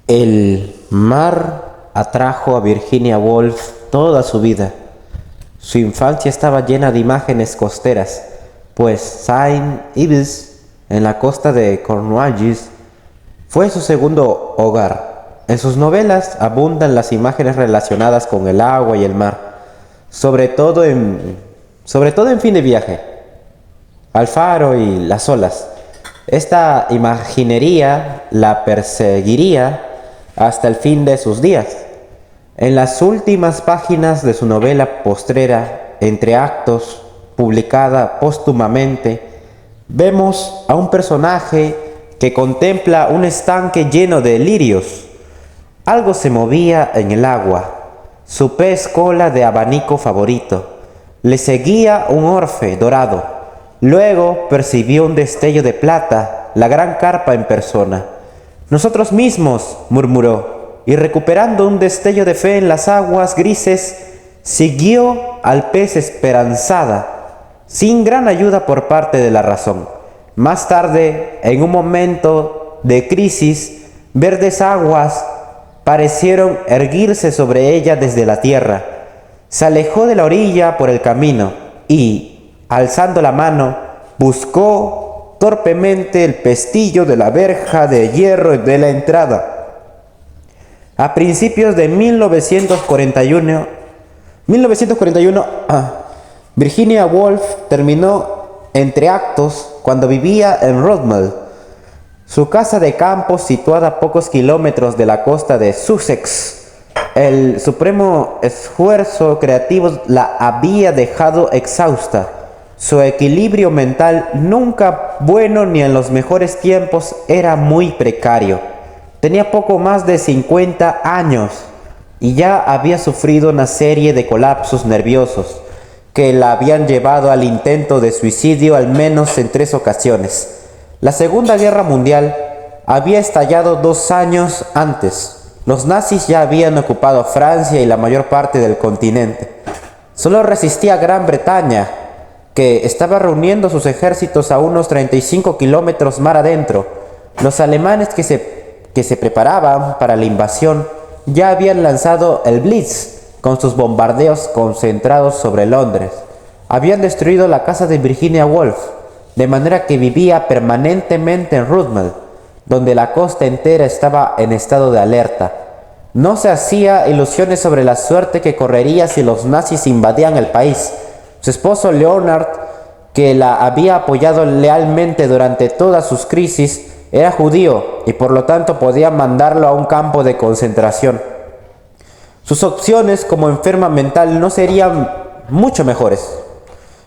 El mar atrajo a Virginia Woolf toda su vida. Su infancia estaba llena de imágenes costeras, pues Saint Ives, en la costa de Cornwallis, fue su segundo hogar. En sus novelas abundan las imágenes relacionadas con el agua y el mar, sobre todo en Fin de viaje, al faro y las olas. Esta imaginería la perseguiría hasta el fin de sus días. En las últimas páginas de su novela postrera, Entre actos, publicada póstumamente, vemos a un personaje que contempla un estanque lleno de lirios. Algo se movía en el agua, su pez cola de abanico favorito. Le seguía un orfe dorado. Luego percibió un destello de plata, la gran carpa en persona. «Nosotros mismos», murmuró, y recuperando un destello de fe en las aguas grises, siguió al pez esperanzada, sin gran ayuda por parte de la razón. Más tarde, en un momento de crisis, verdes aguas parecieron erguirse sobre ella desde la tierra. Se alejó de la orilla por el camino y, alzando la mano, buscó torpemente el pestillo de la verja de hierro de la entrada. A principios de 1941, Virginia Woolf terminó Entre actos cuando vivía en Rodmell, su casa de campo situada a pocos kilómetros de la costa de Sussex. El supremo esfuerzo creativo la había dejado exhausta. Su equilibrio mental, nunca bueno ni en los mejores tiempos, era muy precario. Tenía poco más de 50 años y ya había sufrido una serie de colapsos nerviosos que la habían llevado al intento de suicidio al menos en 3 ocasiones. La Segunda Guerra Mundial había estallado 2 años antes. Los nazis ya habían ocupado Francia y la mayor parte del continente. Solo resistía Gran Bretaña, que estaba reuniendo sus ejércitos a unos 35 kilómetros mar adentro. Los alemanes que se preparaban para la invasión ya habían lanzado el Blitz con sus bombardeos concentrados sobre Londres. Habían destruido la casa de Virginia Woolf, de manera que vivía permanentemente en Rodmell, donde la costa entera estaba en estado de alerta. No se hacía ilusiones sobre la suerte que correría si los nazis invadían el país. Su esposo Leonard, que la había apoyado lealmente durante todas sus crisis, era judío y por lo tanto podía mandarlo a un campo de concentración. Sus opciones como enferma mental no serían mucho mejores.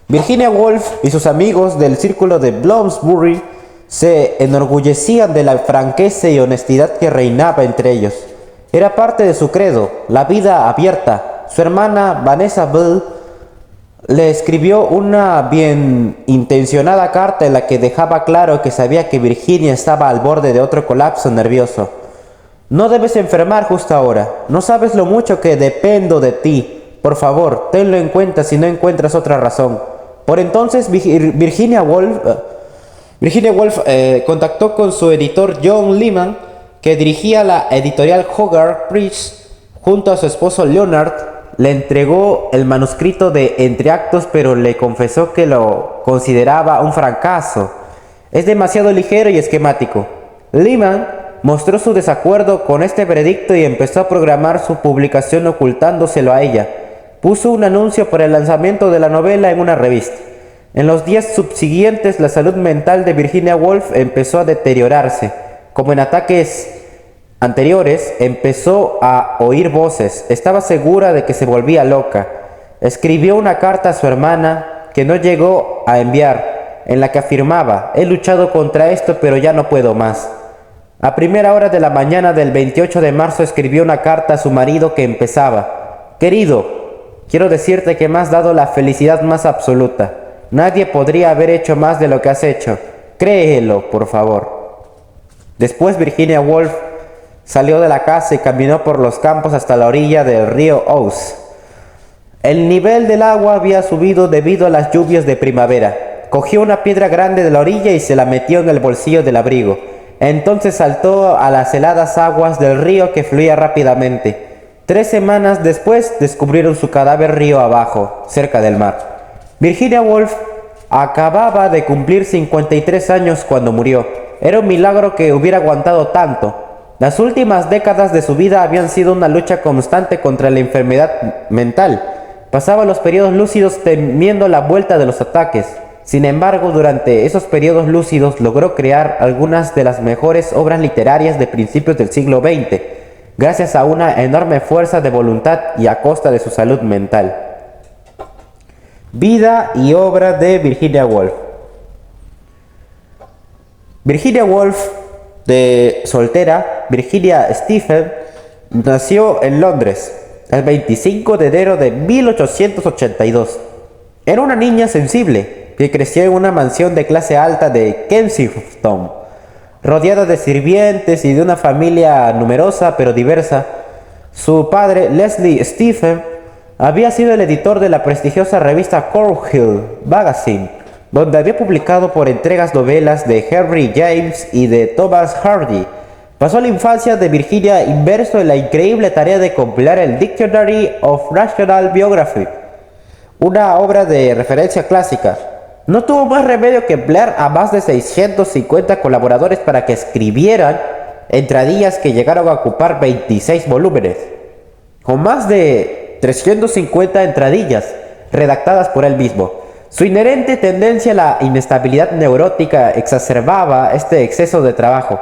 Virginia Woolf y sus amigos del círculo de Bloomsbury se enorgullecían de la franqueza y honestidad que reinaba entre ellos. Era parte de su credo, la vida abierta. Su hermana Vanessa Bell le escribió una bien intencionada carta en la que dejaba claro que sabía que Virginia estaba al borde de otro colapso nervioso. «No debes enfermar justo ahora. No sabes lo mucho que dependo de ti. Por favor, tenlo en cuenta si no encuentras otra razón». Por entonces Virginia Woolf contactó con su editor John Lehman, que dirigía la editorial Hogarth Press. Junto a su esposo Leonard, le entregó el manuscrito de Entre actos, pero le confesó que lo consideraba un fracaso. «Es demasiado ligero y esquemático». Lehman mostró su desacuerdo con este veredicto y empezó a programar su publicación ocultándoselo a ella. Puso un anuncio por el lanzamiento de la novela en una revista. En los días subsiguientes, la salud mental de Virginia Woolf empezó a deteriorarse. Como en ataques anteriores, empezó a oír voces. Estaba segura de que se volvía loca. Escribió una carta a su hermana que no llegó a enviar, en la que afirmaba: «He luchado contra esto, pero ya no puedo más». A primera hora de la mañana del 28 de marzo escribió una carta a su marido que empezaba: «Querido, quiero decirte que me has dado la felicidad más absoluta. Nadie podría haber hecho más de lo que has hecho. Créelo, por favor». Después Virginia Woolf salió de la casa y caminó por los campos hasta la orilla del río Ouse. El nivel del agua había subido debido a las lluvias de primavera. Cogió una piedra grande de la orilla y se la metió en el bolsillo del abrigo. Entonces saltó a las heladas aguas del río que fluía rápidamente. 3 semanas después descubrieron su cadáver río abajo, cerca del mar. Virginia Woolf acababa de cumplir 53 años cuando murió. Era un milagro que hubiera aguantado tanto. Las últimas décadas de su vida habían sido una lucha constante contra la enfermedad mental. Pasaba los periodos lúcidos temiendo la vuelta de los ataques. Sin embargo, durante esos periodos lúcidos logró crear algunas de las mejores obras literarias de principios del siglo XX, gracias a una enorme fuerza de voluntad y a costa de su salud mental. Vida y obra de Virginia Woolf. Virginia Woolf, de soltera, Virginia Stephen, nació en Londres el 25 de enero de 1882. Era una niña sensible que creció en una mansión de clase alta de Kensington, rodeada de sirvientes y de una familia numerosa pero diversa. Su padre, Leslie Stephen, había sido el editor de la prestigiosa revista Cornhill Magazine, donde había publicado por entregas novelas de Henry James y de Thomas Hardy. Pasó la infancia de Virginia inmerso en la increíble tarea de compilar el Dictionary of National Biography, una obra de referencia clásica. No tuvo más remedio que emplear a más de 650 colaboradores para que escribieran entradillas que llegaron a ocupar 26 volúmenes, con más de 350 entradillas redactadas por él mismo. Su inherente tendencia a la inestabilidad neurótica exacerbaba este exceso de trabajo,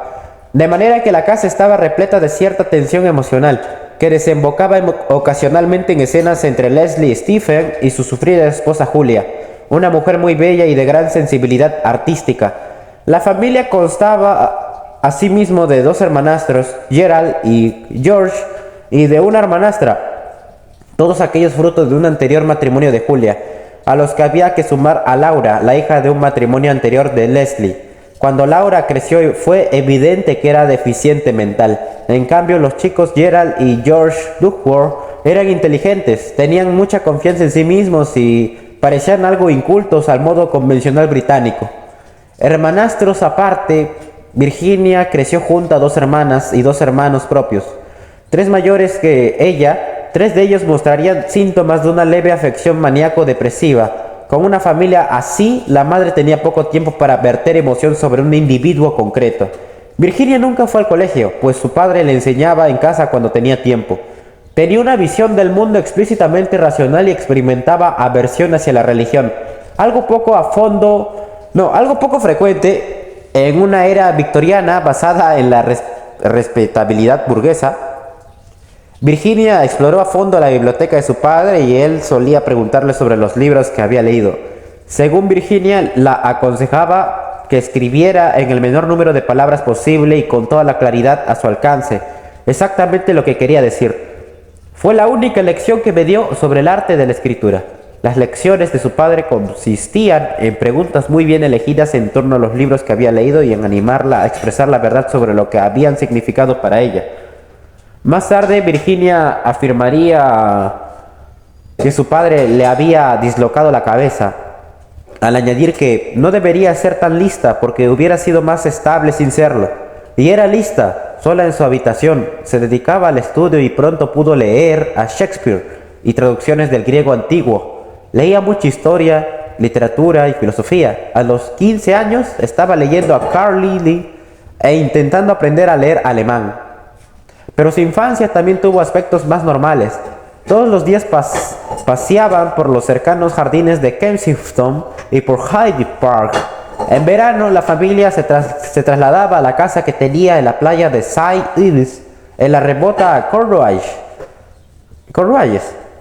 de manera que la casa estaba repleta de cierta tensión emocional, que desembocaba ocasionalmente en escenas entre Leslie Stephen y su sufrida esposa Julia, una mujer muy bella y de gran sensibilidad artística. La familia constaba asimismo de 2 hermanastros, Gerald y George, y de una hermanastra, todos aquellos frutos de un anterior matrimonio de Julia, a los que había que sumar a Laura, la hija de un matrimonio anterior de Leslie. Cuando Laura creció fue evidente que era deficiente mental. En cambio, los chicos Gerald y George Duckworth eran inteligentes, tenían mucha confianza en sí mismos y parecían algo incultos al modo convencional británico. Hermanastros aparte, Virginia creció junto a 2 hermanas y 2 hermanos propios, 3 mayores que ella. 3 de ellos mostrarían síntomas de una leve afección maníaco-depresiva. Con una familia así, la madre tenía poco tiempo para verter emoción sobre un individuo concreto. Virginia nunca fue al colegio, pues su padre le enseñaba en casa cuando tenía tiempo. Tenía una visión del mundo explícitamente racional y experimentaba aversión hacia la religión, algo poco frecuente en una era victoriana basada en la respetabilidad burguesa. Virginia exploró a fondo la biblioteca de su padre y él solía preguntarle sobre los libros que había leído. Según Virginia, la aconsejaba que escribiera en el menor número de palabras posible y con toda la claridad a su alcance, exactamente lo que quería decir. Fue la única lección que me dio sobre el arte de la escritura. Las lecciones de su padre consistían en preguntas muy bien elegidas en torno a los libros que había leído y en animarla a expresar la verdad sobre lo que habían significado para ella. Más tarde, Virginia afirmaría que su padre le había dislocado la cabeza, al añadir que no debería ser tan lista porque hubiera sido más estable sin serlo. Y era lista, sola en su habitación, se dedicaba al estudio y pronto pudo leer a Shakespeare y traducciones del griego antiguo. Leía mucha historia, literatura y filosofía. A los 15 años estaba leyendo a Carl Lilly e intentando aprender a leer alemán. Pero su infancia también tuvo aspectos más normales. Todos los días paseaban por los cercanos jardines de Kensington y por Hyde Park. En verano, la familia se trasladaba a la casa que tenía en la playa de St. Ives, en la remota Cornwallis,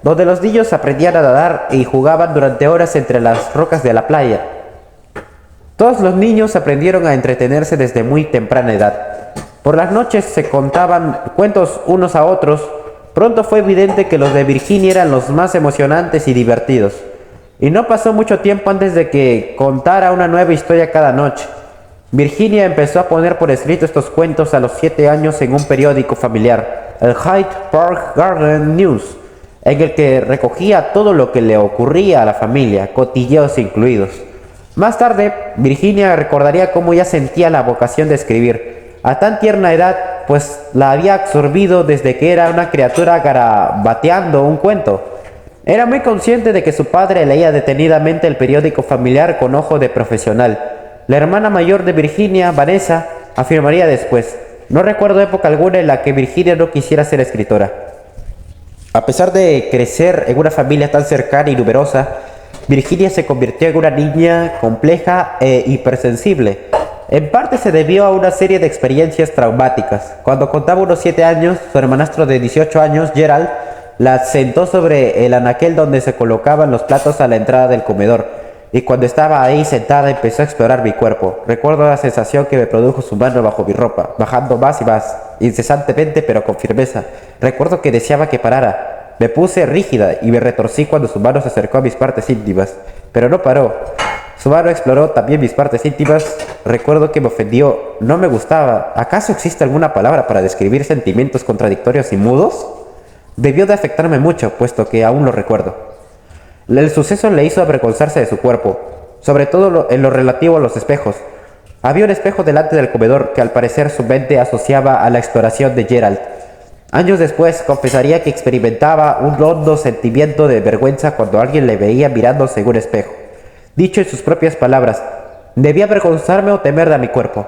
donde los niños aprendían a nadar y jugaban durante horas entre las rocas de la playa. Todos los niños aprendieron a entretenerse desde muy temprana edad. Por las noches se contaban cuentos unos a otros. Pronto fue evidente que los de Virginia eran los más emocionantes y divertidos. Y no pasó mucho tiempo antes de que contara una nueva historia cada noche. Virginia empezó a poner por escrito estos cuentos a los 7 años en un periódico familiar, el Hyde Park Garden News, en el que recogía todo lo que le ocurría a la familia, cotilleos incluidos. Más tarde, Virginia recordaría cómo ya sentía la vocación de escribir. a tan tierna edad, pues la había absorbido desde que era una criatura garabateando un cuento. Era muy consciente de que su padre leía detenidamente el periódico familiar con ojo de profesional. La hermana mayor de Virginia, Vanessa, afirmaría después: no recuerdo época alguna en la que Virginia no quisiera ser escritora. A pesar de crecer en una familia tan cercana y numerosa, Virginia se convirtió en una niña compleja e hipersensible. En parte se debió a una serie de experiencias traumáticas. Cuando contaba unos 7 años, su hermanastro de 18 años, Gerald, la sentó sobre el anaquel donde se colocaban los platos a la entrada del comedor, y cuando estaba ahí sentada empezó a explorar mi cuerpo. Recuerdo la sensación que me produjo su mano bajo mi ropa, bajando más y más, incesantemente pero con firmeza. Recuerdo que deseaba que parara. Me puse rígida y me retorcí cuando su mano se acercó a mis partes íntimas, pero no paró. Su mano exploró también mis partes íntimas. Recuerdo que me ofendió, no me gustaba. ¿Acaso existe alguna palabra para describir sentimientos contradictorios y mudos? Debió de afectarme mucho, puesto que aún lo recuerdo. El suceso le hizo avergonzarse de su cuerpo, sobre todo en lo relativo a los espejos. Había un espejo delante del comedor que al parecer su mente asociaba a la exploración de Gerald. Años después confesaría que experimentaba un hondo sentimiento de vergüenza cuando alguien le veía mirándose en un espejo. Dicho en sus propias palabras, debía avergonzarme o temer de mi cuerpo.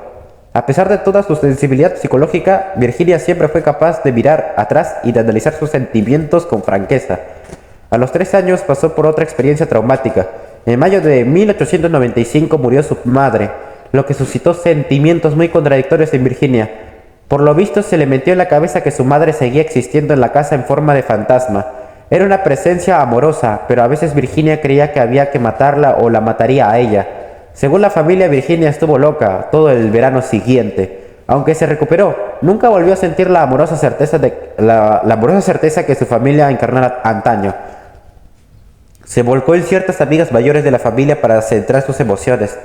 A pesar de toda su sensibilidad psicológica, Virginia siempre fue capaz de mirar atrás y de analizar sus sentimientos con franqueza. A los 3 años pasó por otra experiencia traumática. En mayo de 1895 murió su madre, lo que suscitó sentimientos muy contradictorios en Virginia. Por lo visto se le metió en la cabeza que su madre seguía existiendo en la casa en forma de fantasma. Era una presencia amorosa, pero a veces Virginia creía que había que matarla o la mataría a ella. Según la familia, Virginia estuvo loca todo el verano siguiente. Aunque se recuperó, nunca volvió a sentir la amorosa certeza que su familia encarnara antaño. Se volcó en ciertas amigas mayores de la familia para centrar sus emociones.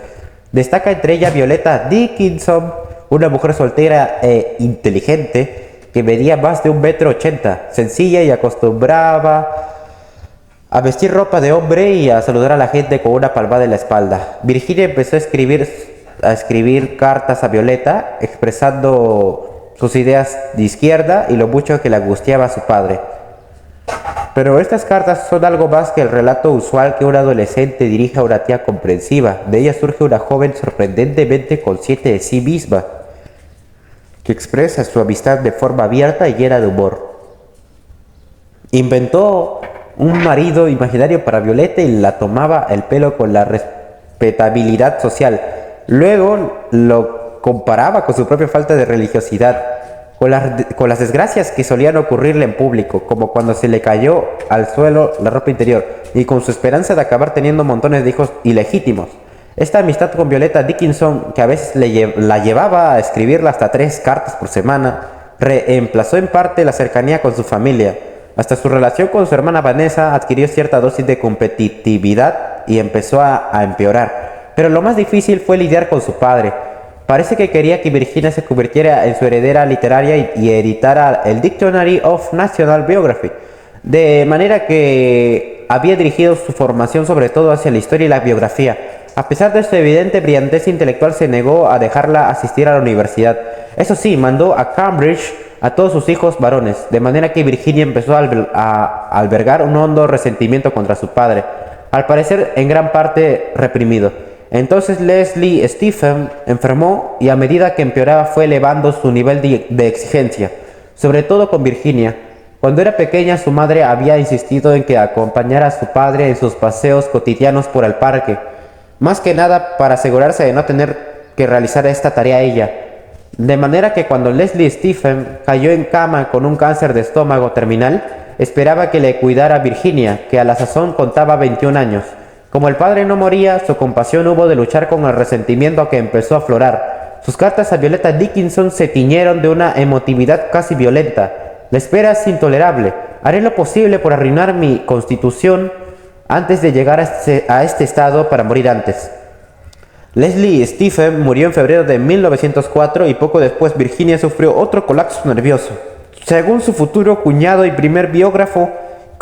Destaca entre ellas Violeta Dickinson, una mujer soltera e inteligente que medía más de 1,80 m, sencilla y acostumbraba a vestir ropa de hombre y a saludar a la gente con una palmada en la espalda. Virginia empezó a escribir cartas a Violeta expresando sus ideas de izquierda y lo mucho que le angustiaba a su padre. Pero estas cartas son algo más que el relato usual que un adolescente dirige a una tía comprensiva. De ella surge una joven sorprendentemente consciente de sí misma, que expresa su amistad de forma abierta y llena de humor. Inventó un marido imaginario para Violeta y la tomaba el pelo con la respetabilidad social. Luego lo comparaba con su propia falta de religiosidad, con las desgracias que solían ocurrirle en público, como cuando se le cayó al suelo la ropa interior, y con su esperanza de acabar teniendo montones de hijos ilegítimos. Esta amistad con Violeta Dickinson, que a veces la llevaba a escribirle hasta 3 cartas por semana, reemplazó en parte la cercanía con su familia. Hasta su relación con su hermana Vanessa adquirió cierta dosis de competitividad y empezó a empeorar. Pero lo más difícil fue lidiar con su padre. Parece que quería que Virginia se convirtiera en su heredera literaria y editara el Dictionary of National Biography, de manera que había dirigido su formación sobre todo hacia la historia y la biografía. A pesar de su evidente brillantez intelectual, se negó a dejarla asistir a la universidad. Eso sí, mandó a Cambridge a todos sus hijos varones, de manera que Virginia empezó a albergar un hondo resentimiento contra su padre, al parecer en gran parte reprimido. Entonces Leslie Stephen enfermó y a medida que empeoraba fue elevando su nivel de exigencia, sobre todo con Virginia. Cuando era pequeña, su madre había insistido en que acompañara a su padre en sus paseos cotidianos por el parque, más que nada para asegurarse de no tener que realizar esta tarea ella. De manera que cuando Leslie Stephen cayó en cama con un cáncer de estómago terminal, esperaba que le cuidara a Virginia, que a la sazón contaba 21 años. Como el padre no moría, su compasión hubo de luchar con el resentimiento que empezó a aflorar. Sus cartas a Violeta Dickinson se tiñeron de una emotividad casi violenta. La espera es intolerable. Haré lo posible por arruinar mi constitución antes de llegar a este estado para morir antes. Leslie Stephen murió en febrero de 1904 y poco después Virginia sufrió otro colapso nervioso. Según su futuro cuñado y primer biógrafo,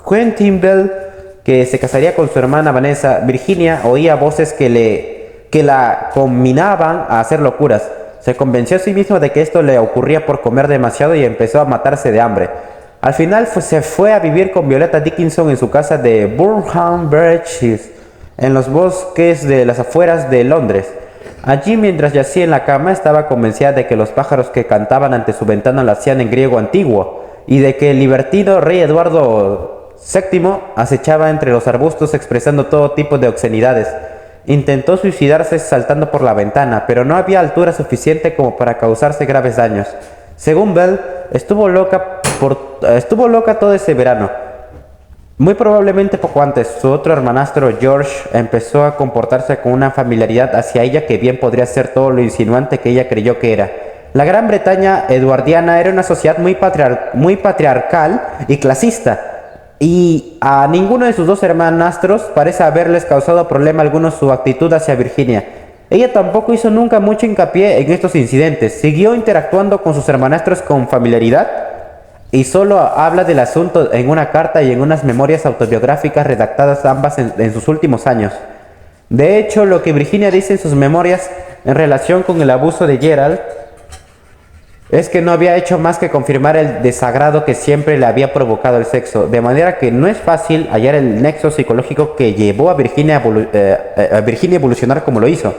Quentin Bell, que se casaría con su hermana Vanessa, Virginia oía voces que la conminaban a hacer locuras. Se convenció a sí mismo de que esto le ocurría por comer demasiado y empezó a matarse de hambre. Al final se fue a vivir con Violeta Dickinson en su casa de Burnham Bridges, en los bosques de las afueras de Londres. Allí, mientras yacía en la cama, estaba convencida de que los pájaros que cantaban ante su ventana lo hacían en griego antiguo, y de que el libertino rey Eduardo VII acechaba entre los arbustos expresando todo tipo de obscenidades. Intentó suicidarse saltando por la ventana, pero no había altura suficiente como para causarse graves daños. Según Bell, estuvo loca todo ese verano. Muy probablemente poco antes, su otro hermanastro George empezó a comportarse con una familiaridad hacia ella que bien podría ser todo lo insinuante que ella creyó que era. La Gran Bretaña eduardiana era una sociedad muy patriarcal y clasista, y a ninguno de sus dos hermanastros parece haberles causado problema alguno su actitud hacia Virginia. Ella tampoco hizo nunca mucho hincapié en estos incidentes, siguió interactuando con sus hermanastros con familiaridad, y solo habla del asunto en una carta y en unas memorias autobiográficas redactadas ambas en sus últimos años. De hecho, lo que Virginia dice en sus memorias en relación con el abuso de Gerald es que no había hecho más que confirmar el desagrado que siempre le había provocado el sexo, de manera que no es fácil hallar el nexo psicológico que llevó a Virginia a evolucionar como lo hizo.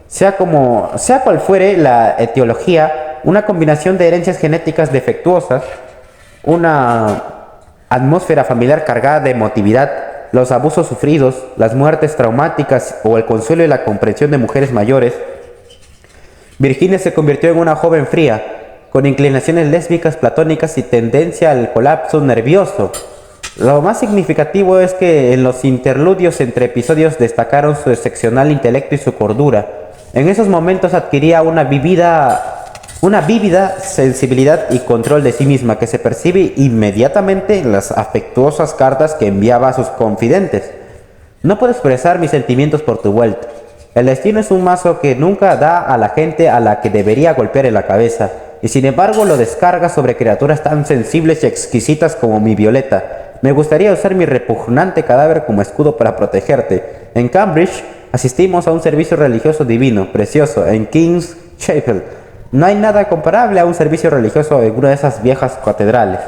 Sea cual fuere la etiología, una combinación de herencias genéticas defectuosas, una atmósfera familiar cargada de emotividad, los abusos sufridos, las muertes traumáticas o el consuelo y la comprensión de mujeres mayores, Virginia se convirtió en una joven fría, con inclinaciones lésbicas platónicas y tendencia al colapso nervioso. Lo más significativo es que en los interludios entre episodios destacaron su excepcional intelecto y su cordura. En esos momentos adquiría una vívida sensibilidad y control de sí misma que se percibe inmediatamente en las afectuosas cartas que enviaba a sus confidentes. No puedo expresar mis sentimientos por tu vuelta. El destino es un mazo que nunca da a la gente a la que debería golpear en la cabeza, y sin embargo lo descarga sobre criaturas tan sensibles y exquisitas como mi Violeta. Me gustaría usar mi repugnante cadáver como escudo para protegerte. En Cambridge asistimos a un servicio religioso divino, precioso, en King's Chapel. No hay nada comparable a un servicio religioso en una de esas viejas catedrales.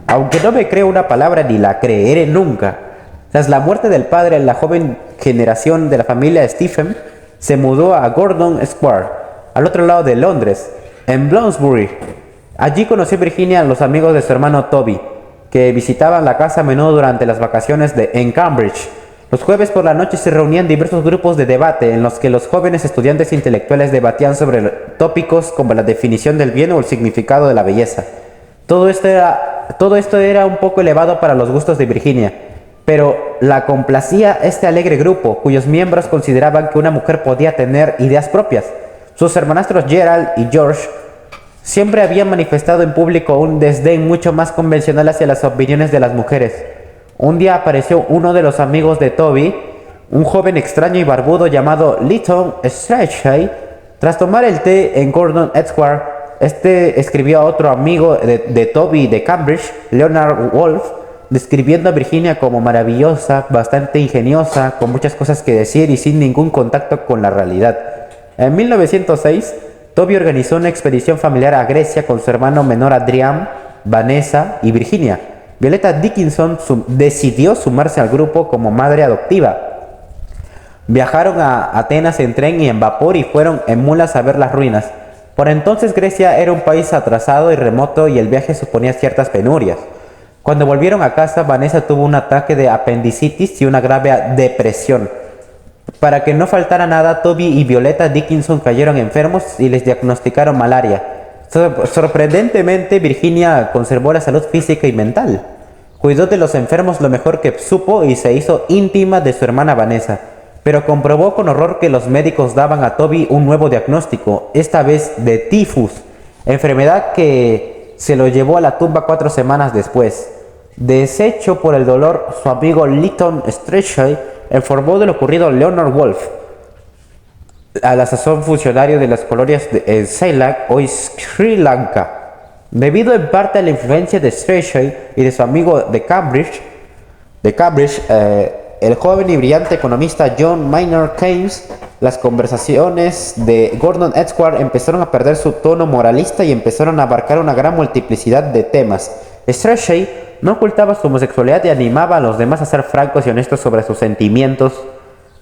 Aunque no me creo una palabra ni la creeré nunca. Tras la muerte del padre, la joven generación de la familia Stephen se mudó a Gordon Square, al otro lado de Londres, en Bloomsbury. Allí conoció Virginia a los amigos de su hermano Toby, que visitaban la casa a menudo durante las vacaciones en Cambridge. Los jueves por la noche se reunían diversos grupos de debate en los que los jóvenes estudiantes intelectuales debatían sobre tópicos como la definición del bien o el significado de la belleza. Todo esto era un poco elevado para los gustos de Virginia, pero la complacía este alegre grupo, cuyos miembros consideraban que una mujer podía tener ideas propias. Sus hermanastros Gerald y George siempre habían manifestado en público un desdén mucho más convencional hacia las opiniones de las mujeres. Un día apareció uno de los amigos de Toby, un joven extraño y barbudo llamado Lytton Strachey. Tras tomar el té en Gordon Square, este escribió a otro amigo de Toby de Cambridge, Leonard Woolf, describiendo a Virginia como maravillosa, bastante ingeniosa, con muchas cosas que decir y sin ningún contacto con la realidad. En 1906, Toby organizó una expedición familiar a Grecia con su hermano menor Adrian, Vanessa y Virginia. Violeta Dickinson decidió sumarse al grupo como madre adoptiva. Viajaron a Atenas en tren y en vapor y fueron en mulas a ver las ruinas. Por entonces Grecia era un país atrasado y remoto y el viaje suponía ciertas penurias. Cuando volvieron a casa, Vanessa tuvo un ataque de apendicitis y una grave depresión. Para que no faltara nada, Toby y Violeta Dickinson cayeron enfermos y les diagnosticaron malaria. Sorprendentemente, Virginia conservó la salud física y mental. Cuidó de los enfermos lo mejor que supo y se hizo íntima de su hermana Vanessa, pero comprobó con horror que los médicos daban a Toby un nuevo diagnóstico, esta vez de tifus, enfermedad que se lo llevó a la tumba 4 semanas después. Deshecho por el dolor, su amigo Lytton Strachey informó de lo ocurrido a Leonard Woolf, a la sazón funcionario de las colonias de Ceylon o Sri Lanka. Debido en parte a la influencia de Strachey y de su amigo de Cambridge, el joven y brillante economista John Maynard Keynes, las conversaciones de Gordon Edwards empezaron a perder su tono moralista y empezaron a abarcar una gran multiplicidad de temas. Strachey no ocultaba su homosexualidad y animaba a los demás a ser francos y honestos sobre sus sentimientos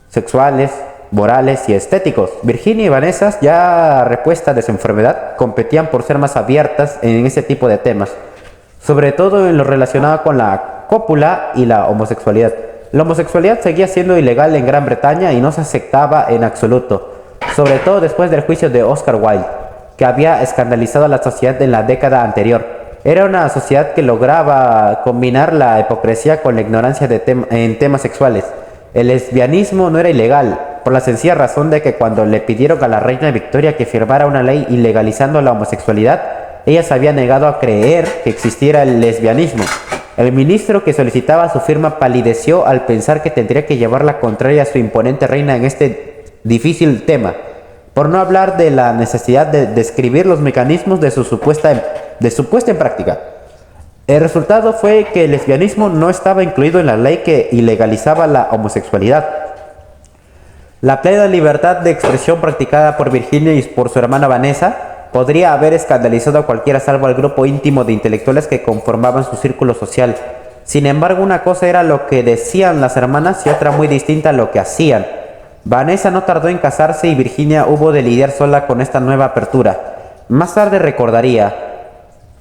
sexuales, morales y estéticos. Virginia y Vanessa, ya repuestas de su enfermedad, competían por ser más abiertas en ese tipo de temas, sobre todo en lo relacionado con la cópula y la homosexualidad. La homosexualidad seguía siendo ilegal en Gran Bretaña y no se aceptaba en absoluto, sobre todo después del juicio de Oscar Wilde, que había escandalizado a la sociedad en la década anterior. Era una sociedad que lograba combinar la hipocresía con la ignorancia en temas sexuales. El lesbianismo no era ilegal, por la sencilla razón de que cuando le pidieron a la reina Victoria que firmara una ley ilegalizando la homosexualidad, ella se había negado a creer que existiera el lesbianismo. El ministro que solicitaba su firma palideció al pensar que tendría que llevar la contraria a su imponente reina en este difícil tema, por no hablar de la necesidad de describir los mecanismos de su puesta en práctica. El resultado fue que el lesbianismo no estaba incluido en la ley que ilegalizaba la homosexualidad. La plena libertad de expresión practicada por Virginia y por su hermana Vanessa podría haber escandalizado a cualquiera salvo al grupo íntimo de intelectuales que conformaban su círculo social. Sin embargo, una cosa era lo que decían las hermanas y otra muy distinta lo que hacían. Vanessa no tardó en casarse y Virginia hubo de lidiar sola con esta nueva apertura. Más tarde recordaría: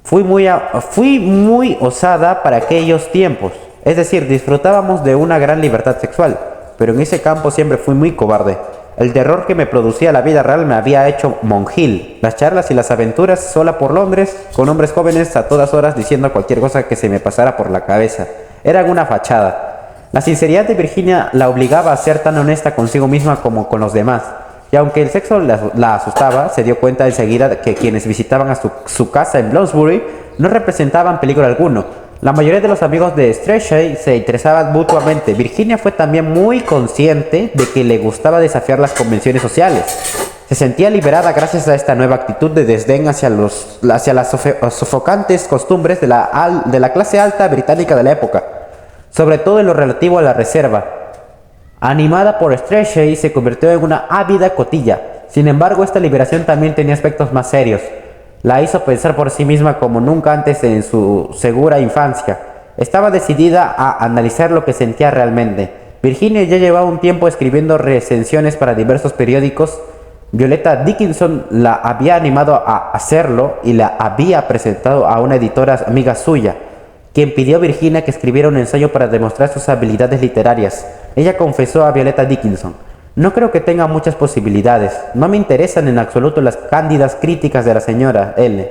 Fui muy osada para aquellos tiempos. Es decir, disfrutábamos de una gran libertad sexual, pero en ese campo siempre fui muy cobarde. El terror que me producía la vida real me había hecho monjil. Las charlas y las aventuras sola por Londres, con hombres jóvenes a todas horas diciendo cualquier cosa que se me pasara por la cabeza, eran una fachada. La sinceridad de Virginia la obligaba a ser tan honesta consigo misma como con los demás. Y aunque el sexo la asustaba, se dio cuenta enseguida que quienes visitaban a su casa en Bloomsbury no representaban peligro alguno. La mayoría de los amigos de Strachey se interesaban mutuamente. Virginia fue también muy consciente de que le gustaba desafiar las convenciones sociales. Se sentía liberada gracias a esta nueva actitud de desdén hacia las sofocantes costumbres de la clase alta británica de la época, sobre todo en lo relativo a la reserva. Animada por Strachey, se convirtió en una ávida cotilla. Sin embargo, esta liberación también tenía aspectos más serios. La hizo pensar por sí misma como nunca antes en su segura infancia. Estaba decidida a analizar lo que sentía realmente. Virginia ya llevaba un tiempo escribiendo recensiones para diversos periódicos. Violeta Dickinson la había animado a hacerlo y la había presentado a una editora amiga suya, quien pidió a Virginia que escribiera un ensayo para demostrar sus habilidades literarias. Ella confesó a Violeta Dickinson: no creo que tenga muchas posibilidades. No me interesan en absoluto las cándidas críticas de la señora L.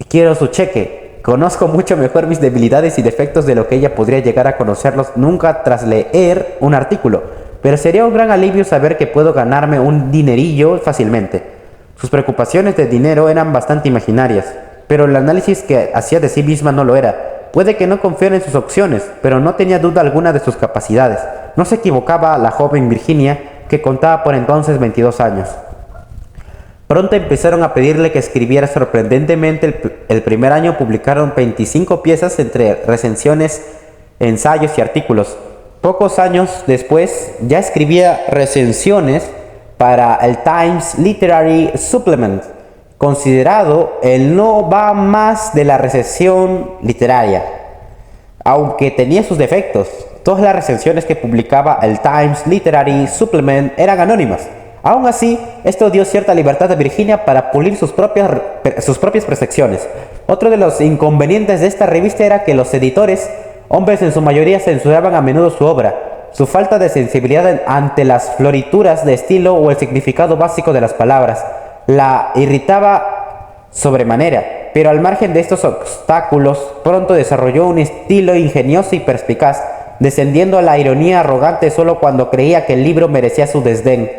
Quiero su cheque. Conozco mucho mejor mis debilidades y defectos de lo que ella podría llegar a conocerlos nunca tras leer un artículo. Pero sería un gran alivio saber que puedo ganarme un dinerillo fácilmente. Sus preocupaciones de dinero eran bastante imaginarias, pero el análisis que hacía de sí misma no lo era. Puede que no confiara en sus opciones, pero no tenía duda alguna de sus capacidades. No se equivocaba la joven Virginia, que contaba por entonces 22 años. Pronto empezaron a pedirle que escribiera sorprendentemente. El primer año publicaron 25 piezas entre recensiones, ensayos y artículos. Pocos años después ya escribía recensiones para el Times Literary Supplement, considerado el no va más de la recensión literaria. Aunque tenía sus defectos, todas las recensiones que publicaba el Times Literary Supplement eran anónimas. Aún así, esto dio cierta libertad a Virginia para pulir sus propias percepciones. Otro de los inconvenientes de esta revista era que los editores, hombres en su mayoría, censuraban a menudo su obra. Su falta de sensibilidad ante las florituras de estilo o el significado básico de las palabras la irritaba sobremanera, pero al margen de estos obstáculos, pronto desarrolló un estilo ingenioso y perspicaz, descendiendo a la ironía arrogante solo cuando creía que el libro merecía su desdén.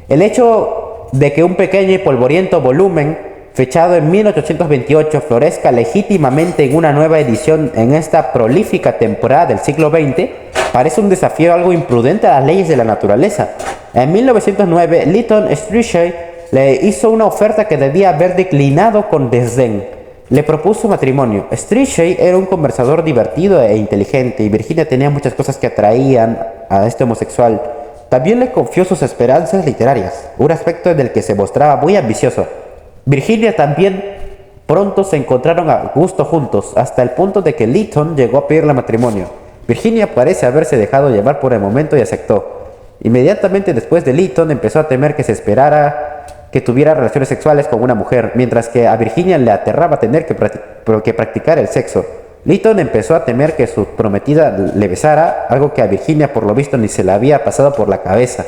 El hecho de que un pequeño y polvoriento volumen, fechado en 1828, florezca legítimamente en una nueva edición en esta prolífica temporada del siglo XX, parece un desafío algo imprudente a las leyes de la naturaleza. En 1909, Lytton Strachey le hizo una oferta que debía haber declinado con desdén. le propuso matrimonio. Strachey era un conversador divertido e inteligente y Virginia tenía muchas cosas que atraían a este homosexual. También le confió sus esperanzas literarias, un aspecto en el que se mostraba muy ambicioso. Virginia también pronto se encontraron a gusto juntos, hasta el punto de que Lytton llegó a pedirle matrimonio. Virginia parece haberse dejado llevar por el momento y aceptó. Inmediatamente después de Lytton empezó a temer que se esperara que tuviera relaciones sexuales con una mujer, mientras que a Virginia le aterraba tener que practicar el sexo. Lytton empezó a temer que su prometida le besara, algo que a Virginia por lo visto ni se le había pasado por la cabeza.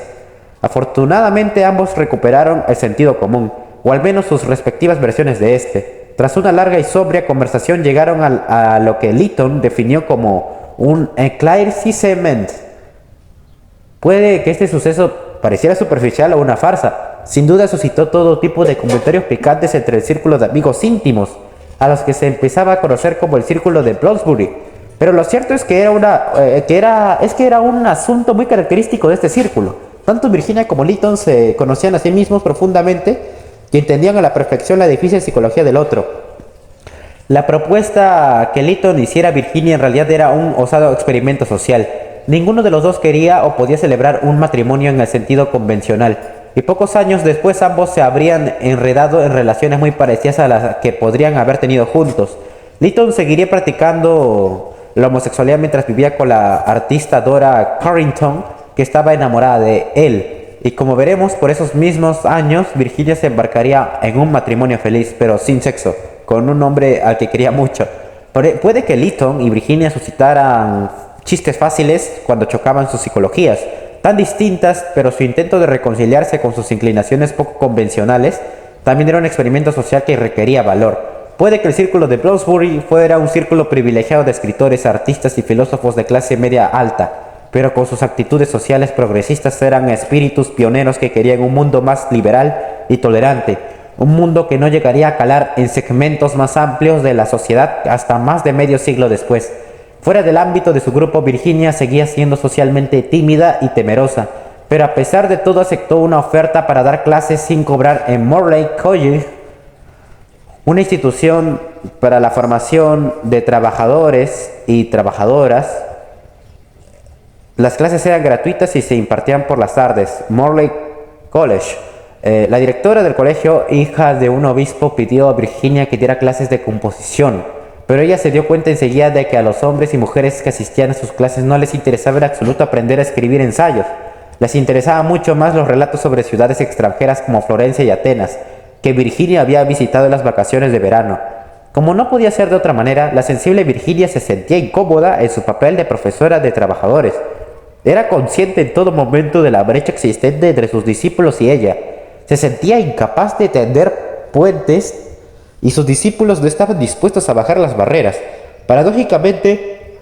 Afortunadamente ambos recuperaron el sentido común, o al menos sus respectivas versiones de este. Tras una larga y sobria conversación llegaron a lo que Lytton definió como un éclaircissement. Puede que este suceso pareciera superficial o una farsa. Sin duda suscitó todo tipo de comentarios picantes entre el círculo de amigos íntimos, a los que se empezaba a conocer como el círculo de Bloomsbury. Pero lo cierto es que era un asunto muy característico de este círculo. Tanto Virginia como Lytton se conocían a sí mismos profundamente y entendían a la perfección la difícil psicología del otro. La propuesta que Lytton hiciera a Virginia en realidad era un osado experimento social. Ninguno de los dos quería o podía celebrar un matrimonio en el sentido convencional, y pocos años después ambos se habrían enredado en relaciones muy parecidas a las que podrían haber tenido juntos. Lytton seguiría practicando la homosexualidad mientras vivía con la artista Dora Carrington, que estaba enamorada de él. Y como veremos, por esos mismos años, Virginia se embarcaría en un matrimonio feliz, pero sin sexo, con un hombre al que quería mucho. Puede que Lytton y Virginia suscitaran chistes fáciles cuando chocaban sus psicologías, tan distintas, pero su intento de reconciliarse con sus inclinaciones poco convencionales también era un experimento social que requería valor. Puede que el círculo de Bloomsbury fuera un círculo privilegiado de escritores, artistas y filósofos de clase media alta, pero con sus actitudes sociales progresistas eran espíritus pioneros que querían un mundo más liberal y tolerante, un mundo que no llegaría a calar en segmentos más amplios de la sociedad hasta más de medio siglo después. Fuera del ámbito de su grupo, Virginia seguía siendo socialmente tímida y temerosa, pero a pesar de todo aceptó una oferta para dar clases sin cobrar en Morley College, una institución para la formación de trabajadores y trabajadoras. Las clases eran gratuitas y se impartían por las tardes. Morley College. La directora del colegio, hija de un obispo, pidió a Virginia que diera clases de composición, pero ella se dio cuenta enseguida de que a los hombres y mujeres que asistían a sus clases no les interesaba en absoluto aprender a escribir ensayos. Les interesaba mucho más los relatos sobre ciudades extranjeras como Florencia y Atenas, que Virginia había visitado en las vacaciones de verano. Como no podía ser de otra manera, la sensible Virginia se sentía incómoda en su papel de profesora de trabajadores. Era consciente en todo momento de la brecha existente entre sus discípulos y ella. Se sentía incapaz de tender puentes y sus discípulos no estaban dispuestos a bajar las barreras. Paradójicamente,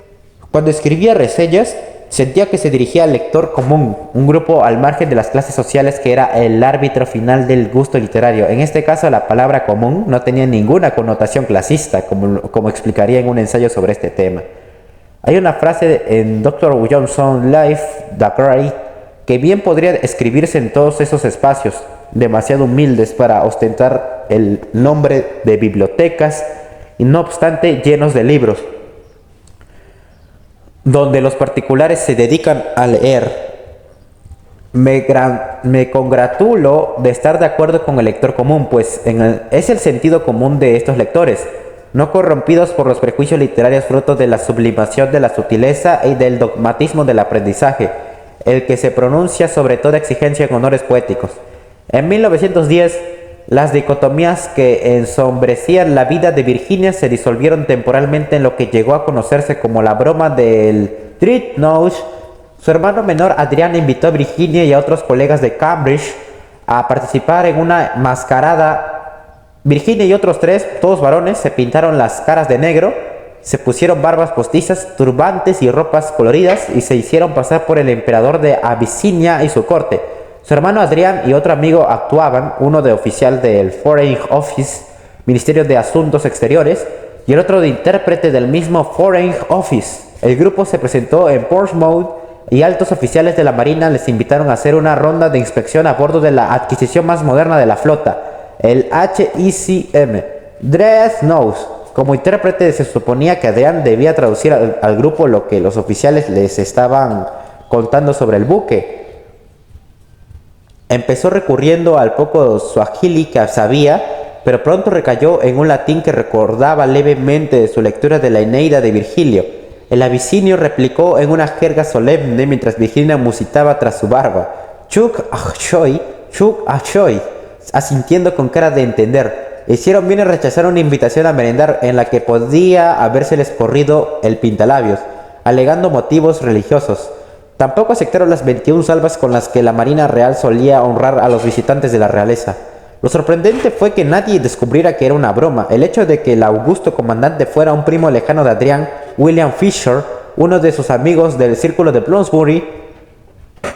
cuando escribía reseñas, sentía que se dirigía al lector común, un grupo al margen de las clases sociales que era el árbitro final del gusto literario. En este caso, la palabra común no tenía ninguna connotación clasista, como explicaría en un ensayo sobre este tema. Hay una frase en Dr. Johnson Life, The Cry, que bien podría escribirse en todos esos espacios, demasiado humildes para ostentar el nombre de bibliotecas y no obstante llenos de libros, donde los particulares se dedican a leer. Me congratulo de estar de acuerdo con el lector común, pues es el sentido común de estos lectores, no corrompidos por los prejuicios literarios fruto de la sublimación de la sutileza y del dogmatismo del aprendizaje, el que se pronuncia sobre toda exigencia en honores poéticos. En 1910, las dicotomías que ensombrecían la vida de Virginia se disolvieron temporalmente en lo que llegó a conocerse como la broma del Dreadnought. Su hermano menor Adrian invitó a Virginia y a otros colegas de Cambridge a participar en una mascarada. Virginia y otros tres, todos varones, se pintaron las caras de negro, se pusieron barbas postizas, turbantes y ropas coloridas y se hicieron pasar por el emperador de Abisinia y su corte. Su hermano Adrián y otro amigo actuaban, uno de oficial del Foreign Office, Ministerio de Asuntos Exteriores, y el otro de intérprete del mismo Foreign Office. El grupo se presentó en Portsmouth y altos oficiales de la Marina les invitaron a hacer una ronda de inspección a bordo de la adquisición más moderna de la flota, el HECM. Dreadnought. Como intérprete se suponía que Adrián debía traducir al grupo lo que los oficiales les estaban contando sobre el buque. Empezó recurriendo al poco suajili que sabía, pero pronto recayó en un latín que recordaba levemente de su lectura de la Eneida de Virgilio. El abisinio replicó en una jerga solemne mientras Virginia musitaba tras su barba. Chuk Achoy, asintiendo con cara de entender. Hicieron bien en rechazar una invitación a merendar en la que podía habérseles corrido el pintalabios, alegando motivos religiosos. Tampoco aceptaron las 21 salvas con las que la Marina Real solía honrar a los visitantes de la realeza. Lo sorprendente fue que nadie descubriera que era una broma. El hecho de que el augusto comandante fuera un primo lejano de Adrián, William Fisher, uno de sus amigos del círculo de Bloomsbury,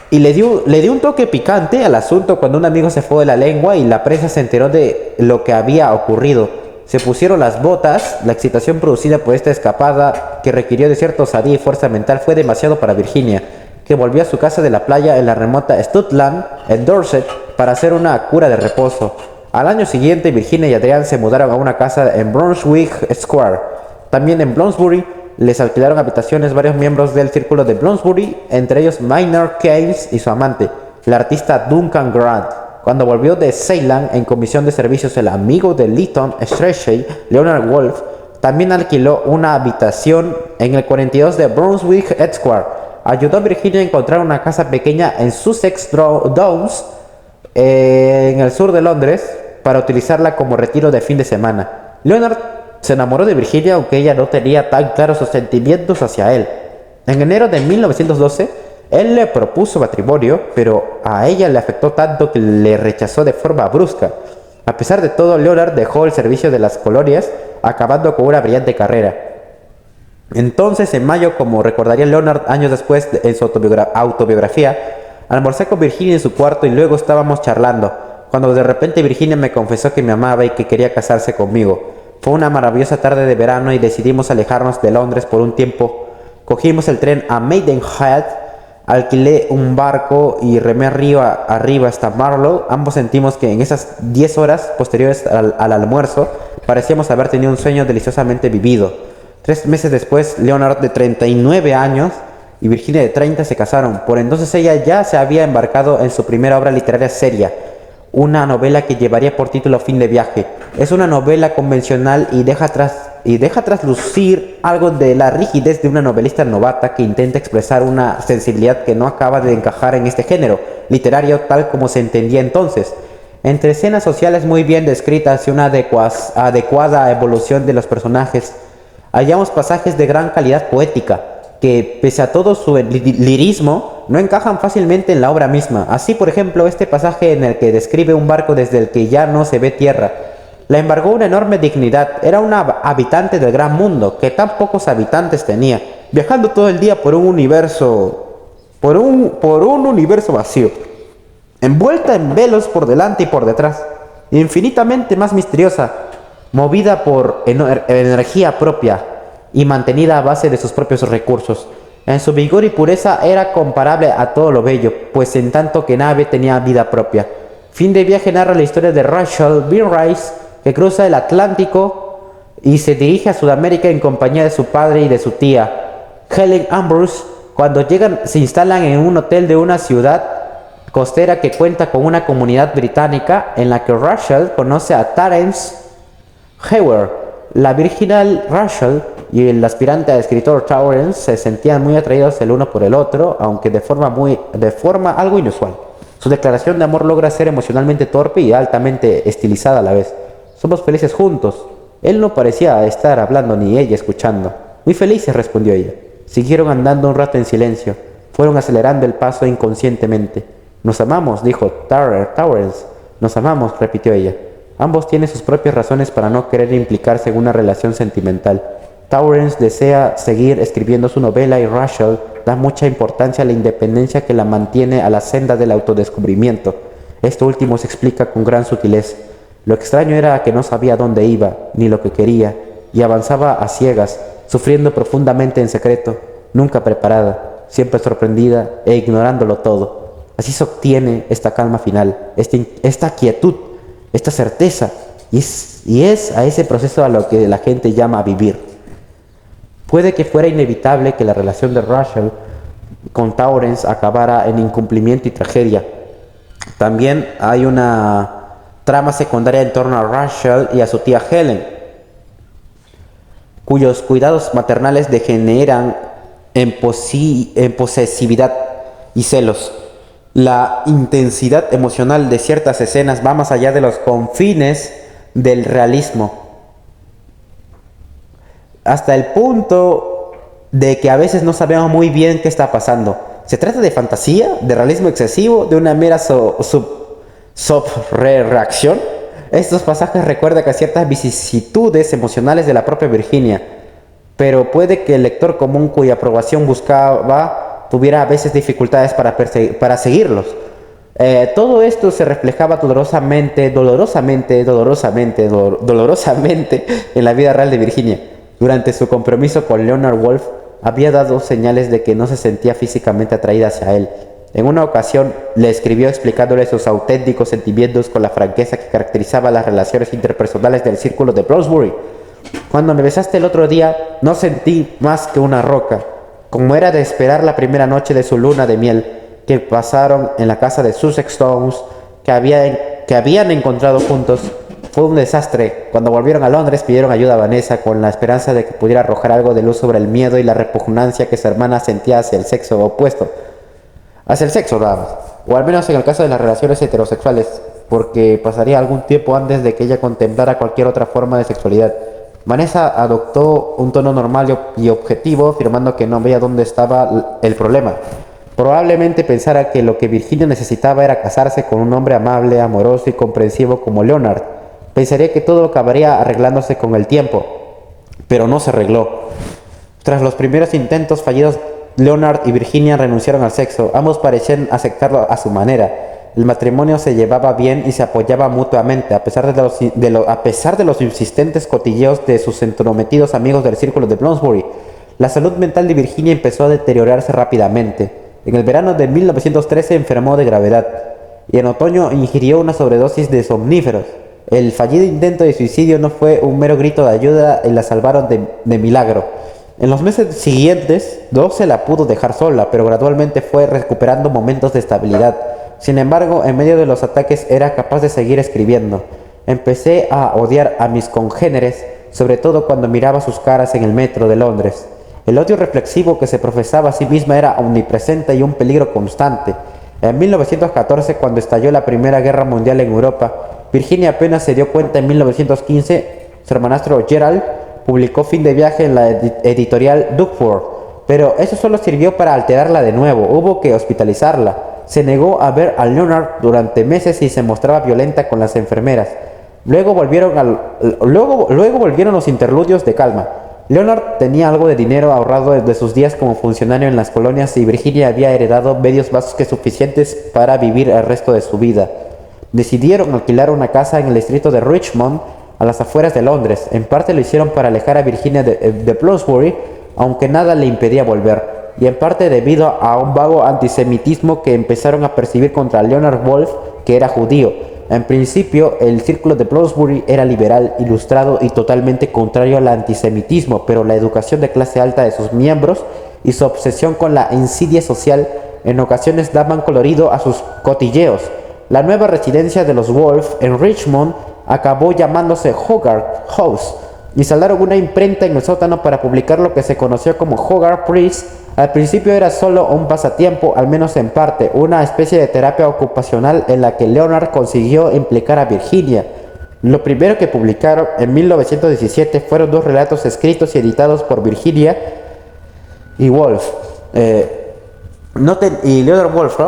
y le dio un toque picante al asunto cuando un amigo se fue de la lengua y la prensa se enteró de lo que había ocurrido. Se pusieron las botas. La excitación producida por esta escapada, que requirió de cierta osadía y fuerza mental, fue demasiado para Virginia, que volvió a su casa de la playa en la remota Stutland, en Dorset, para hacer una cura de reposo. Al año siguiente, Virginia y Adrián se mudaron a una casa en Brunswick Square. También en Bloomsbury les alquilaron habitaciones varios miembros del círculo de Bloomsbury, entre ellos Maynard Keynes y su amante, el artista Duncan Grant. Cuando volvió de Ceylon en comisión de servicios, el amigo de Lytton Strachey, Leonard Wolfe, también alquiló una habitación en el 42 de Brunswick Square. Ayudó a Virginia a encontrar una casa pequeña en Sussex Downs, en el sur de Londres, para utilizarla como retiro de fin de semana. Leonard se enamoró de Virginia, aunque ella no tenía tan claros sus sentimientos hacia él. En enero de 1912, él le propuso matrimonio, pero a ella le afectó tanto que le rechazó de forma brusca. A pesar de todo, Leonard dejó el servicio de las colonias, acabando con una brillante carrera. Entonces, en mayo, como recordaría Leonard años después en su autobiografía, almorcé con Virginia en su cuarto y luego estábamos charlando, cuando de repente Virginia me confesó que me amaba y que quería casarse conmigo. Fue una maravillosa tarde de verano y decidimos alejarnos de Londres por un tiempo. Cogimos el tren a Maidenhead, alquilé un barco y remé arriba hasta Marlow. Ambos sentimos que en esas 10 horas posteriores al almuerzo parecíamos haber tenido un sueño deliciosamente vivido. 3 meses después, Leonard, de 39 años, y Virginia, de 30, se casaron. Por entonces ella ya se había embarcado en su primera obra literaria seria, una novela que llevaría por título Fin de viaje. Es una novela convencional y deja traslucir algo de la rigidez de una novelista novata que intenta expresar una sensibilidad que no acaba de encajar en este género literario tal como se entendía entonces. Entre escenas sociales muy bien descritas y una adecuada evolución de los personajes, hallamos pasajes de gran calidad poética, que pese a todo su lirismo, no encajan fácilmente en la obra misma. Así, por ejemplo, este pasaje en el que describe un barco desde el que ya no se ve tierra. La embargó una enorme dignidad. Era una habitante del gran mundo, que tan pocos habitantes tenía, viajando todo el día por un universo vacío, envuelta en velos por delante y por detrás, infinitamente más misteriosa, movida por energía propia y mantenida a base de sus propios recursos. En su vigor y pureza era comparable a todo lo bello, pues en tanto que nave tenía vida propia. Fin de viaje narra la historia de Rachel Beanrice, que cruza el Atlántico y se dirige a Sudamérica en compañía de su padre y de su tía, Helen Ambrose. Cuando llegan, se instalan en un hotel de una ciudad costera que cuenta con una comunidad británica, en la que Rachel conoce a Terence Howard. La virginal Rachel y el aspirante a escritor Terence se sentían muy atraídos el uno por el otro, aunque de forma algo inusual. Su declaración de amor logra ser emocionalmente torpe y altamente estilizada a la vez. Somos felices juntos. Él no parecía estar hablando ni ella escuchando. Muy felices, respondió ella. Siguieron andando un rato en silencio. Fueron acelerando el paso inconscientemente. Nos amamos, dijo Terence. Nos amamos, repitió ella. Ambos tienen sus propias razones para no querer implicarse en una relación sentimental. Terence desea seguir escribiendo su novela y Rachel da mucha importancia a la independencia que la mantiene a la senda del autodescubrimiento. Esto último se explica con gran sutileza. Lo extraño era que no sabía dónde iba, ni lo que quería, y avanzaba a ciegas, sufriendo profundamente en secreto, nunca preparada, siempre sorprendida e ignorándolo todo. Así se obtiene esta calma final, esta quietud, esta certeza Y es a ese proceso a lo que la gente llama vivir. Puede que fuera inevitable que la relación de Rachel con Tauren acabara en incumplimiento y tragedia. También hay una trama secundaria en torno a Rachel y a su tía Helen, cuyos cuidados maternales degeneran en posesividad y celos. La intensidad emocional de ciertas escenas va más allá de los confines del realismo, hasta el punto de que a veces no sabemos muy bien qué está pasando. ¿Se trata de fantasía, de realismo excesivo, de una mera reacción? Estos pasajes recuerdan que ciertas vicisitudes emocionales de la propia Virginia, pero puede que el lector común cuya aprobación buscaba tuviera a veces dificultades para seguirlos. Todo esto se reflejaba dolorosamente en la vida real de Virginia. Durante su compromiso con Leonard Woolf, había dado señales de que no se sentía físicamente atraída hacia él. En una ocasión le escribió explicándole sus auténticos sentimientos con la franqueza que caracterizaba las relaciones interpersonales del círculo de Bloomsbury. Cuando me besaste el otro día, no sentí más que una roca, como era de esperar la primera noche de su luna de miel, que pasaron en la casa de Sussex Downs, que habían encontrado juntos. Fue un desastre. Cuando volvieron a Londres pidieron ayuda a Vanessa con la esperanza de que pudiera arrojar algo de luz sobre el miedo y la repugnancia que su hermana sentía hacia el sexo opuesto. Hacia el sexo, vamos. O al menos en el caso de las relaciones heterosexuales, porque pasaría algún tiempo antes de que ella contemplara cualquier otra forma de sexualidad. Vanessa adoptó un tono normal y objetivo, afirmando que no veía dónde estaba el problema. Probablemente pensara que lo que Virginia necesitaba era casarse con un hombre amable, amoroso y comprensivo como Leonard. Pensaría que todo acabaría arreglándose con el tiempo, pero no se arregló. Tras los primeros intentos fallidos, Leonard y Virginia renunciaron al sexo. Ambos parecían aceptarlo a su manera. El matrimonio se llevaba bien y se apoyaba mutuamente, a pesar de los insistentes cotilleos de sus entrometidos amigos del círculo de Bloomsbury. La salud mental de Virginia empezó a deteriorarse rápidamente. En el verano de 1913 enfermó de gravedad y en otoño ingirió una sobredosis de somníferos. El fallido intento de suicidio no fue un mero grito de ayuda y la salvaron de milagro. En los meses siguientes, Doug se la pudo dejar sola, pero gradualmente fue recuperando momentos de estabilidad. Sin embargo, en medio de los ataques era capaz de seguir escribiendo. Empecé a odiar a mis congéneres, sobre todo cuando miraba sus caras en el metro de Londres. El odio reflexivo que se profesaba a sí misma era omnipresente y un peligro constante. En 1914, cuando estalló la Primera Guerra Mundial en Europa, Virginia apenas se dio cuenta. En 1915, su hermanastro Gerald publicó Fin de viaje en la editorial Duckworth, pero eso solo sirvió para alterarla de nuevo. Hubo que hospitalizarla. Se negó a ver a Leonard durante meses y se mostraba violenta con las enfermeras. Luego volvieron los interludios de calma. Leonard tenía algo de dinero ahorrado desde sus días como funcionario en las colonias y Virginia había heredado medios más que suficientes para vivir el resto de su vida. Decidieron alquilar una casa en el distrito de Richmond, a las afueras de Londres. En parte lo hicieron para alejar a Virginia de Bloomsbury, aunque nada le impedía volver, y en parte debido a un vago antisemitismo que empezaron a percibir contra Leonard Woolf, que era judío. En principio, el círculo de Bloomsbury era liberal, ilustrado y totalmente contrario al antisemitismo, pero la educación de clase alta de sus miembros y su obsesión con la insidia social en ocasiones daban colorido a sus cotilleos. La nueva residencia de los Woolf en Richmond acabó llamándose Hogarth House y saldaron una imprenta en el sótano para publicar lo que se conoció como Hogarth Press. Al principio era solo un pasatiempo, al menos en parte, una especie de terapia ocupacional en la que Leonard consiguió implicar a Virginia. Lo primero que publicaron en 1917 fueron 2 relatos escritos y editados por Virginia y Woolf. Y Leonard Woolf,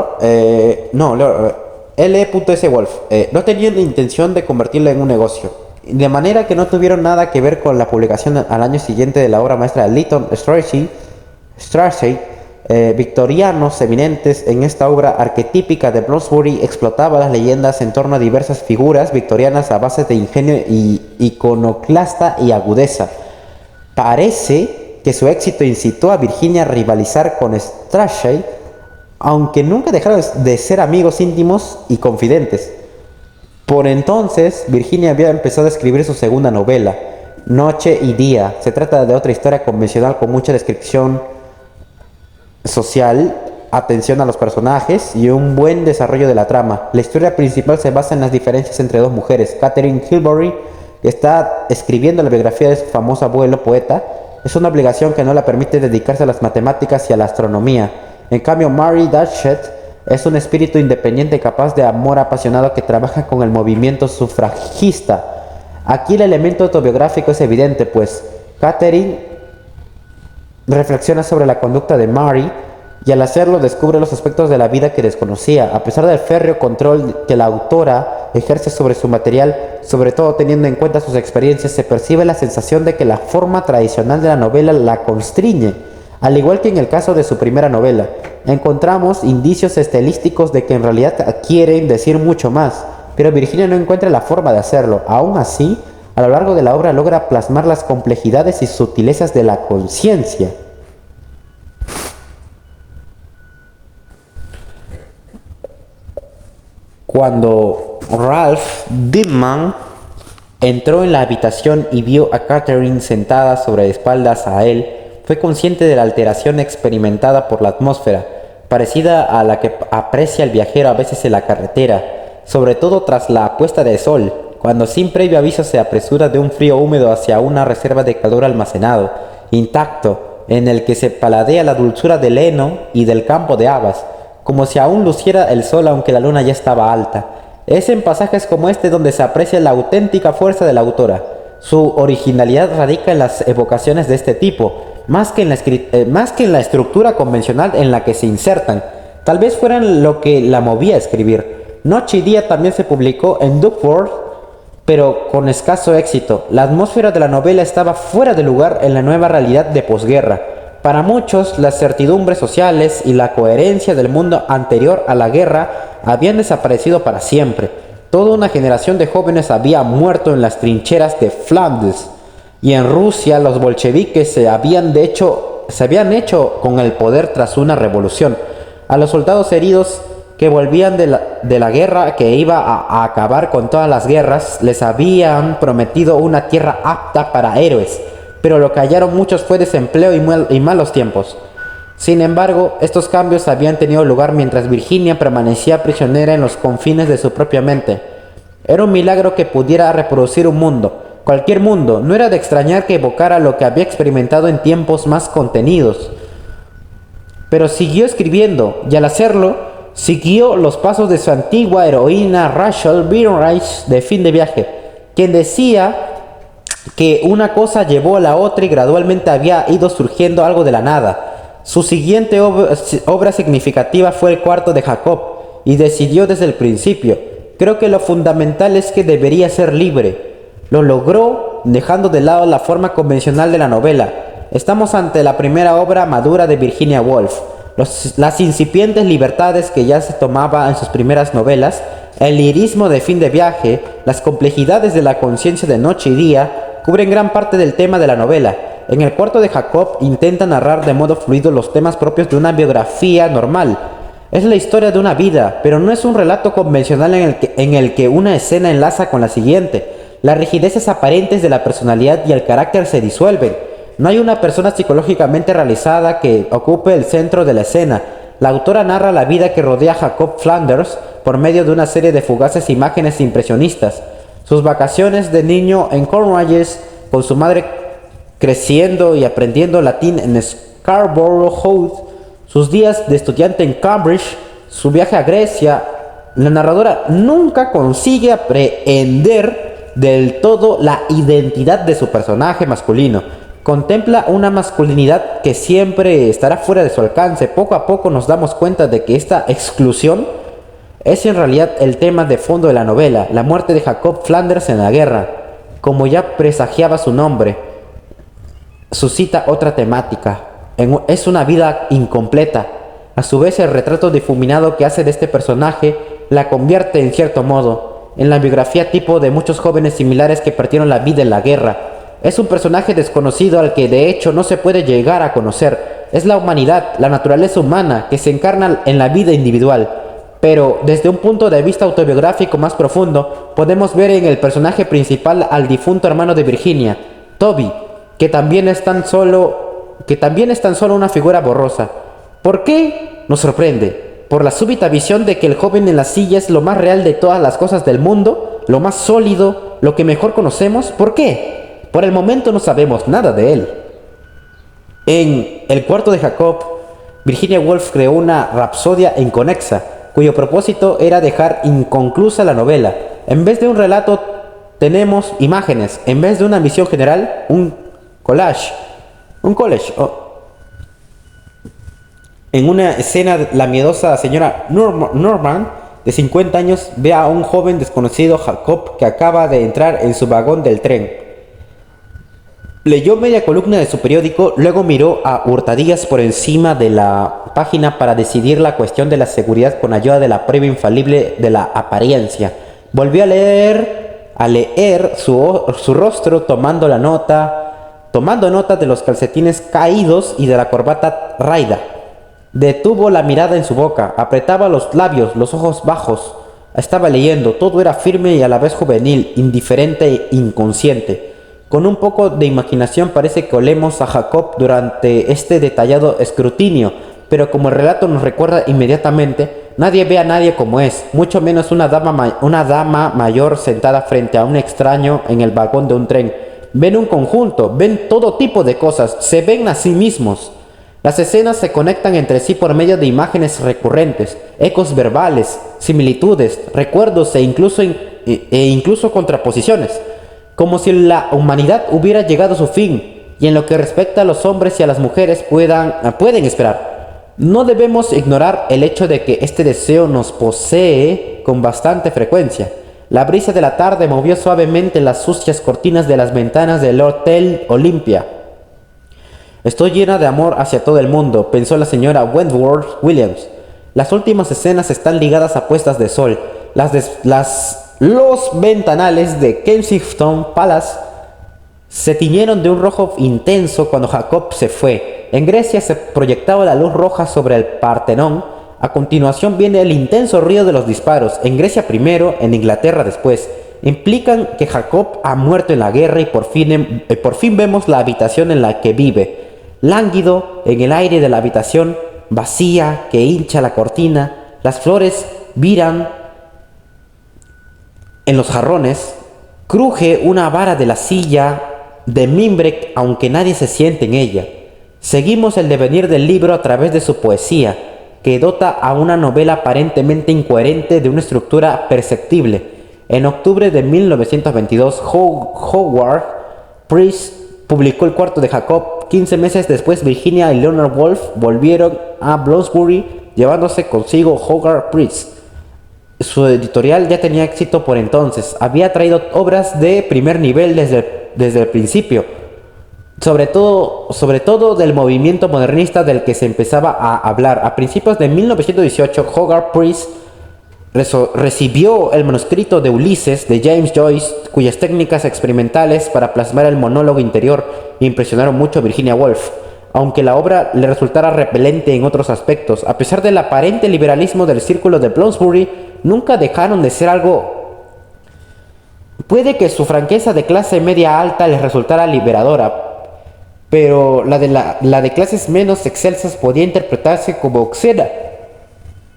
L.S. Woolf, no tenían la intención de convertirlo en un negocio, de manera que no tuvieron nada que ver con la publicación al año siguiente de la obra maestra de Lytton Strachey. Victorianos eminentes en esta obra arquetípica de Bloomsbury explotaba las leyendas en torno a diversas figuras victorianas a base de ingenio iconoclasta y agudeza. Parece que su éxito incitó a Virginia a rivalizar con Strachey, aunque nunca dejaron de ser amigos íntimos y confidentes. Por entonces, Virginia había empezado a escribir su segunda novela, Noche y Día. Se trata de otra historia convencional con mucha descripción social, atención a los personajes y un buen desarrollo de la trama. La historia principal se basa en las diferencias entre dos mujeres. Catherine Hilbury, que está escribiendo la biografía de su famoso abuelo poeta, es una obligación que no le permite dedicarse a las matemáticas y a la astronomía. En cambio, Mary Datchet es un espíritu independiente capaz de amor apasionado que trabaja con el movimiento sufragista. Aquí el elemento autobiográfico es evidente, pues Catherine reflexiona sobre la conducta de Mary y al hacerlo descubre los aspectos de la vida que desconocía. A pesar del férreo control que la autora ejerce sobre su material, sobre todo teniendo en cuenta sus experiencias, se percibe la sensación de que la forma tradicional de la novela la constriñe. Al igual que en el caso de su primera novela, encontramos indicios estilísticos de que en realidad quieren decir mucho más, pero Virginia no encuentra la forma de hacerlo. Aún así, a lo largo de la obra logra plasmar las complejidades y sutilezas de la conciencia. Cuando Ralph Dibman entró en la habitación y vio a Catherine sentada sobre espaldas a él, fue consciente de la alteración experimentada por la atmósfera, parecida a la que aprecia el viajero a veces en la carretera, sobre todo tras la puesta de sol, cuando sin previo aviso se apresura de un frío húmedo hacia una reserva de calor almacenado, intacto, en el que se paladea la dulzura del heno y del campo de habas, como si aún luciera el sol aunque la luna ya estaba alta. Es en pasajes como este donde se aprecia la auténtica fuerza de la autora. Su originalidad radica en las evocaciones de este tipo, más que en la estructura convencional en la que se insertan. Tal vez fueran lo que la movía a escribir. Noche y Día también se publicó en Duckworth, pero con escaso éxito. La atmósfera de la novela estaba fuera de lugar en la nueva realidad de posguerra. Para muchos, las certidumbres sociales y la coherencia del mundo anterior a la guerra habían desaparecido para siempre. Toda una generación de jóvenes había muerto en las trincheras de Flandes, y en Rusia los bolcheviques se habían hecho con el poder tras una revolución. A los soldados heridos que volvían de la guerra que iba a acabar con todas las guerras, les habían prometido una tierra apta para héroes, pero lo que hallaron muchos fue desempleo y malos tiempos. Sin embargo, estos cambios habían tenido lugar mientras Virginia permanecía prisionera en los confines de su propia mente. Era un milagro que pudiera reproducir un mundo, cualquier mundo. No era de extrañar que evocara lo que había experimentado en tiempos más contenidos. Pero siguió escribiendo, y al hacerlo, siguió los pasos de su antigua heroína Rachel Byrne de Fin de Viaje, quien decía que una cosa llevó a la otra y gradualmente había ido surgiendo algo de la nada. Su siguiente obra significativa fue El cuarto de Jacob, y decidió desde el principio: creo que lo fundamental es que debería ser libre. Lo logró dejando de lado la forma convencional de la novela. Estamos ante la primera obra madura de Virginia Woolf. Las incipientes libertades que ya se tomaba en sus primeras novelas, el lirismo de Fin de Viaje, las complejidades de la conciencia de Noche y Día, cubren gran parte del tema de la novela. En El cuarto de Jacob intenta narrar de modo fluido los temas propios de una biografía normal. Es la historia de una vida, pero no es un relato convencional en el que una escena enlaza con la siguiente. Las rigideces aparentes de la personalidad y el carácter se disuelven. No hay una persona psicológicamente realizada que ocupe el centro de la escena. La autora narra la vida que rodea a Jacob Flanders por medio de una serie de fugaces imágenes impresionistas. Sus vacaciones de niño en Cornwallis, con su madre creciendo y aprendiendo latín en Scarborough House, sus días de estudiante en Cambridge, su viaje a Grecia. La narradora nunca consigue aprehender del todo la identidad de su personaje masculino. Contempla una masculinidad que siempre estará fuera de su alcance. Poco a poco nos damos cuenta de que esta exclusión es en realidad el tema de fondo de la novela: la muerte de Jacob Flanders en la guerra. Como ya presagiaba su nombre, suscita otra temática. Es una vida incompleta. A su vez, el retrato difuminado que hace de este personaje la convierte, en cierto modo, en la biografía tipo de muchos jóvenes similares que perdieron la vida en la guerra. Es un personaje desconocido al que de hecho no se puede llegar a conocer. Es la humanidad, la naturaleza humana, que se encarna en la vida individual. Pero desde un punto de vista autobiográfico más profundo, podemos ver en el personaje principal al difunto hermano de Virginia, Toby, que también es tan solo una figura borrosa. ¿Por qué? Nos sorprende. Por la súbita visión de que el joven en la silla es lo más real de todas las cosas del mundo, lo más sólido, lo que mejor conocemos. ¿Por qué? Por el momento no sabemos nada de él. En El cuarto de Jacob, Virginia Woolf creó una rapsodia inconexa, cuyo propósito era dejar inconclusa la novela. En vez de un relato, tenemos imágenes. En vez de una visión general, un collage. En una escena, la miedosa señora Norman, de 50 años, ve a un joven desconocido, Jacob, que acaba de entrar en su vagón del tren. Leyó media columna de su periódico, luego miró a hurtadillas por encima de la página para decidir la cuestión de la seguridad con ayuda de la prueba infalible de la apariencia. Volvió a leer su rostro tomando nota de los calcetines caídos y de la corbata raída. Detuvo la mirada en su boca, apretaba los labios, los ojos bajos. Estaba leyendo, todo era firme y a la vez juvenil, indiferente e inconsciente. Con un poco de imaginación parece que olemos a Jacob durante este detallado escrutinio, pero como el relato nos recuerda inmediatamente, nadie ve a nadie como es, mucho menos una dama mayor sentada frente a un extraño en el vagón de un tren. Ven un conjunto, ven todo tipo de cosas, se ven a sí mismos. Las escenas se conectan entre sí por medio de imágenes recurrentes, ecos verbales, similitudes, recuerdos e incluso contraposiciones, como si la humanidad hubiera llegado a su fin, y en lo que respecta a los hombres y a las mujeres pueden esperar. No debemos ignorar el hecho de que este deseo nos posee con bastante frecuencia. La brisa de la tarde movió suavemente las sucias cortinas de las ventanas del Hotel Olympia. Estoy llena de amor hacia todo el mundo, pensó la señora Wentworth Williams. Las últimas escenas están ligadas a puestas de sol. Los ventanales de Kensington Palace se tiñeron de un rojo intenso cuando Jacob se fue. En Grecia se proyectaba la luz roja sobre el Partenón. A continuación viene el intenso ruido de los disparos. En Grecia primero, en Inglaterra después. Implican que Jacob ha muerto en la guerra y por fin vemos la habitación en la que vive. Lánguido en el aire de la habitación, vacía, que hincha la cortina, las flores viran en los jarrones, cruje una vara de la silla de mimbre aunque nadie se siente en ella. Seguimos el devenir del libro a través de su poesía, que dota a una novela aparentemente incoherente de una estructura perceptible. En octubre de 1922, Howard Price publicó El cuarto de Jacob. 15 meses después, Virginia y Leonard Woolf volvieron a Bloomsbury, llevándose consigo Howard Price. Su editorial ya tenía éxito por entonces. Había traído obras de primer nivel desde el principio, sobre todo del movimiento modernista del que se empezaba a hablar. A principios de 1918, Howard Price recibió el manuscrito de Ulises de James Joyce, cuyas técnicas experimentales para plasmar el monólogo interior impresionaron mucho a Virginia Woolf, aunque la obra le resultara repelente en otros aspectos. A pesar del aparente liberalismo del círculo de Bloomsbury, nunca dejaron de ser algo. Puede que su franqueza de clase media alta les resultara liberadora, pero la de clases menos excelsas podía interpretarse como obscena.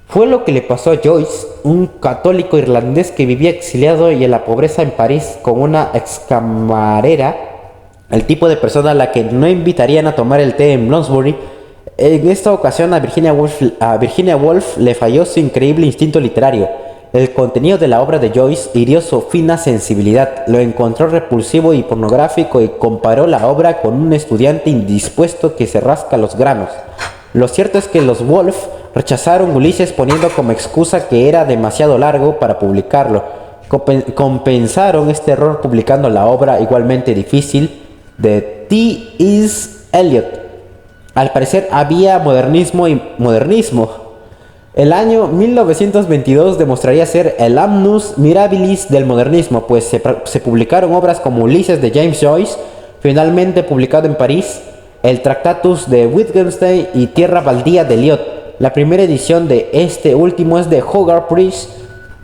Fue lo que le pasó a Joyce, un católico irlandés que vivía exiliado y en la pobreza en París con una excamarera, el tipo de persona a la que no invitarían a tomar el té en Bloomsbury. En esta ocasión a Virginia Woolf le falló su increíble instinto literario. El contenido de la obra de Joyce hirió su fina sensibilidad, lo encontró repulsivo y pornográfico y comparó la obra con un estudiante indispuesto que se rasca los granos. Lo cierto es que los Woolf rechazaron Ulises poniendo como excusa que era demasiado largo para publicarlo. Compensaron este error publicando la obra igualmente difícil de T.S. Eliot. Al parecer había modernismo y modernismo. El año 1922 demostraría ser el annus mirabilis del modernismo, pues se publicaron obras como Ulises de James Joyce, finalmente publicado en París, el Tractatus de Wittgenstein y Tierra Baldía de Eliot. La primera edición de este último es de Hogarth Priest.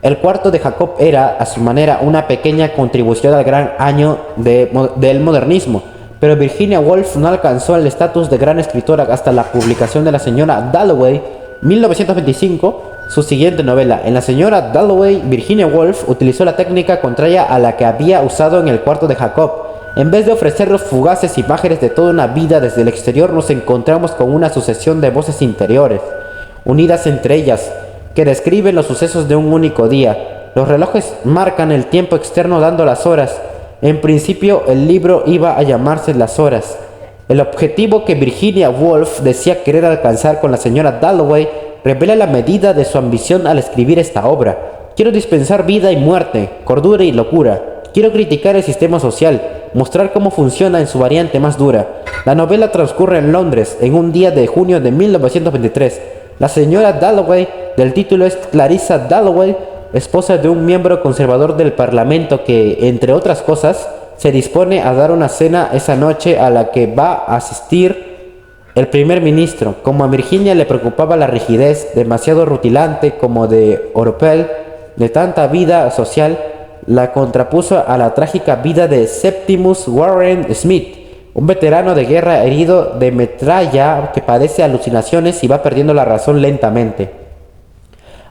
El cuarto de Jacob era, a su manera, una pequeña contribución al gran año del modernismo, pero Virginia Woolf no alcanzó el estatus de gran escritora hasta la publicación de La señora Dalloway, 1925, su siguiente novela. En La señora Dalloway, Virginia Woolf utilizó la técnica contraria a la que había usado en el cuarto de Jacob. En vez de ofrecernos fugaces imágenes de toda una vida desde el exterior, nos encontramos con una sucesión de voces interiores, unidas entre ellas, que describen los sucesos de un único día. Los relojes marcan el tiempo externo dando las horas. En principio el libro iba a llamarse Las horas. El objetivo que Virginia Woolf decía querer alcanzar con La señora Dalloway revela la medida de su ambición al escribir esta obra. Quiero dispensar vida y muerte, cordura y locura. Quiero criticar el sistema social, mostrar cómo funciona en su variante más dura. La novela transcurre en Londres, en un día de junio de 1923. La señora Dalloway, del título, es Clarissa Dalloway, esposa de un miembro conservador del Parlamento que, entre otras cosas, se dispone a dar una cena esa noche a la que va a asistir el primer ministro. Como a Virginia le preocupaba la rigidez, demasiado rutilante como de Oropel, de tanta vida social, la contrapuso a la trágica vida de Septimus Warren Smith, un veterano de guerra herido de metralla que padece alucinaciones y va perdiendo la razón lentamente.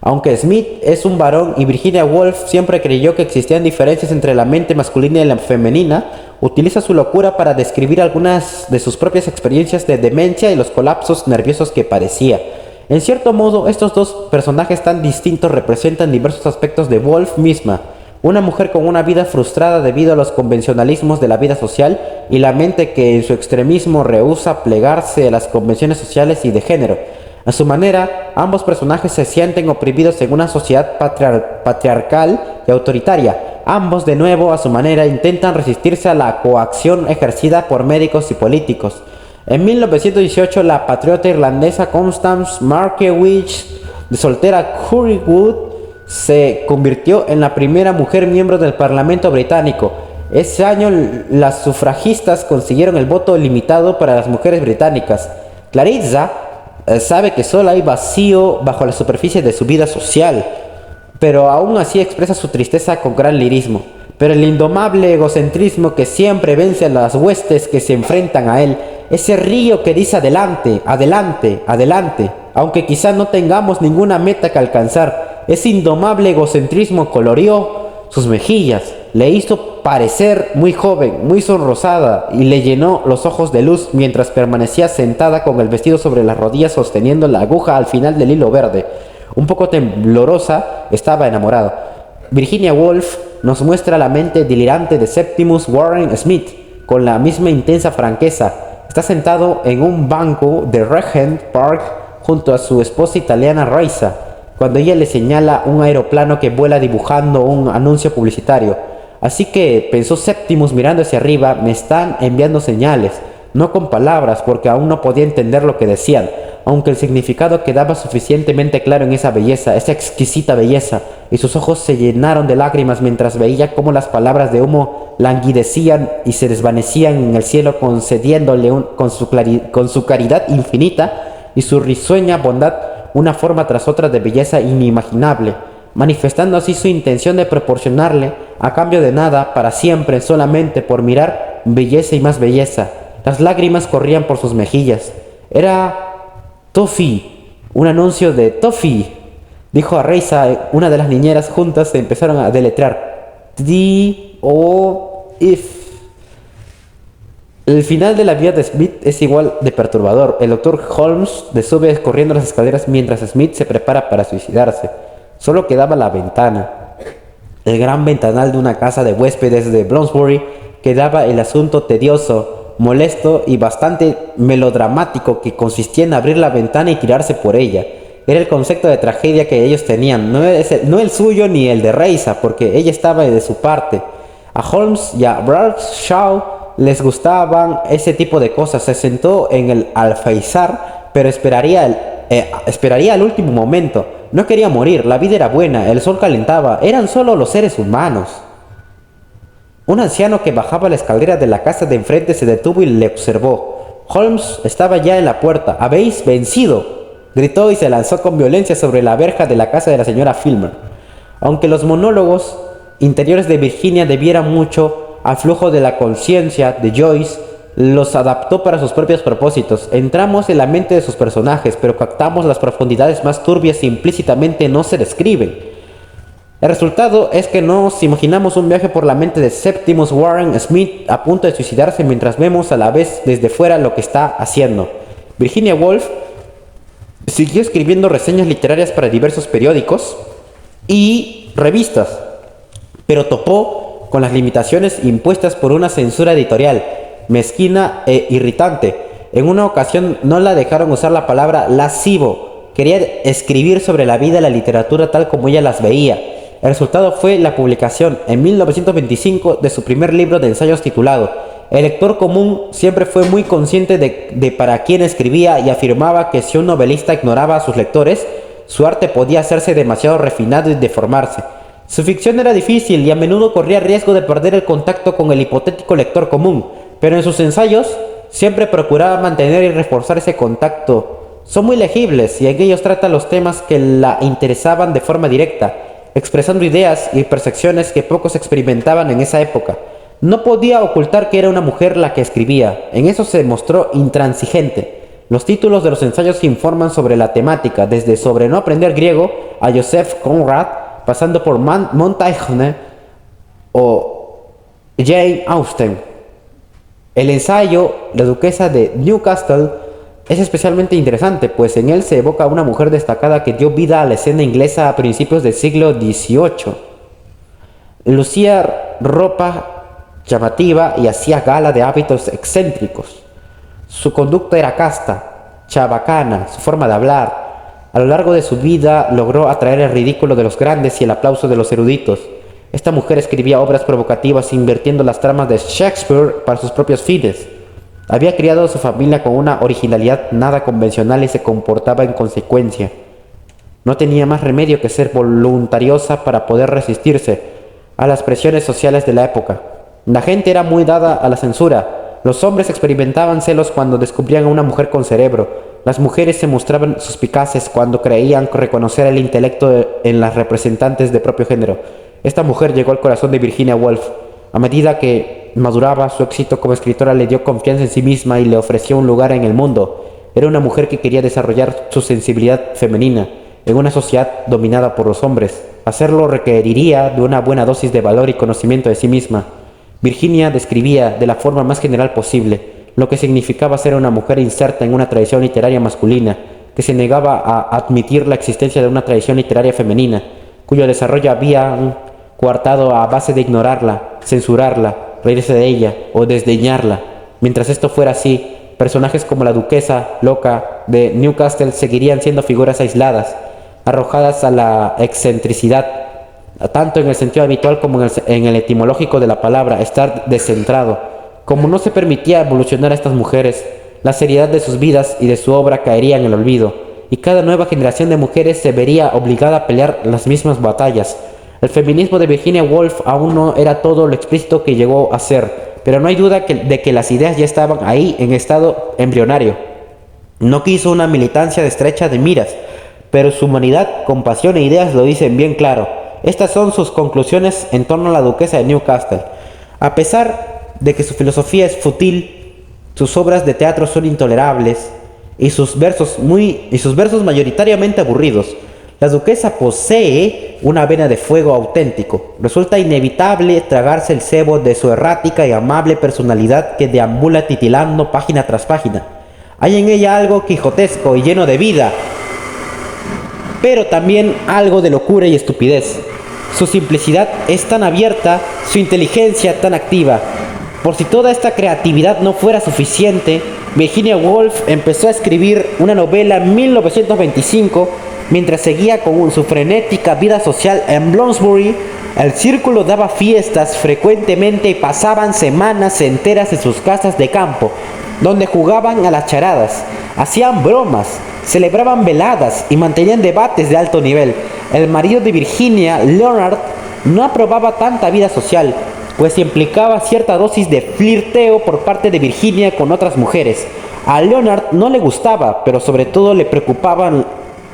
Aunque Smith es un varón y Virginia Woolf siempre creyó que existían diferencias entre la mente masculina y la femenina, utiliza su locura para describir algunas de sus propias experiencias de demencia y los colapsos nerviosos que padecía. En cierto modo, estos dos personajes tan distintos representan diversos aspectos de Woolf misma. Una mujer con una vida frustrada debido a los convencionalismos de la vida social y la mente que en su extremismo rehúsa plegarse a las convenciones sociales y de género. A su manera, ambos personajes se sienten oprimidos en una sociedad patriarcal y autoritaria. Ambos, de nuevo, a su manera, intentan resistirse a la coacción ejercida por médicos y políticos. En 1918, la patriota irlandesa Constance Markievicz, de soltera Currywood, se convirtió en la primera mujer miembro del Parlamento británico. Ese año las sufragistas consiguieron el voto limitado para las mujeres británicas. Clarissa sabe que solo hay vacío bajo la superficie de su vida social, pero aún así expresa su tristeza con gran lirismo. Pero el indomable egocentrismo que siempre vence a las huestes que se enfrentan a él, ese río que dice adelante, adelante, adelante, aunque quizá no tengamos ninguna meta que alcanzar, ese indomable egocentrismo coloreó sus mejillas, le hizo parecer muy joven, muy sonrosada y le llenó los ojos de luz mientras permanecía sentada con el vestido sobre las rodillas sosteniendo la aguja al final del hilo verde. Un poco temblorosa, estaba enamorada. Virginia Woolf nos muestra la mente delirante de Septimus Warren Smith con la misma intensa franqueza. Está sentado en un banco de Regent Park junto a su esposa italiana Raisa, cuando ella le señala un aeroplano que vuela dibujando un anuncio publicitario. Así que, pensó Septimus mirando hacia arriba, me están enviando señales, no con palabras, porque aún no podía entender lo que decían, aunque el significado quedaba suficientemente claro en esa belleza, esa exquisita belleza, y sus ojos se llenaron de lágrimas mientras veía cómo las palabras de humo languidecían y se desvanecían en el cielo, concediéndole con su caridad infinita y su risueña bondad una forma tras otra de belleza inimaginable, manifestando así su intención de proporcionarle, a cambio de nada, para siempre, solamente por mirar, belleza y más belleza. Las lágrimas corrían por sus mejillas. Era Toffee, un anuncio de Toffee, dijo a Reisa. Una de las niñeras juntas se empezaron a deletrear D-O-F. El final de la vida de Smith es igual de perturbador. El Dr. Holmes sube corriendo las escaleras mientras Smith se prepara para suicidarse. Solo quedaba la ventana. El gran ventanal de una casa de huéspedes de Bloomsbury quedaba el asunto tedioso, molesto y bastante melodramático que consistía en abrir la ventana y tirarse por ella. Era el concepto de tragedia que ellos tenían, no el suyo ni el de Reisa, porque ella estaba de su parte. A Holmes y a Bradshaw les gustaban ese tipo de cosas. Se sentó en el alféizar, pero esperaría al último momento. No quería morir, la vida era buena, el sol calentaba, eran solo los seres humanos. Un anciano que bajaba la escalera de la casa de enfrente se detuvo y le observó. Holmes estaba ya en la puerta. ¿Habéis vencido? gritó y se lanzó con violencia sobre la verja de la casa de la señora Filmer. Aunque los monólogos interiores de Virginia debieran mucho al flujo de la conciencia de Joyce, los adaptó para sus propios propósitos. Entramos en la mente de sus personajes, pero captamos las profundidades más turbias e implícitamente no se describen. El resultado es que nos imaginamos un viaje por la mente de Septimus Warren Smith a punto de suicidarse mientras vemos a la vez desde fuera lo que está haciendo. Virginia Woolf siguió escribiendo reseñas literarias para diversos periódicos y revistas, pero topó con las limitaciones impuestas por una censura editorial mezquina e irritante. En una ocasión no la dejaron usar la palabra lascivo. Quería escribir sobre la vida y la literatura tal como ella las veía. El resultado fue la publicación en 1925 de su primer libro de ensayos titulado El lector común. Siempre fue muy consciente de para quién escribía y afirmaba que si un novelista ignoraba a sus lectores, su arte podía hacerse demasiado refinado y deformarse. Su ficción era difícil y a menudo corría riesgo de perder el contacto con el hipotético lector común, pero en sus ensayos siempre procuraba mantener y reforzar ese contacto. Son muy legibles y en ellos trata los temas que la interesaban de forma directa, expresando ideas y percepciones que pocos experimentaban en esa época. No podía ocultar que era una mujer la que escribía. En eso se mostró intransigente. Los títulos de los ensayos informan sobre la temática, desde sobre no aprender griego a Joseph Conrad, pasando por Montaigne o Jane Austen. El ensayo La duquesa de Newcastle es especialmente interesante, pues en él se evoca a una mujer destacada que dio vida a la escena inglesa a principios del siglo XVIII. Lucía ropa llamativa y hacía gala de hábitos excéntricos. Su conducta era casta, chabacana, su forma de hablar. A lo largo de su vida logró atraer el ridículo de los grandes y el aplauso de los eruditos. Esta mujer escribía obras provocativas invirtiendo las tramas de Shakespeare para sus propios fines. Había criado a su familia con una originalidad nada convencional y se comportaba en consecuencia. No tenía más remedio que ser voluntariosa para poder resistirse a las presiones sociales de la época. La gente era muy dada a la censura. Los hombres experimentaban celos cuando descubrían a una mujer con cerebro. Las mujeres se mostraban suspicaces cuando creían reconocer el intelecto en las representantes de propio género. Esta mujer llegó al corazón de Virginia Woolf. A medida que maduraba, su éxito como escritora le dio confianza en sí misma y le ofreció un lugar en el mundo. Era una mujer que quería desarrollar su sensibilidad femenina en una sociedad dominada por los hombres. Hacerlo requeriría de una buena dosis de valor y conocimiento de sí misma. Virginia describía de la forma más general posible lo que significaba ser una mujer inserta en una tradición literaria masculina, que se negaba a admitir la existencia de una tradición literaria femenina, cuyo desarrollo habían coartado a base de ignorarla, censurarla, reírse de ella o desdeñarla. Mientras esto fuera así, personajes como la duquesa loca de Newcastle seguirían siendo figuras aisladas, arrojadas a la excentricidad, tanto en el sentido habitual como en el etimológico de la palabra, estar descentrado. Como no se permitía evolucionar a estas mujeres, la seriedad de sus vidas y de su obra caería en el olvido, y cada nueva generación de mujeres se vería obligada a pelear las mismas batallas. El feminismo de Virginia Woolf aún no era todo lo explícito que llegó a ser, pero no hay duda de que las ideas ya estaban ahí en estado embrionario. No quiso una militancia estrecha de miras, pero su humanidad, compasión e ideas lo dicen bien claro. Estas son sus conclusiones en torno a la duquesa de Newcastle. A pesar de que su filosofía es fútil, sus obras de teatro son intolerables y sus versos mayoritariamente aburridos. La duquesa posee una vena de fuego auténtico. Resulta inevitable tragarse el cebo de su errática y amable personalidad que deambula titilando página tras página. Hay en ella algo quijotesco y lleno de vida, pero también algo de locura y estupidez. Su simplicidad es tan abierta, su inteligencia tan activa. Por si toda esta creatividad no fuera suficiente, Virginia Woolf empezó a escribir una novela en 1925 mientras seguía con su frenética vida social en Bloomsbury. El círculo daba fiestas frecuentemente y pasaban semanas enteras en sus casas de campo, donde jugaban a las charadas, hacían bromas, celebraban veladas y mantenían debates de alto nivel. El marido de Virginia, Leonard, no aprobaba tanta vida social, pues implicaba cierta dosis de flirteo por parte de Virginia con otras mujeres. A Leonard no le gustaba, pero sobre todo le preocupaban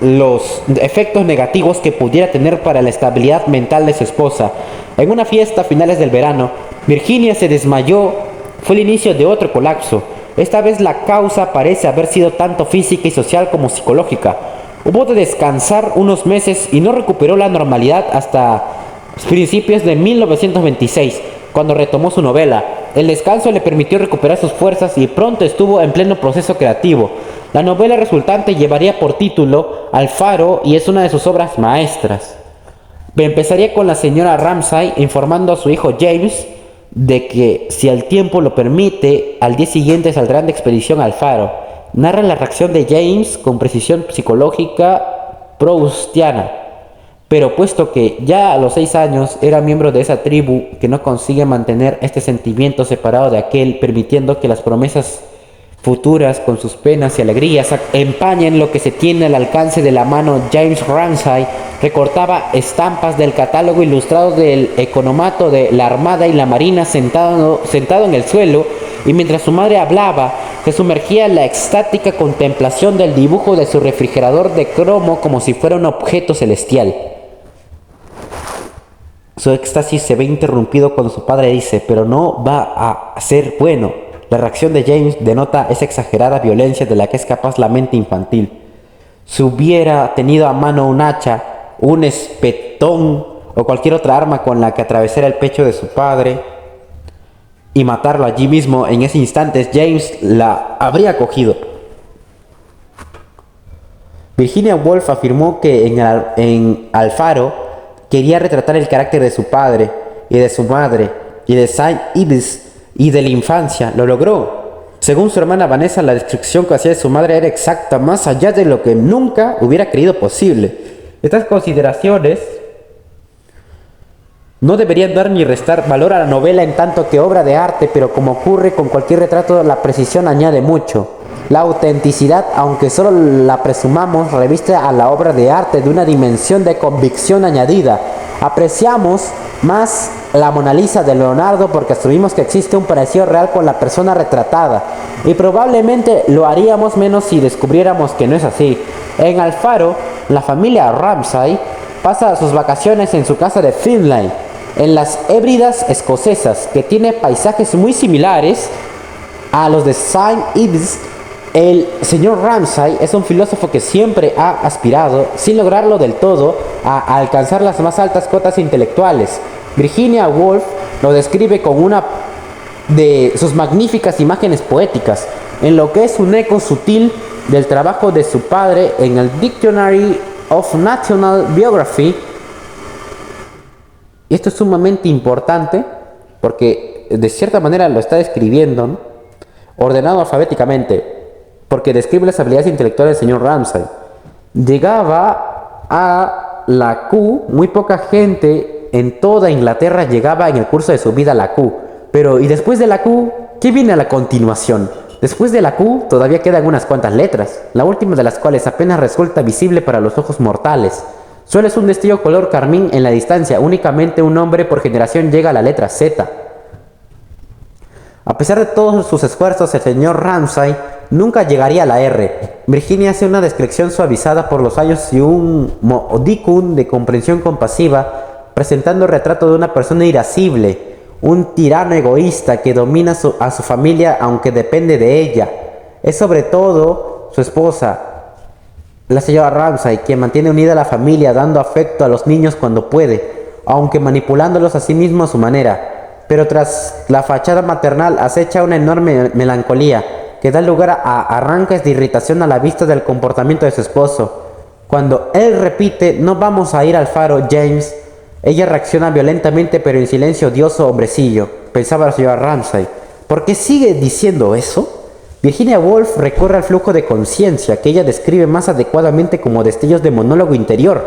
los efectos negativos que pudiera tener para la estabilidad mental de su esposa. En una fiesta a finales del verano, Virginia se desmayó. Fue el inicio de otro colapso. Esta vez la causa parece haber sido tanto física y social como psicológica. Hubo de descansar unos meses y no recuperó la normalidad hasta principios de 1926, cuando retomó su novela. El descanso le permitió recuperar sus fuerzas y pronto estuvo en pleno proceso creativo. La novela resultante llevaría por título Alfaro y es una de sus obras maestras. Empezaría con la señora Ramsay informando a su hijo James de que, si el tiempo lo permite, al día siguiente saldrán de expedición al faro. Narra la reacción de James con precisión psicológica proustiana, pero puesto que ya a los 6 años era miembro de esa tribu que no consigue mantener este sentimiento separado de aquel, permitiendo que las promesas futuras con sus penas y alegrías empañen lo que se tiene al alcance de la mano, James Ramsay recortaba estampas del catálogo ilustrado del economato de la Armada y la Marina sentado en el suelo, y mientras su madre hablaba, se sumergía en la extática contemplación del dibujo de su refrigerador de cromo como si fuera un objeto celestial. Su éxtasis se ve interrumpido cuando su padre dice: pero no va a ser bueno. La reacción de James denota esa exagerada violencia de la que es capaz la mente infantil. Si hubiera tenido a mano un hacha, un espetón o cualquier otra arma con la que atravesara el pecho de su padre y matarlo allí mismo en ese instante, James la habría cogido. Virginia Woolf afirmó que en Alfaro quería retratar el carácter de su padre y de su madre y de Saint Ives y de la infancia. Lo logró. Según su hermana Vanessa, la descripción que hacía de su madre era exacta, más allá de lo que nunca hubiera creído posible. Estas consideraciones no deberían dar ni restar valor a la novela en tanto que obra de arte, pero como ocurre con cualquier retrato, la precisión añade mucho. La autenticidad, aunque solo la presumamos, reviste a la obra de arte de una dimensión de convicción añadida. Apreciamos más la Mona Lisa de Leonardo porque asumimos que existe un parecido real con la persona retratada, y probablemente lo haríamos menos si descubriéramos que no es así. En Alfaro, la familia Ramsay pasa sus vacaciones en su casa de Finlay, en las Hébridas escocesas, que tiene paisajes muy similares a los de Saint Ives. El señor Ramsay es un filósofo que siempre ha aspirado, sin lograrlo del todo, a alcanzar las más altas cotas intelectuales. Virginia Woolf lo describe con una de sus magníficas imágenes poéticas, en lo que es un eco sutil del trabajo de su padre en el Dictionary of National Biography. Y esto es sumamente importante porque de cierta manera lo está describiendo, ¿no?, ordenado alfabéticamente, porque describe las habilidades intelectuales del señor Ramsay. Llegaba a la Q, muy poca gente en toda Inglaterra llegaba en el curso de su vida a la Q. Pero, ¿y después de la Q? ¿Qué viene a la continuación? Después de la Q todavía quedan unas cuantas letras, la última de las cuales apenas resulta visible para los ojos mortales. Solo es un destello color carmín en la distancia, únicamente un hombre por generación llega a la letra Z. A pesar de todos sus esfuerzos, el señor Ramsay nunca llegaría a la R. Virginia hace una descripción suavizada por los años y un modicum de comprensión compasiva, presentando el retrato de una persona irascible, un tirano egoísta que domina a su familia aunque depende de ella. Es sobre todo su esposa, la señora Ramsay, quien mantiene unida a la familia, dando afecto a los niños cuando puede, aunque manipulándolos a sí mismo a su manera. Pero tras la fachada maternal acecha una enorme melancolía que da lugar a arranques de irritación a la vista del comportamiento de su esposo. Cuando él repite: "No vamos a ir al faro, James", ella reacciona violentamente pero en silencio odioso. Hombrecillo, pensaba la señora Ramsay, ¿por qué sigue diciendo eso? Virginia Woolf recorre al flujo de conciencia que ella describe más adecuadamente como destellos de monólogo interior.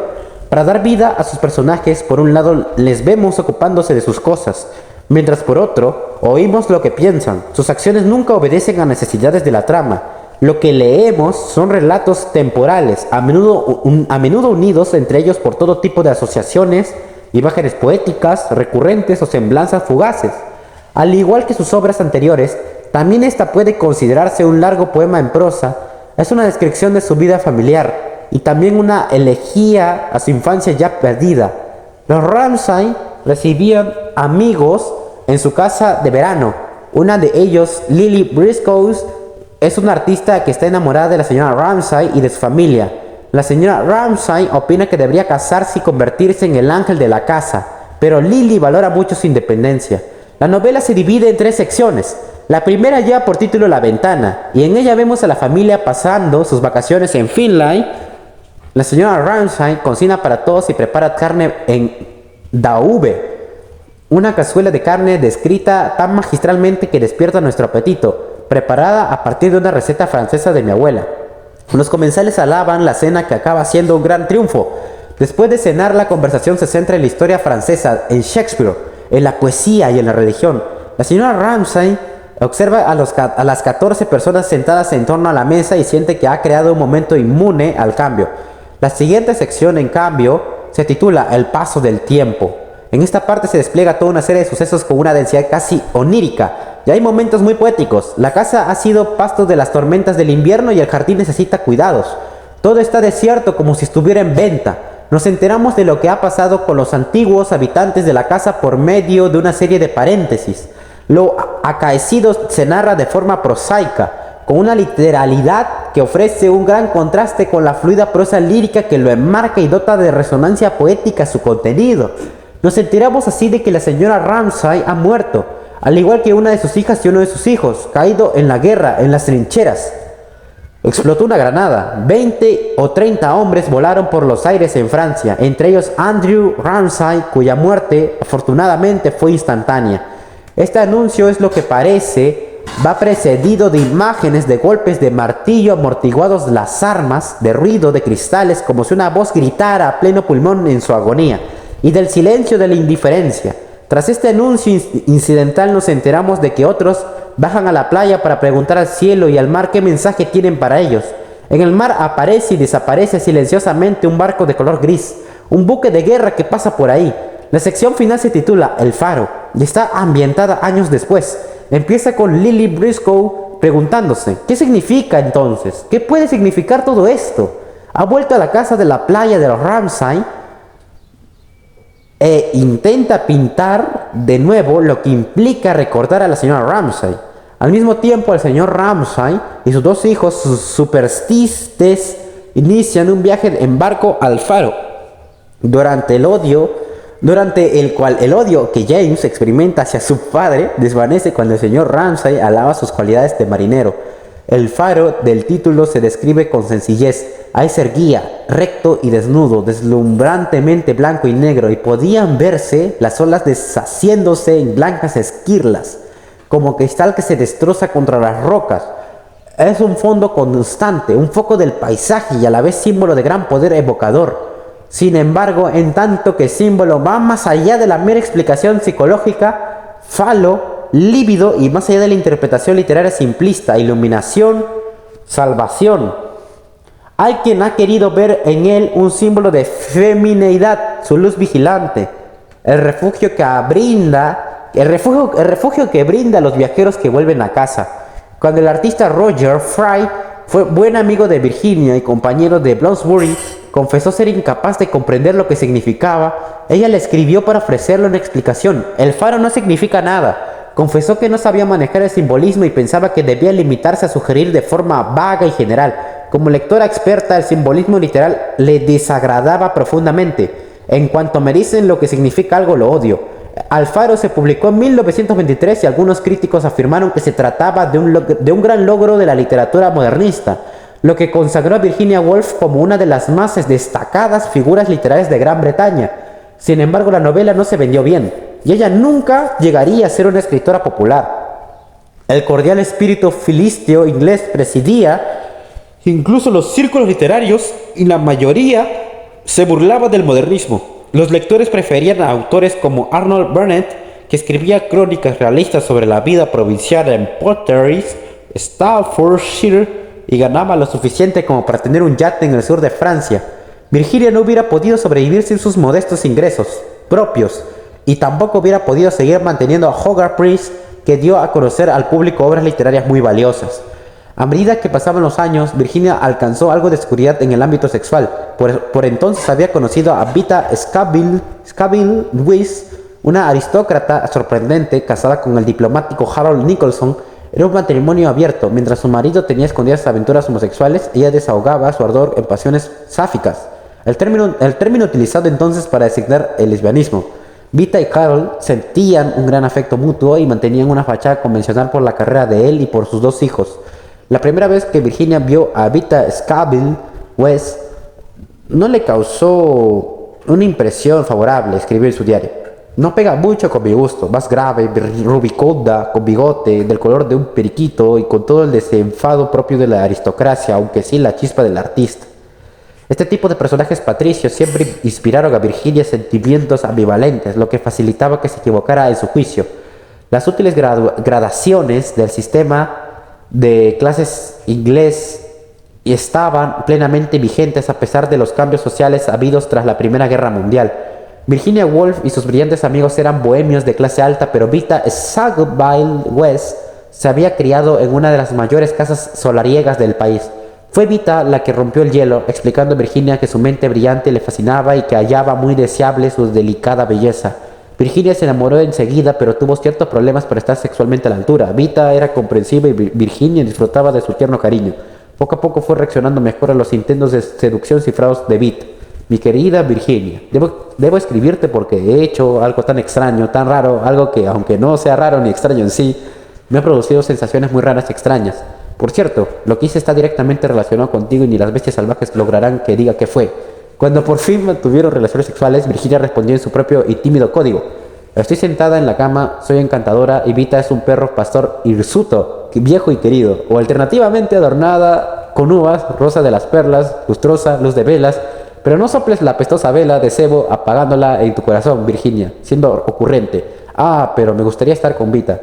Para dar vida a sus personajes, por un lado les vemos ocupándose de sus cosas, mientras por otro oímos lo que piensan. Sus acciones nunca obedecen a necesidades de la trama. Lo que leemos son relatos temporales, a menudo unidos entre ellos por todo tipo de asociaciones, imágenes poéticas recurrentes o semblanzas fugaces. Al igual que sus obras anteriores, También esta puede considerarse un largo poema en prosa. Es una descripción de su vida familiar y también una elegía a su infancia ya perdida. Los Ramsay recibían amigos en su casa de verano. Una de ellos, Lily Briscoe, es una artista que está enamorada de la señora Ramsay y de su familia. La señora Ramsay opina que debería casarse y convertirse en el ángel de la casa, pero Lily valora mucho su independencia. La novela se divide en 3 secciones. La primera lleva por título La Ventana, y en ella vemos a la familia pasando sus vacaciones en Finlay. La señora Ramsay cocina para todos y prepara carne en daube, una cazuela de carne descrita tan magistralmente que despierta nuestro apetito, preparada a partir de una receta francesa de mi abuela. Los comensales alaban la cena, que acaba siendo un gran triunfo. Después de cenar, la conversación se centra en la historia francesa, en Shakespeare, en la poesía y en la religión. La señora Ramsay observa a las 14 personas sentadas en torno a la mesa y siente que ha creado un momento inmune al cambio. La siguiente sección, en cambio, se titula El paso del tiempo. En esta parte se despliega toda una serie de sucesos con una densidad casi onírica, y hay momentos muy poéticos. La casa ha sido pasto de las tormentas del invierno y el jardín necesita cuidados. Todo está desierto, como si estuviera en venta. Nos enteramos de lo que ha pasado con los antiguos habitantes de la casa por medio de una serie de paréntesis. Lo acaecido se narra de forma prosaica, con una literalidad que ofrece un gran contraste con la fluida prosa lírica que lo enmarca y dota de resonancia poética su contenido. Nos enteramos así de que la señora Ramsay ha muerto, al igual que una de sus hijas y uno de sus hijos, caído en la guerra, en las trincheras. Explotó una granada. 20 o 30 hombres volaron por los aires en Francia, entre ellos Andrew Ramsay, cuya muerte afortunadamente fue instantánea. Este anuncio, es lo que parece, va precedido de imágenes de golpes de martillo amortiguados las armas, de ruido de cristales como si una voz gritara a pleno pulmón en su agonía, y del silencio de la indiferencia. Tras este anuncio incidental nos enteramos de que otros bajan a la playa para preguntar al cielo y al mar qué mensaje tienen para ellos. En el mar aparece y desaparece silenciosamente un barco de color gris, un buque de guerra que pasa por ahí. La sección final se titula El Faro y está ambientada años después. Empieza con Lily Briscoe preguntándose, ¿qué significa entonces? ¿Qué puede significar todo esto? Ha vuelto a la casa de la playa de los Ramsay e intenta pintar de nuevo lo que implica recordar a la señora Ramsay. Al mismo tiempo, el señor Ramsay y sus 2 hijos, sus superstistes, inician un viaje en barco al faro, durante el cual el odio que James experimenta hacia su padre desvanece cuando el señor Ramsay alaba sus cualidades de marinero. El faro del título se describe con sencillez. Ahí se erguía, recto y desnudo, deslumbrantemente blanco y negro, y podían verse las olas deshaciéndose en blancas esquirlas, como cristal que se destroza contra las rocas. Es un fondo constante, un foco del paisaje y a la vez símbolo de gran poder evocador. Sin embargo, en tanto que símbolo va más allá de la mera explicación psicológica, falo, lívido y más allá de la interpretación literaria simplista, iluminación, salvación. Hay quien ha querido ver en él un símbolo de femineidad, su luz vigilante, el refugio que brinda a los viajeros que vuelven a casa. Cuando el artista Roger Fry fue buen amigo de Virginia y compañero de Bloomsbury, confesó ser incapaz de comprender lo que significaba. Ella le escribió para ofrecerle una explicación. El faro no significa nada. Confesó que no sabía manejar el simbolismo y pensaba que debía limitarse a sugerir de forma vaga y general. Como lectora experta, el simbolismo literal le desagradaba profundamente. En cuanto me dicen lo que significa algo, lo odio. Al Faro se publicó en 1923 y algunos críticos afirmaron que se trataba de un gran logro de la literatura modernista, lo que consagró a Virginia Woolf como una de las más destacadas figuras literarias de Gran Bretaña. Sin embargo, la novela no se vendió bien, y ella nunca llegaría a ser una escritora popular. El cordial espíritu filisteo inglés presidía incluso los círculos literarios, y la mayoría se burlaba del modernismo. Los lectores preferían a autores como Arnold Burnett, que escribía crónicas realistas sobre la vida provincial en Potteries, Staffordshire, y ganaba lo suficiente como para tener un yate en el sur de Francia. Virginia no hubiera podido sobrevivir sin sus modestos ingresos propios, y tampoco hubiera podido seguir manteniendo a Hogarth Price, que dio a conocer al público obras literarias muy valiosas. A medida que pasaban los años, Virginia alcanzó algo de seguridad en el ámbito sexual. Por entonces había conocido a Vita Scaville Lewis, una aristócrata sorprendente casada con el diplomático Harold Nicholson. Era un matrimonio abierto. Mientras su marido tenía escondidas aventuras homosexuales, ella desahogaba su ardor en pasiones sáficas. El término utilizado entonces para designar el lesbianismo. Vita y Harold sentían un gran afecto mutuo y mantenían una fachada convencional por la carrera de él y por sus dos hijos. La primera vez que Virginia vio a Vita Scaville West no le causó una impresión favorable, escribió en su diario. No pega mucho con mi gusto, más grave, rubiconda, con bigote, del color de un periquito y con todo el desenfado propio de la aristocracia, aunque sí la chispa del artista. Este tipo de personajes patricios siempre inspiraron a Virginia sentimientos ambivalentes, lo que facilitaba que se equivocara en su juicio. Las útiles gradaciones del sistema de clases inglés estaban plenamente vigentes a pesar de los cambios sociales habidos tras la Primera Guerra Mundial. Virginia Woolf y sus brillantes amigos eran bohemios de clase alta, pero Vita Scaville West se había criado en una de las mayores casas solariegas del país. Fue Vita la que rompió el hielo, explicando a Virginia que su mente brillante le fascinaba y que hallaba muy deseable su delicada belleza. Virginia se enamoró enseguida, pero tuvo ciertos problemas para estar sexualmente a la altura. Vita era comprensiva y Virginia disfrutaba de su tierno cariño. Poco a poco fue reaccionando mejor a los intentos de seducción cifrados de Vita. Mi querida Virginia, debo escribirte porque he hecho algo tan extraño, tan raro, algo que, aunque no sea raro ni extraño en sí, me ha producido sensaciones muy raras y extrañas. Por cierto, lo que hice está directamente relacionado contigo y ni las bestias salvajes lograrán que diga qué fue. Cuando por fin mantuvieron relaciones sexuales, Virginia respondió en su propio y tímido código. Estoy sentada en la cama, soy encantadora y Vita es un perro pastor hirsuto, viejo y querido, o alternativamente adornada con uvas, rosa de las perlas, lustrosa, luz de velas. Pero no soples la apestosa vela de cebo apagándola en tu corazón, Virginia, siendo ocurrente. Ah, pero me gustaría estar con Vita.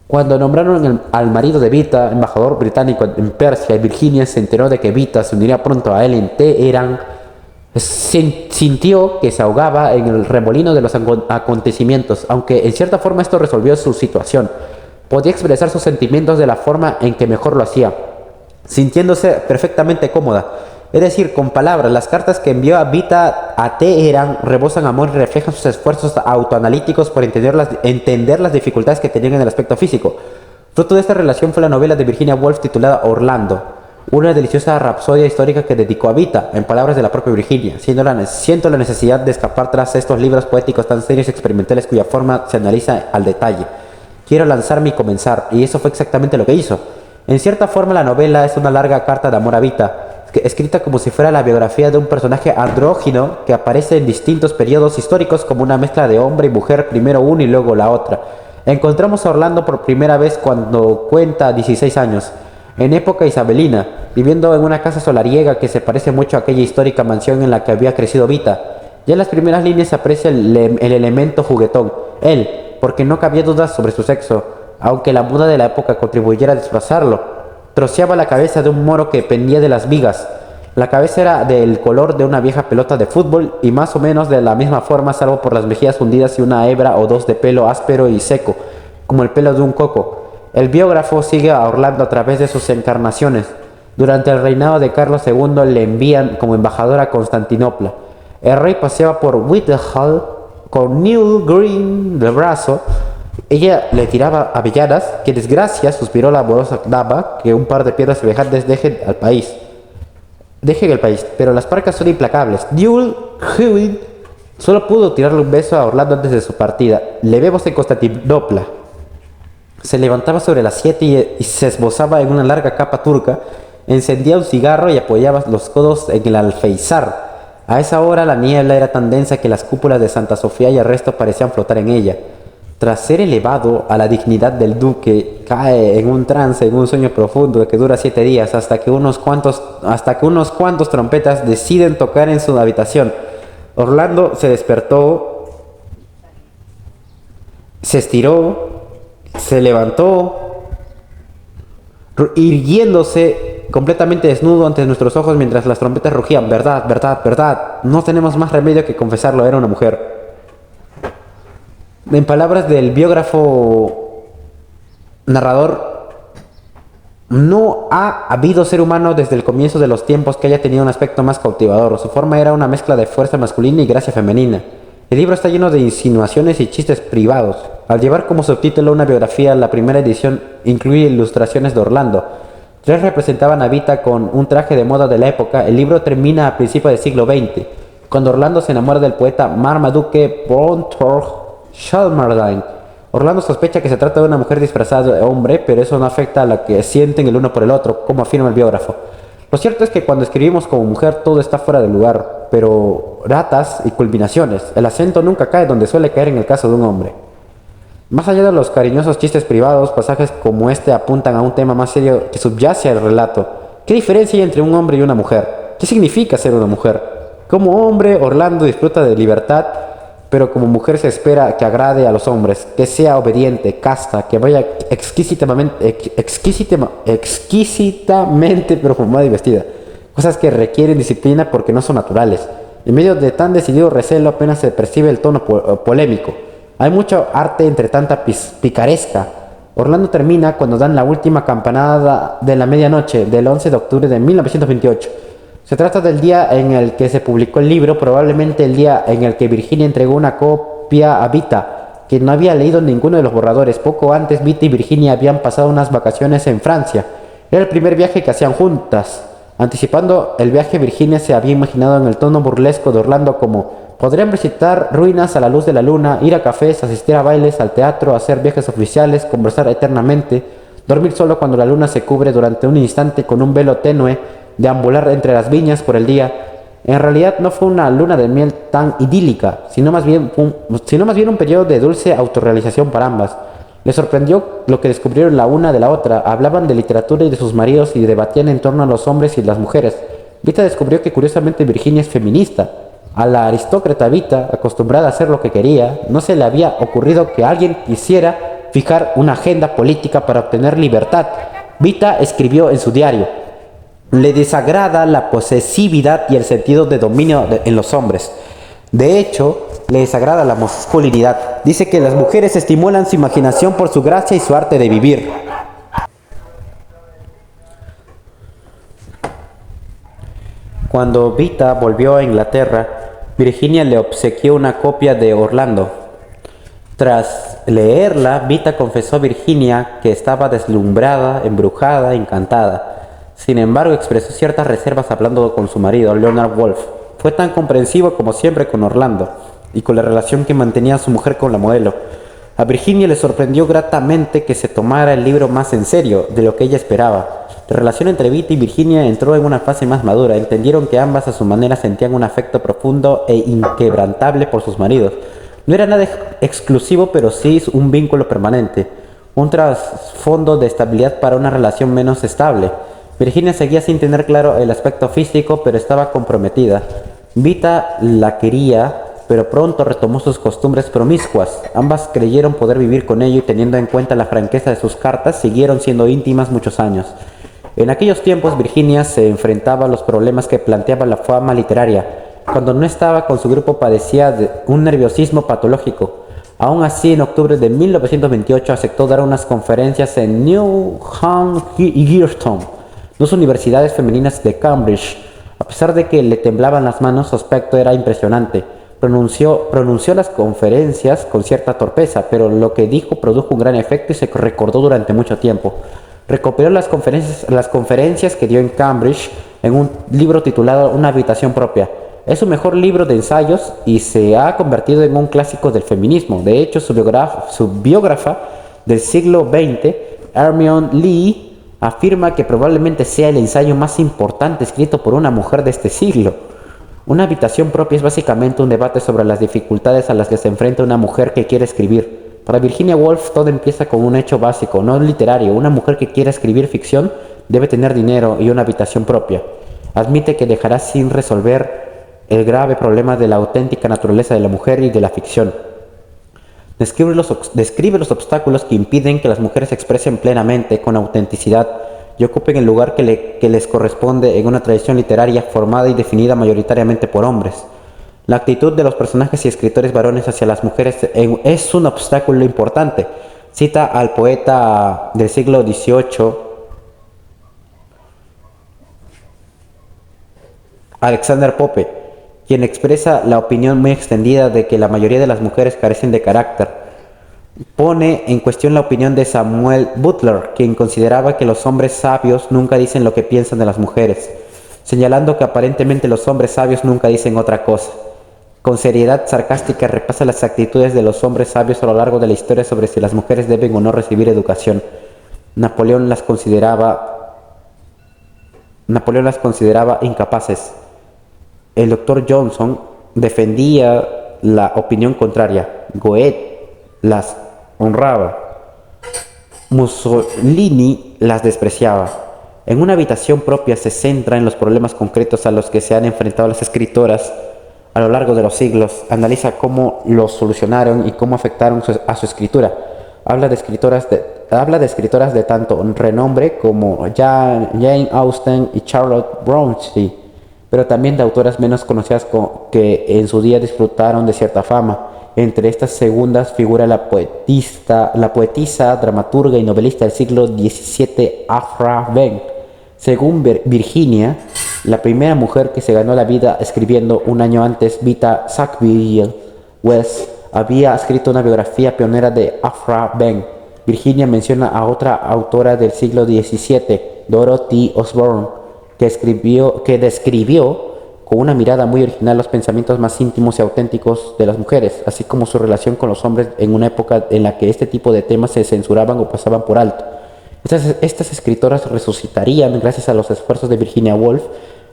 Cuando nombraron al marido de Vita embajador británico en Persia, y Virginia se enteró de que Vita se uniría pronto a él en Teherán, sintió que se ahogaba en el remolino de los acontecimientos, aunque en cierta forma esto resolvió su situación. Podía expresar sus sentimientos de la forma en que mejor lo hacía, sintiéndose perfectamente cómoda. Es decir, con palabras, las cartas que envió a Vita a Teherán rebosan amor y reflejan sus esfuerzos autoanalíticos por entender las dificultades que tenían en el aspecto físico. Fruto de esta relación fue la novela de Virginia Woolf titulada Orlando, una deliciosa rapsodia histórica que dedicó a Vita, en palabras de la propia Virginia. Siento la necesidad de escapar tras estos libros poéticos tan serios y experimentales cuya forma se analiza al detalle. Quiero lanzarme y comenzar, y eso fue exactamente lo que hizo. En cierta forma la novela es una larga carta de amor a Vita, escrita como si fuera la biografía de un personaje andrógino que aparece en distintos periodos históricos como una mezcla de hombre y mujer, primero una y luego la otra. Encontramos a Orlando por primera vez cuando cuenta 16 años, en época isabelina, viviendo en una casa solariega que se parece mucho a aquella histórica mansión en la que había crecido Vita. Ya en las primeras líneas se aprecia el elemento juguetón, él, porque no cabía dudas sobre su sexo, aunque la moda de la época contribuyera a disfrazarlo. Troceaba la cabeza de un moro que pendía de las vigas. La cabeza era del color de una vieja pelota de fútbol y más o menos de la misma forma, salvo por las mejillas hundidas y una hebra o dos de pelo áspero y seco, como el pelo de un coco. El biógrafo sigue a Orlando a través de sus encarnaciones. Durante el reinado de Carlos II le envían como embajador a Constantinopla. El rey paseaba por Whitehall con Newell Green de brazo. Ella le tiraba avellanas. ¡Qué desgracia!, suspiró la amorosa dama, que un par de piedras semejantes dejen el país, pero las parcas son implacables. Newell Green solo pudo tirarle un beso a Orlando antes de su partida. Le vemos en Constantinopla. Se levantaba sobre las 7 y se esbozaba en una larga capa turca, encendía un cigarro y apoyaba los codos en el alféizar. A esa hora la niebla era tan densa que las cúpulas de Santa Sofía y el resto parecían flotar en ella. Tras ser elevado a la dignidad del duque, cae en un trance, en un sueño profundo que dura 7 días, hasta que unos cuantos trompetas deciden tocar en su habitación. Orlando se despertó, se estiró, se levantó, irguiéndose completamente desnudo ante nuestros ojos mientras las trompetas rugían. Verdad, verdad, verdad, no tenemos más remedio que confesarlo, era una mujer. En palabras del biógrafo narrador: no ha habido ser humano desde el comienzo de los tiempos que haya tenido un aspecto más cautivador. Su forma era una mezcla de fuerza masculina y gracia femenina. El libro está lleno de insinuaciones y chistes privados. Al llevar como subtítulo una biografía, la primera edición incluye ilustraciones de Orlando. Tres representaban a Vita con un traje de moda de la época. El libro termina a principios del siglo XX, cuando Orlando se enamora del poeta Marmaduke Bontorg Chalmerdine. Orlando sospecha que se trata de una mujer disfrazada de hombre, pero eso no afecta a lo que sienten el uno por el otro, como afirma el biógrafo. Lo cierto es que cuando escribimos como mujer todo está fuera de lugar, pero ratas y culminaciones. El acento nunca cae donde suele caer en el caso de un hombre. Más allá de los cariñosos chistes privados, pasajes como este apuntan a un tema más serio que subyace al relato. ¿Qué diferencia hay entre un hombre y una mujer? ¿Qué significa ser una mujer? Como hombre, Orlando disfruta de libertad, pero como mujer se espera que agrade a los hombres, que sea obediente, casta, que vaya exquisitamente perfumada y vestida. Cosas que requieren disciplina porque no son naturales. En medio de tan decidido recelo apenas se percibe el tono polémico. Hay mucho arte entre tanta picaresca. Orlando termina cuando dan la última campanada de la medianoche del 11 de octubre de 1928. Se trata del día en el que se publicó el libro, probablemente el día en el que Virginia entregó una copia a Vita, que no había leído ninguno de los borradores. Poco antes, Vita y Virginia habían pasado unas vacaciones en Francia. Era el primer viaje que hacían juntas. Anticipando el viaje, Virginia se había imaginado en el tono burlesco de Orlando como: podrían visitar ruinas a la luz de la luna, ir a cafés, asistir a bailes, al teatro, hacer viajes oficiales, conversar eternamente, dormir solo cuando la luna se cubre durante un instante con un velo tenue, deambular entre las viñas por el día. En realidad no fue una luna de miel tan idílica, sino más bien un periodo de dulce autorrealización para ambas. Les sorprendió lo que descubrieron la una de la otra. Hablaban de literatura y de sus maridos y debatían en torno a los hombres y las mujeres. Vita descubrió que curiosamente Virginia es feminista. A la aristócrata Vita, acostumbrada a hacer lo que quería, no se le había ocurrido que alguien quisiera fijar una agenda política para obtener libertad. Vita escribió en su diario: le desagrada la posesividad y el sentido de dominio en los hombres. De hecho, le desagrada la masculinidad. Dice que las mujeres estimulan su imaginación por su gracia y su arte de vivir. Cuando Vita volvió a Inglaterra, Virginia le obsequió una copia de Orlando. Tras leerla, Vita confesó a Virginia que estaba deslumbrada, embrujada, encantada. Sin embargo, expresó ciertas reservas hablando con su marido, Leonard Woolf. Fue tan comprensivo como siempre con Orlando y con la relación que mantenía su mujer con la modelo. A Virginia le sorprendió gratamente que se tomara el libro más en serio de lo que ella esperaba. La relación entre Vita y Virginia entró en una fase más madura. Entendieron que ambas a su manera sentían un afecto profundo e inquebrantable por sus maridos. No era nada exclusivo, pero sí un vínculo permanente, un trasfondo de estabilidad para una relación menos estable. Virginia seguía sin tener claro el aspecto físico, pero estaba comprometida. Vita la quería, pero pronto retomó sus costumbres promiscuas. Ambas creyeron poder vivir con ello y, teniendo en cuenta la franqueza de sus cartas, siguieron siendo íntimas muchos años. En aquellos tiempos, Virginia se enfrentaba a los problemas que planteaba la fama literaria. Cuando no estaba con su grupo padecía de un nerviosismo patológico. Aún así, en octubre de 1928 aceptó dar unas conferencias en Newham y Girton, dos universidades femeninas de Cambridge. A pesar de que le temblaban las manos, su aspecto era impresionante. Pronunció las conferencias con cierta torpeza, pero lo que dijo produjo un gran efecto y se recordó durante mucho tiempo. Recopiló las conferencias que dio en Cambridge en un libro titulado Una habitación propia. Es su mejor libro de ensayos y se ha convertido en un clásico del feminismo. De hecho, su biógrafa del siglo XX, Hermione Lee, afirma que probablemente sea el ensayo más importante escrito por una mujer de este siglo. Una habitación propia es básicamente un debate sobre las dificultades a las que se enfrenta una mujer que quiere escribir. Para Virginia Woolf todo empieza con un hecho básico, no literario. Una mujer que quiera escribir ficción debe tener dinero y una habitación propia. Admite que dejará sin resolver el grave problema de la auténtica naturaleza de la mujer y de la ficción. Describe los obstáculos que impiden que las mujeres se expresen plenamente, con autenticidad, y ocupen el lugar que les corresponde en una tradición literaria formada y definida mayoritariamente por hombres. La actitud de los personajes y escritores varones hacia las mujeres es un obstáculo importante. Cita al poeta del siglo XVIII, Alexander Pope, quien expresa la opinión muy extendida de que la mayoría de las mujeres carecen de carácter. Pone en cuestión la opinión de Samuel Butler, quien consideraba que los hombres sabios nunca dicen lo que piensan de las mujeres, señalando que aparentemente los hombres sabios nunca dicen otra cosa. Con seriedad sarcástica repasa las actitudes de los hombres sabios a lo largo de la historia sobre si las mujeres deben o no recibir educación. Napoleón las consideraba incapaces. El doctor Johnson defendía la opinión contraria. Goethe las honraba. Mussolini las despreciaba. En una habitación propia se centra en los problemas concretos a los que se han enfrentado las escritoras a lo largo de los siglos. Analiza cómo los solucionaron y cómo afectaron a su escritura. Habla de escritoras de tanto renombre como Jane Austen y Charlotte Brontë, pero también de autoras menos conocidas que en su día disfrutaron de cierta fama. Entre estas segundas figura la poetisa, dramaturga y novelista del siglo XVII Aphra Behn. Según Virginia, la primera mujer que se ganó la vida escribiendo un año antes, Vita Sackville West, había escrito una biografía pionera de Aphra Behn. Virginia menciona a otra autora del siglo XVII, Dorothy Osborne, que describió con una mirada muy original los pensamientos más íntimos y auténticos de las mujeres, así como su relación con los hombres en una época en la que este tipo de temas se censuraban o pasaban por alto. Estas escritoras resucitarían gracias a los esfuerzos de Virginia Woolf,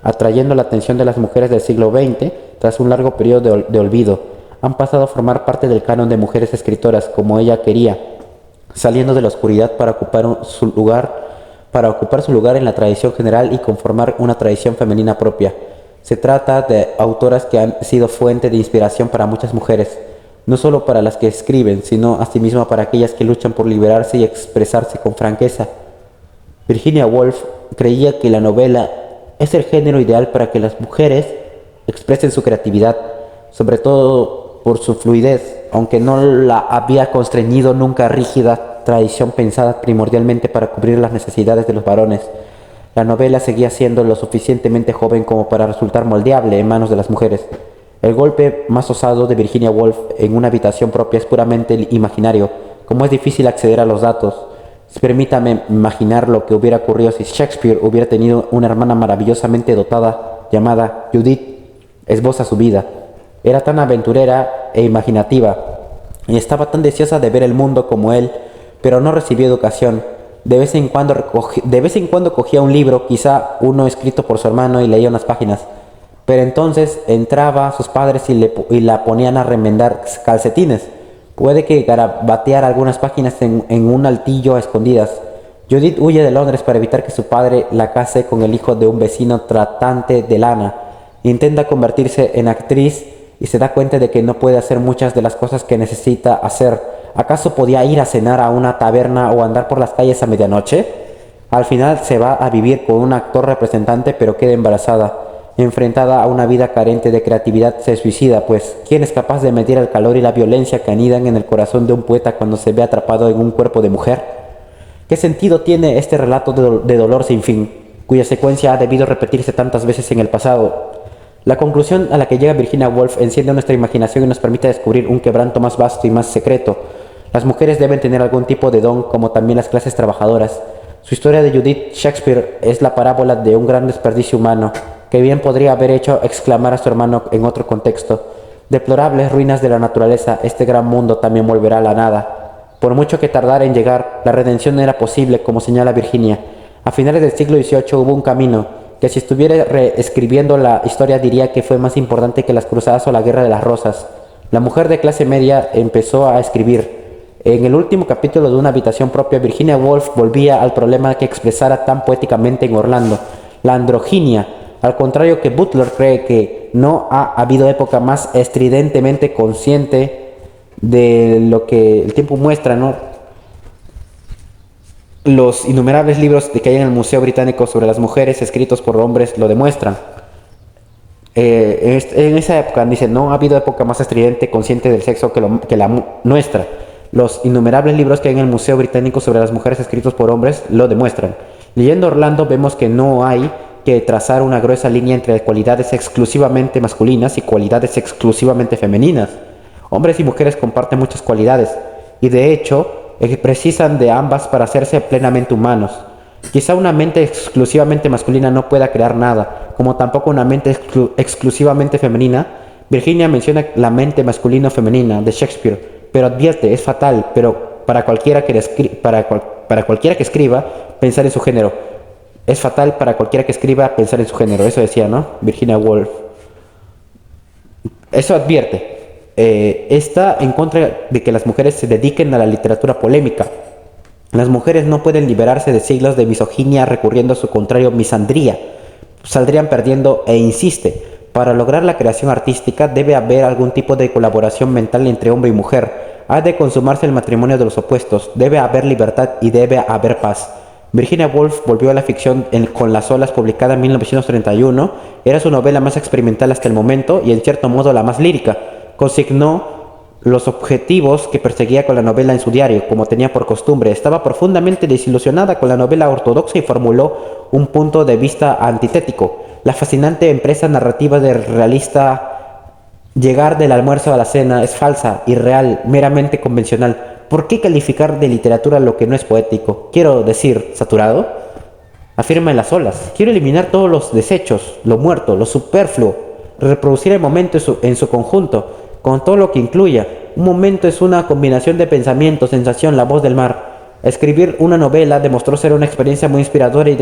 atrayendo la atención de las mujeres del siglo XX tras un largo periodo de olvido. Han pasado a formar parte del canon de mujeres escritoras como ella quería, saliendo de la oscuridad para ocupar su lugar en la tradición general y conformar una tradición femenina propia. Se trata de autoras que han sido fuente de inspiración para muchas mujeres, no solo para las que escriben, sino asimismo para aquellas que luchan por liberarse y expresarse con franqueza. Virginia Woolf creía que la novela es el género ideal para que las mujeres expresen su creatividad, sobre todo por su fluidez, aunque no la había constreñido nunca rígida tradición pensada primordialmente para cubrir las necesidades de los varones. La novela seguía siendo lo suficientemente joven como para resultar moldeable en manos de las mujeres. El golpe más osado de Virginia Woolf en una habitación propia es puramente imaginario, como es difícil acceder a los datos. Permítame imaginar lo que hubiera ocurrido si Shakespeare hubiera tenido una hermana maravillosamente dotada llamada Judith. Esboza su vida. Era tan aventurera e imaginativa y estaba tan deseosa de ver el mundo como él, pero no recibió educación. De vez en cuando cogía un libro, quizá uno escrito por su hermano, y leía unas páginas. Pero entonces entraba sus padres y la ponían a remendar calcetines. Puede que garabateara algunas páginas en un altillo a escondidas. Judith huye de Londres para evitar que su padre la case con el hijo de un vecino tratante de lana. Intenta convertirse en actriz y se da cuenta de que no puede hacer muchas de las cosas que necesita hacer. ¿Acaso podía ir a cenar a una taberna o andar por las calles a medianoche? Al final se va a vivir con un actor representante, pero queda embarazada. Enfrentada a una vida carente de creatividad, se suicida, pues ¿quién es capaz de medir el calor y la violencia que anidan en el corazón de un poeta cuando se ve atrapado en un cuerpo de mujer? ¿Qué sentido tiene este relato de dolor sin fin, cuya secuencia ha debido repetirse tantas veces en el pasado? La conclusión a la que llega Virginia Woolf enciende nuestra imaginación y nos permite descubrir un quebranto más vasto y más secreto. Las mujeres deben tener algún tipo de don, como también las clases trabajadoras. Su historia de Judith Shakespeare es la parábola de un gran desperdicio humano, que bien podría haber hecho exclamar a su hermano en otro contexto: deplorables ruinas de la naturaleza, este gran mundo también volverá a la nada. Por mucho que tardara en llegar, la redención era posible, como señala Virginia. A finales del siglo XVIII hubo un camino, que si estuviera reescribiendo la historia diría que fue más importante que las cruzadas o la guerra de las rosas. La mujer de clase media empezó a escribir. En el último capítulo de Una habitación propia, Virginia Woolf volvía al problema que expresara tan poéticamente en Orlando: la androginia. Al contrario que Butler, cree que no ha habido época más estridentemente consciente de lo que el tiempo muestra, ¿no? Los innumerables libros que hay en el Museo Británico sobre las mujeres escritos por hombres lo demuestran. En esa época, dice, no ha habido época más estridente consciente del sexo que la nuestra. Los innumerables libros que hay en el Museo Británico sobre las mujeres escritos por hombres lo demuestran. Leyendo Orlando vemos que no hay que trazar una gruesa línea entre cualidades exclusivamente masculinas y cualidades exclusivamente femeninas. Hombres y mujeres comparten muchas cualidades y de hecho precisan de ambas para hacerse plenamente humanos. Quizá una mente exclusivamente masculina no pueda crear nada, como tampoco una mente exclusivamente femenina. Virginia menciona la mente masculino-femenina de Shakespeare, pero advierte, es fatal, pero para cualquiera que escriba, pensar en su género. Es fatal para cualquiera que escriba pensar en su género. Eso decía, ¿no? Virginia Woolf. Eso advierte. Está en contra de que las mujeres se dediquen a la literatura polémica. Las mujeres no pueden liberarse de siglos de misoginia recurriendo a su contrario misandría. Saldrían perdiendo e insiste. Para lograr la creación artística debe haber algún tipo de colaboración mental entre hombre y mujer. Ha de consumarse el matrimonio de los opuestos. Debe haber libertad y debe haber paz. Virginia Woolf volvió a la ficción con Las olas, publicada en 1931. Era su novela más experimental hasta el momento y en cierto modo la más lírica. Consignó los objetivos que perseguía con la novela en su diario, como tenía por costumbre. Estaba profundamente desilusionada con la novela ortodoxa y formuló un punto de vista antitético. La fascinante empresa narrativa del realista llegar del almuerzo a la cena es falsa, irreal, meramente convencional. ¿Por qué calificar de literatura lo que no es poético? Quiero decir, saturado. Afirma en Las olas. Quiero eliminar todos los desechos, lo muerto, lo superfluo, reproducir el momento en su conjunto, con todo lo que incluya. Un momento es una combinación de pensamiento, sensación, la voz del mar. Escribir una novela demostró ser una experiencia muy inspiradora y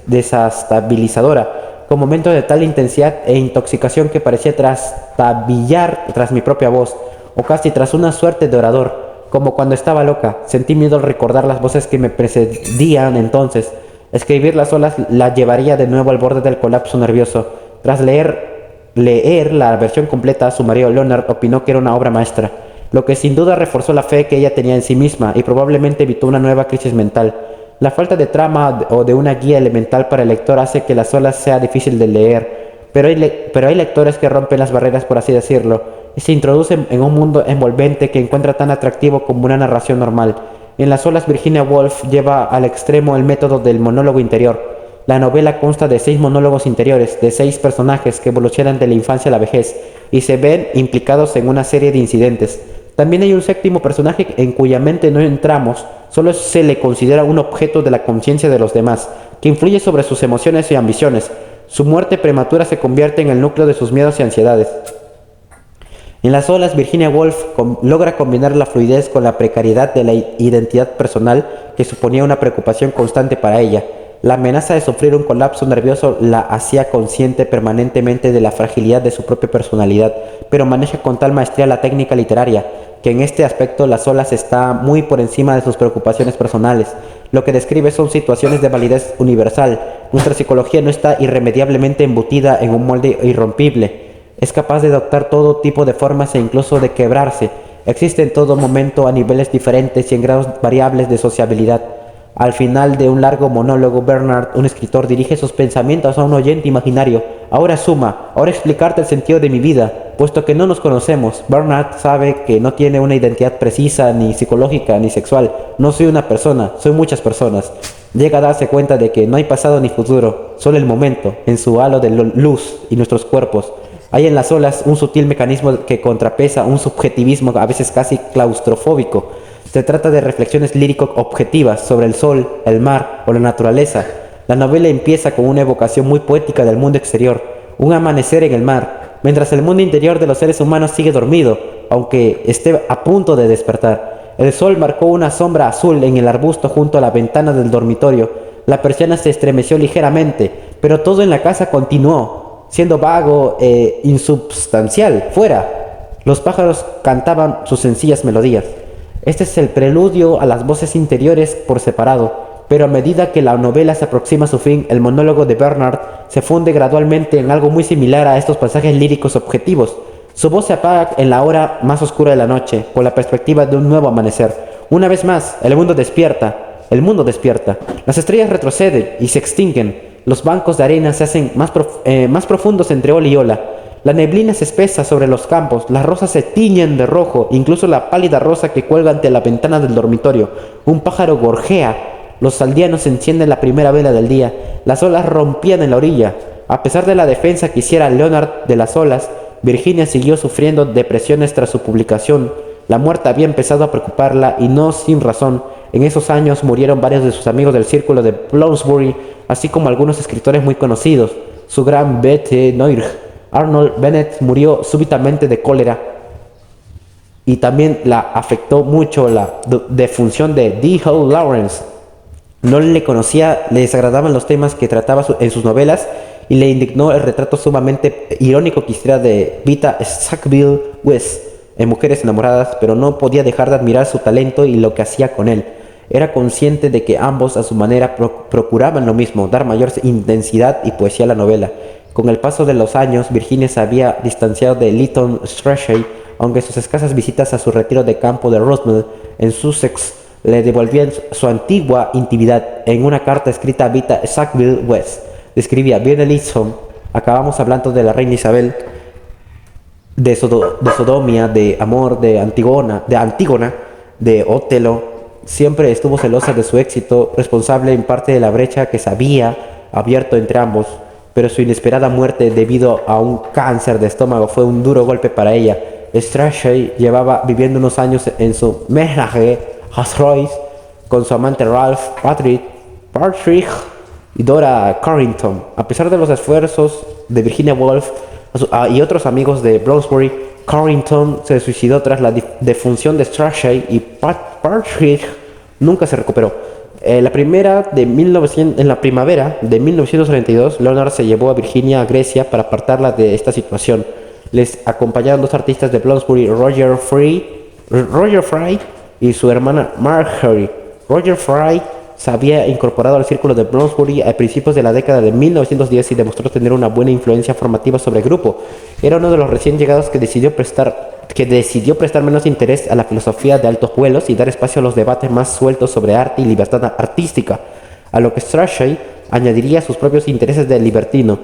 desestabilizadora, con momentos de tal intensidad e intoxicación que parecía trastabillar tras mi propia voz, o casi tras una suerte de orador. Como cuando estaba loca, sentí miedo al recordar las voces que me precedían entonces. Escribir Las olas la llevaría de nuevo al borde del colapso nervioso. Tras leer la versión completa, su marido Leonard opinó que era una obra maestra, lo que sin duda reforzó la fe que ella tenía en sí misma y probablemente evitó una nueva crisis mental. La falta de trama o de una guía elemental para el lector hace que Las olas sea difícil de leer, pero hay lectores que rompen las barreras, por así decirlo, y se introducen en un mundo envolvente que encuentra tan atractivo como una narración normal. En Las olas, Virginia Woolf lleva al extremo el método del monólogo interior. La novela consta de 6 monólogos interiores, de 6 personajes que evolucionan de la infancia a la vejez y se ven implicados en una serie de incidentes. También hay un séptimo personaje en cuya mente no entramos, solo se le considera un objeto de la conciencia de los demás, que influye sobre sus emociones y ambiciones. Su muerte prematura se convierte en el núcleo de sus miedos y ansiedades. En Las olas, Virginia Woolf logra combinar la fluidez con la precariedad de la identidad personal que suponía una preocupación constante para ella. La amenaza de sufrir un colapso nervioso la hacía consciente permanentemente de la fragilidad de su propia personalidad, pero maneja con tal maestría la técnica literaria, que en este aspecto Las olas está muy por encima de sus preocupaciones personales. Lo que describe son situaciones de validez universal. Nuestra psicología no está irremediablemente embutida en un molde irrompible. Es capaz de adoptar todo tipo de formas e incluso de quebrarse. Existe en todo momento a niveles diferentes y en grados variables de sociabilidad. Al final de un largo monólogo, Bernard, un escritor, dirige sus pensamientos a un oyente imaginario. Ahora explicarte el sentido de mi vida, puesto que no nos conocemos. Bernard sabe que no tiene una identidad precisa, ni psicológica, ni sexual. No soy una persona, soy muchas personas. Llega a darse cuenta de que no hay pasado ni futuro, solo el momento, en su halo de luz y nuestros cuerpos. Hay en Las olas un sutil mecanismo que contrapesa un subjetivismo a veces casi claustrofóbico. Se trata de reflexiones lírico-objetivas sobre el sol, el mar o la naturaleza. La novela empieza con una evocación muy poética del mundo exterior, un amanecer en el mar, mientras el mundo interior de los seres humanos sigue dormido, aunque esté a punto de despertar. El sol marcó una sombra azul en el arbusto junto a la ventana del dormitorio. La persiana se estremeció ligeramente, pero todo en la casa continuó, siendo vago e insubstancial. Fuera, los pájaros cantaban sus sencillas melodías. Este es el preludio a las voces interiores por separado, pero a medida que la novela se aproxima a su fin, el monólogo de Bernard se funde gradualmente en algo muy similar a estos pasajes líricos objetivos. Su voz se apaga en la hora más oscura de la noche, con la perspectiva de un nuevo amanecer. Una vez más, el mundo despierta. Las estrellas retroceden y se extinguen. Los bancos de arena se hacen más profundos entre ola y ola. La neblina se espesa sobre los campos, las rosas se tiñen de rojo, incluso la pálida rosa que cuelga ante la ventana del dormitorio. Un pájaro gorjea. Los aldeanos encienden la primera vela del día. Las olas rompían en la orilla. A pesar de la defensa que hiciera Leonard de las olas, Virginia siguió sufriendo depresiones tras su publicación. La muerte había empezado a preocuparla y no sin razón. En esos años murieron varios de sus amigos del círculo de Bloomsbury, así como algunos escritores muy conocidos. Su gran Bette Noir, Arnold Bennett, murió súbitamente de cólera, y también la afectó mucho la defunción de D.H. Lawrence. No le conocía, le desagradaban los temas que trataba en sus novelas y le indignó el retrato sumamente irónico que hiciera de Vita Sackville West en Mujeres Enamoradas, pero no podía dejar de admirar su talento y lo que hacía con él. Era consciente de que ambos a su manera procuraban lo mismo, dar mayor intensidad y poesía a la novela. Con el paso de los años, Virginia se había distanciado de Lytton Strachey, aunque sus escasas visitas a su retiro de campo de Rosemont, en Sussex, le devolvían su antigua intimidad. En una carta escrita a Vita Sackville West, describía: Viene Lytton, acabamos hablando de la reina Isabel, de Sodomia, de Amor, de Antígona, de Otelo. Siempre estuvo celosa de su éxito, responsable en parte de la brecha que se había abierto entre ambos, pero su inesperada muerte debido a un cáncer de estómago fue un duro golpe para ella. Strachey llevaba viviendo unos años en su ménage à trois con su amante Ralph Partridge y Dora Carrington. A pesar de los esfuerzos de Virginia Woolf y otros amigos de Bloomsbury, Carrington se suicidó tras la defunción de Strachey y Partridge nunca se recuperó. En la primavera de 1932, Leonard se llevó a Virginia a Grecia para apartarla de esta situación. Les acompañaron dos artistas de Bloomsbury, Roger Fry y su hermana Marjorie. Roger Fry se había incorporado al círculo de Bloomsbury a principios de la década de 1910 y demostró tener una buena influencia formativa sobre el grupo. Era uno de los recién llegados que decidió prestar menos interés a la filosofía de altos vuelos y dar espacio a los debates más sueltos sobre arte y libertad artística, a lo que Strachey añadiría sus propios intereses de libertino.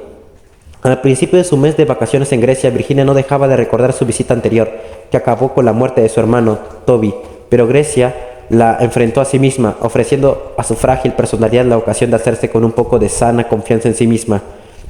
Al principio de su mes de vacaciones en Grecia, Virginia no dejaba de recordar su visita anterior, que acabó con la muerte de su hermano, Toby, pero Grecia la enfrentó a sí misma, ofreciendo a su frágil personalidad la ocasión de hacerse con un poco de sana confianza en sí misma.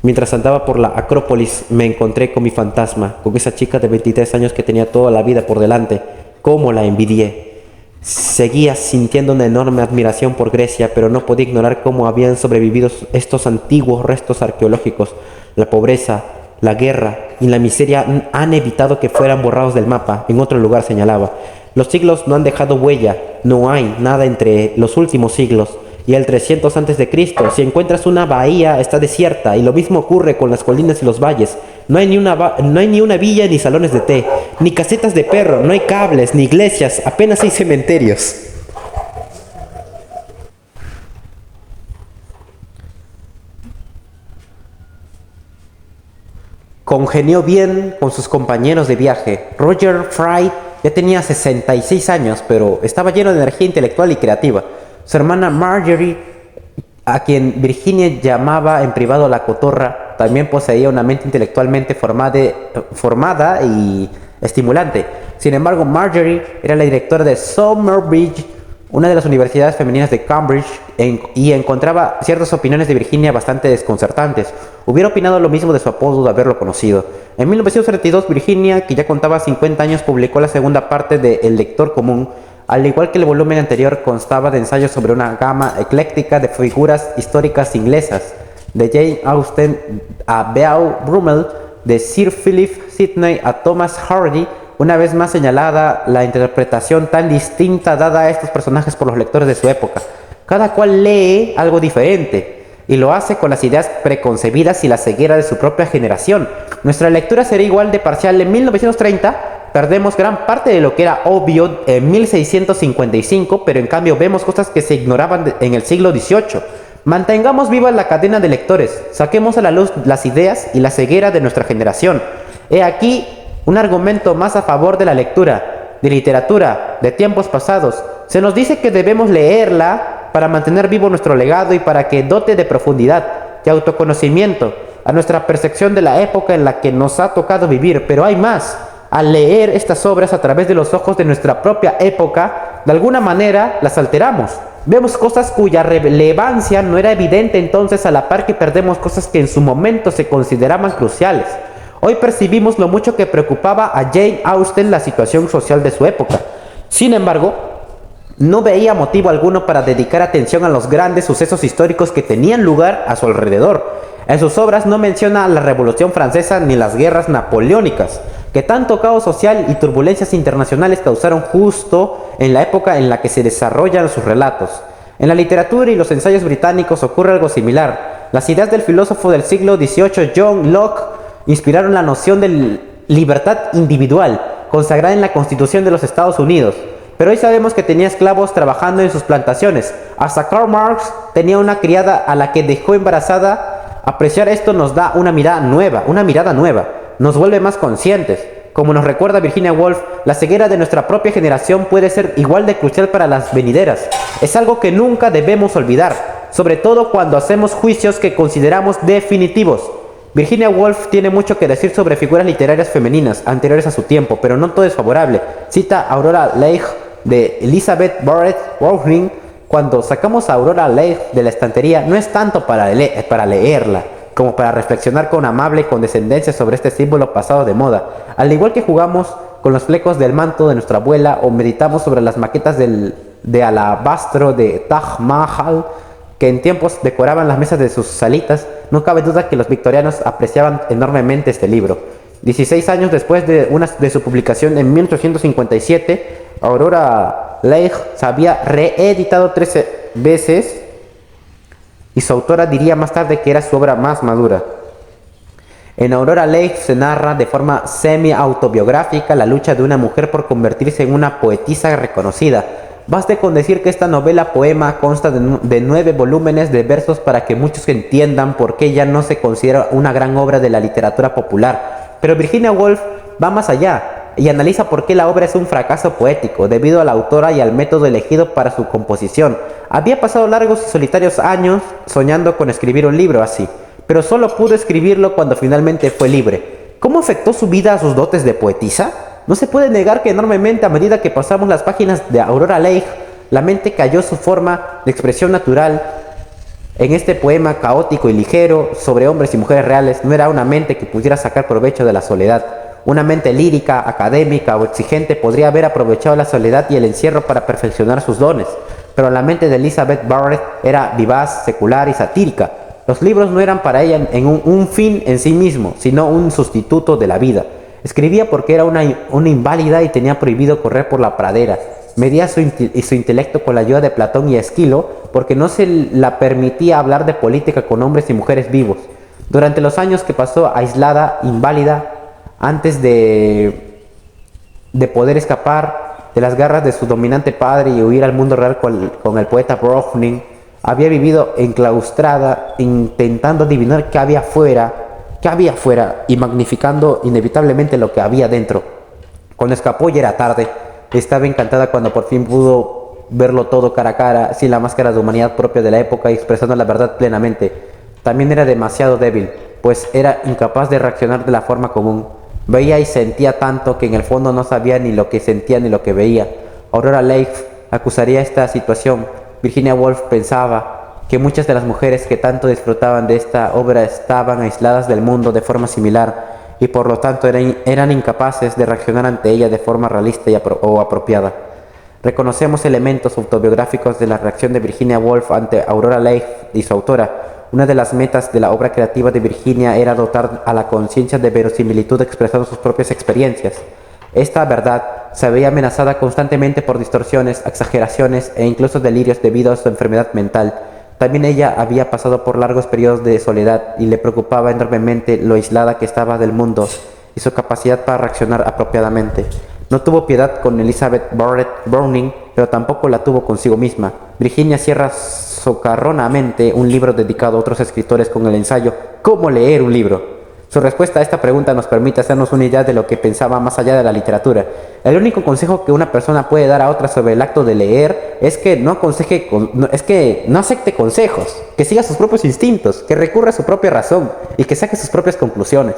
Mientras andaba por la Acrópolis, me encontré con mi fantasma, con esa chica de 23 años que tenía toda la vida por delante. ¡Cómo la envidié! Seguía sintiendo una enorme admiración por Grecia, pero no podía ignorar cómo habían sobrevivido estos antiguos restos arqueológicos. La pobreza, la guerra y la miseria han evitado que fueran borrados del mapa. En otro lugar señalaba: los siglos no han dejado huella, no hay nada entre los últimos siglos y el 300 a.C. Si encuentras una bahía, está desierta, y lo mismo ocurre con las colinas y los valles. No hay ni una villa, ni salones de té, ni casetas de perro, no hay cables, ni iglesias, apenas hay cementerios. Congenió bien con sus compañeros de viaje. Roger Fry ya tenía 66 años, pero estaba lleno de energía intelectual y creativa. Su hermana Marjorie, a quien Virginia llamaba en privado la cotorra, también poseía una mente intelectualmente formada y estimulante. Sin embargo, Marjorie era la directora de Somerbridge, una de las universidades femeninas de Cambridge, y encontraba ciertas opiniones de Virginia bastante desconcertantes. Hubiera opinado lo mismo de su apodo de haberlo conocido. En 1932, Virginia, que ya contaba 50 años, publicó la segunda parte de El lector común. Al igual que el volumen anterior, constaba de ensayos sobre una gama ecléctica de figuras históricas inglesas, de Jane Austen a Beau Brummel, de Sir Philip Sidney a Thomas Hardy. Una vez más señalada la interpretación tan distinta dada a estos personajes por los lectores de su época. Cada cual lee algo diferente y lo hace con las ideas preconcebidas y la ceguera de su propia generación. Nuestra lectura será igual de parcial. En 1930 perdemos gran parte de lo que era obvio en 1655, pero en cambio vemos cosas que se ignoraban en el siglo XVIII. Mantengamos viva la cadena de lectores, saquemos a la luz las ideas y la ceguera de nuestra generación. He aquí un argumento más a favor de la lectura, de literatura, de tiempos pasados. Se nos dice que debemos leerla para mantener vivo nuestro legado y para que dote de profundidad, de autoconocimiento. a nuestra percepción de la época en la que nos ha tocado vivir. Pero hay más. Al leer estas obras a través de los ojos de nuestra propia época, de alguna manera las alteramos. Vemos cosas cuya relevancia no era evidente entonces, a la par que perdemos cosas que en su momento se consideraban cruciales. Hoy percibimos lo mucho que preocupaba a Jane Austen la situación social de su época. Sin embargo, no veía motivo alguno para dedicar atención a los grandes sucesos históricos que tenían lugar a su alrededor. En sus obras no menciona la Revolución Francesa ni las guerras napoleónicas, que tanto caos social y turbulencias internacionales causaron justo en la época en la que se desarrollan sus relatos. En la literatura y los ensayos británicos ocurre algo similar. Las ideas del filósofo del siglo XVIII John Locke inspiraron la noción de libertad individual, consagrada en la Constitución de los Estados Unidos. Pero hoy sabemos que tenía esclavos trabajando en sus plantaciones. Hasta Karl Marx tenía una criada a la que dejó embarazada. Apreciar esto nos da una mirada nueva, nos vuelve más conscientes. Como nos recuerda Virginia Woolf, la ceguera de nuestra propia generación puede ser igual de crucial para las venideras. Es algo que nunca debemos olvidar, sobre todo cuando hacemos juicios que consideramos definitivos. Virginia Woolf tiene mucho que decir sobre figuras literarias femeninas anteriores a su tiempo, pero no todo es favorable. Cita a Aurora Leigh de Elizabeth Barrett Browning. Cuando sacamos a Aurora Leigh de la estantería, no es tanto para leerla, como para reflexionar con amable condescendencia sobre este símbolo pasado de moda. Al igual que jugamos con los flecos del manto de nuestra abuela o meditamos sobre las maquetas de alabastro de Taj Mahal que en tiempos decoraban las mesas de sus salitas, no cabe duda que los victorianos apreciaban enormemente este libro. 16 años después de su publicación en 1857, Aurora Leigh se había reeditado 13 veces y su autora diría más tarde que era su obra más madura. En Aurora Leigh se narra de forma semi-autobiográfica la lucha de una mujer por convertirse en una poetisa reconocida. Baste con decir que esta novela-poema consta de 9 volúmenes de versos para que muchos entiendan por qué ya no se considera una gran obra de la literatura popular. Pero Virginia Woolf va más allá y analiza por qué la obra es un fracaso poético, debido a la autora y al método elegido para su composición. Había pasado largos y solitarios años soñando con escribir un libro así, pero solo pudo escribirlo cuando finalmente fue libre. ¿Cómo afectó su vida a sus dotes de poetisa? No se puede negar que enormemente a medida que pasamos las páginas de Aurora Leigh, la mente cayó su forma de expresión natural. En este poema caótico y ligero sobre hombres y mujeres reales, no era una mente que pudiera sacar provecho de la soledad. Una mente lírica, académica o exigente podría haber aprovechado la soledad y el encierro para perfeccionar sus dones, pero la mente de Elizabeth Barrett era vivaz, secular y satírica. Los libros no eran para ella un fin en sí mismo, sino un sustituto de la vida. Escribía porque era una inválida y tenía prohibido correr por la pradera. Medía su intelecto con la ayuda de Platón y Esquilo, porque no se la permitía hablar de política con hombres y mujeres vivos. Durante los años que pasó aislada, inválida, antes de poder escapar de las garras de su dominante padre y huir al mundo real con el poeta Browning, había vivido enclaustrada, intentando adivinar qué había fuera y magnificando inevitablemente lo que había dentro. Cuando escapó ya era tarde. Estaba encantada cuando por fin pudo verlo todo cara a cara, sin la máscara de humanidad propia de la época y expresando la verdad plenamente. También era demasiado débil, pues era incapaz de reaccionar de la forma común. Veía y sentía tanto que en el fondo no sabía ni lo que sentía ni lo que veía. Aurora Leigh acusaría esta situación. Virginia Woolf pensaba que muchas de las mujeres que tanto disfrutaban de esta obra estaban aisladas del mundo de forma similar y por lo tanto eran incapaces de reaccionar ante ella de forma realista o apropiada. Reconocemos elementos autobiográficos de la reacción de Virginia Woolf ante Aurora Leigh y su autora. Una de las metas de la obra creativa de Virginia era dotar a la conciencia de verosimilitud expresando sus propias experiencias. Esta verdad se veía amenazada constantemente por distorsiones, exageraciones e incluso delirios debido a su enfermedad mental. También ella había pasado por largos periodos de soledad y le preocupaba enormemente lo aislada que estaba del mundo y su capacidad para reaccionar apropiadamente. No tuvo piedad con Elizabeth Barrett Browning, pero tampoco la tuvo consigo misma. Virginia cierra socarronamente un libro dedicado a otros escritores con el ensayo «¿Cómo leer un libro?». Su respuesta a esta pregunta nos permite hacernos una idea de lo que pensaba más allá de la literatura. El único consejo que una persona puede dar a otra sobre el acto de leer es que no acepte consejos, que siga sus propios instintos, que recurra a su propia razón y que saque sus propias conclusiones.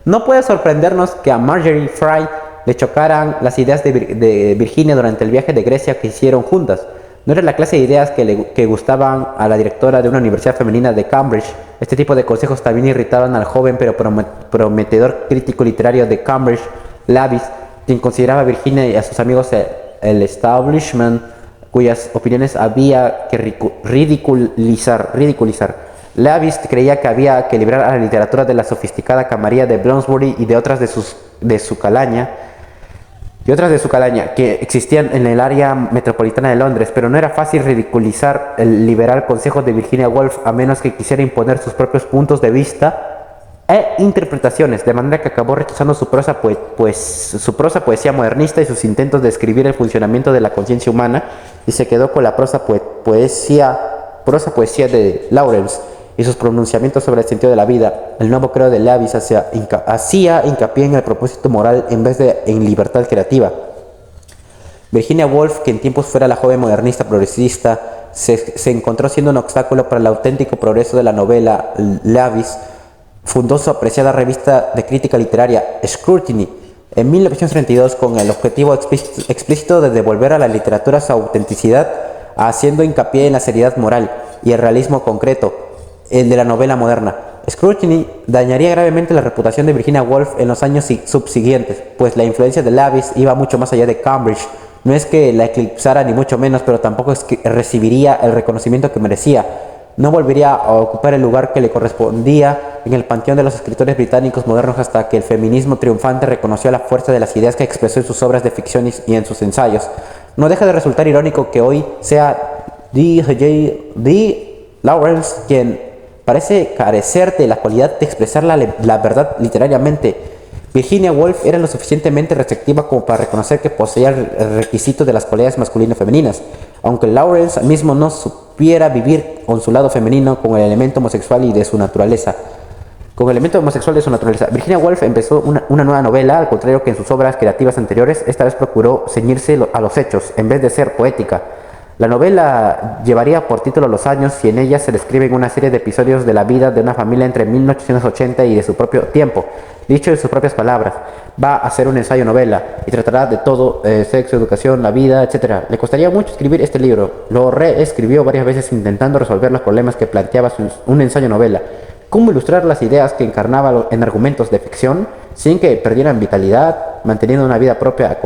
No puede sorprendernos que a Marjorie Fry le chocaran las ideas de Virginia durante el viaje de Grecia que hicieron juntas. No era la clase de ideas que gustaban a la directora de una universidad femenina de Cambridge. Este tipo de consejos también irritaban al joven pero prometedor crítico literario de Cambridge, Lavis, quien consideraba a Virginia y a sus amigos el establishment, cuyas opiniones había que ridiculizar. Lavis creía que había que librar a la literatura de la sofisticada camarilla de Bloomsbury y de otras de su calaña, que existían en el área metropolitana de Londres, pero no era fácil ridiculizar el liberal consejo de Virginia Woolf a menos que quisiera imponer sus propios puntos de vista e interpretaciones, de manera que acabó rechazando su prosa poesía modernista y sus intentos de describir el funcionamiento de la conciencia humana, y se quedó con la prosa poesía de Lawrence y sus pronunciamientos sobre el sentido de la vida. El nuevo credo de Lavis hacía hincapié en el propósito moral en vez de en libertad creativa. Virginia Woolf, que en tiempos fuera la joven modernista progresista, se encontró siendo un obstáculo para el auténtico progreso de la novela. Lavis fundó su apreciada revista de crítica literaria, Scrutiny, en 1932 con el objetivo explícito de devolver a la literatura su autenticidad, haciendo hincapié en la seriedad moral y el realismo concreto, el de la novela moderna. Scrutiny dañaría gravemente la reputación de Virginia Woolf en los años subsiguientes, pues la influencia de Lavis iba mucho más allá de Cambridge. No es que la eclipsara ni mucho menos, pero tampoco es que recibiría el reconocimiento que merecía. No volvería a ocupar el lugar que le correspondía en el panteón de los escritores británicos modernos hasta que el feminismo triunfante reconoció la fuerza de las ideas que expresó en sus obras de ficción y en sus ensayos. No deja de resultar irónico que hoy sea D. Lawrence quien parece carecer de la cualidad de expresar la verdad literariamente. Virginia Woolf era lo suficientemente receptiva como para reconocer que poseía el requisito de las cualidades masculinas y femeninas, aunque Lawrence mismo no supiera vivir con su lado femenino, con el elemento homosexual de su naturaleza. Virginia Woolf empezó una nueva novela, al contrario que en sus obras creativas anteriores. Esta vez procuró ceñirse a los hechos, en vez de ser poética. La novela llevaría por título Los años, y en ella se describen una serie de episodios de la vida de una familia entre 1880 y de su propio tiempo. Dicho en sus propias palabras, va a ser un ensayo novela y tratará de todo, sexo, educación, la vida, etc. Le costaría mucho escribir este libro. Lo reescribió varias veces intentando resolver los problemas que planteaba un ensayo novela. Cómo ilustrar las ideas que encarnaba en argumentos de ficción sin que perdieran vitalidad, manteniendo una vida propia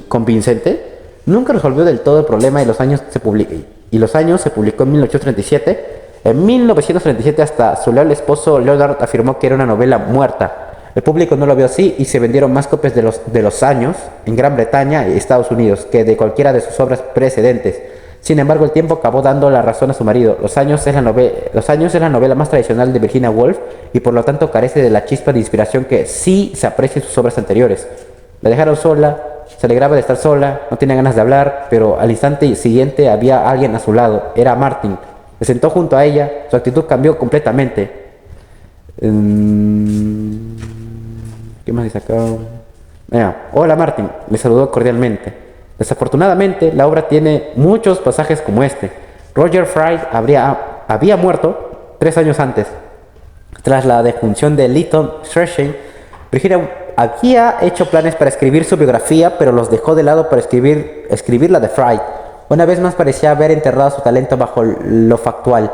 convincente. Nunca resolvió del todo el problema y Los años se publicó en 1837. En 1937 hasta su leal esposo Leonard afirmó que era una novela muerta. El público no lo vio así y se vendieron más copias de los años en Gran Bretaña y Estados Unidos que de cualquiera de sus obras precedentes. Sin embargo, el tiempo acabó dando la razón a su marido. Los años es la novela más tradicional de Virginia Woolf y por lo tanto carece de la chispa de inspiración que sí se aprecia en sus obras anteriores. La dejaron sola, se alegraba de estar sola, no tenía ganas de hablar, pero al instante siguiente había alguien a su lado. Era Martin. Se sentó junto a ella, su actitud cambió completamente. ¿Qué más dice acá? Hola Martin, le saludó cordialmente. Desafortunadamente, la obra tiene muchos pasajes como este. Roger Fry había muerto 3 años antes. Tras la defunción de Lytton Strachey, Virginia había hecho planes para escribir su biografía, pero los dejó de lado para escribir la de Fry. Una vez más parecía haber enterrado su talento bajo lo factual.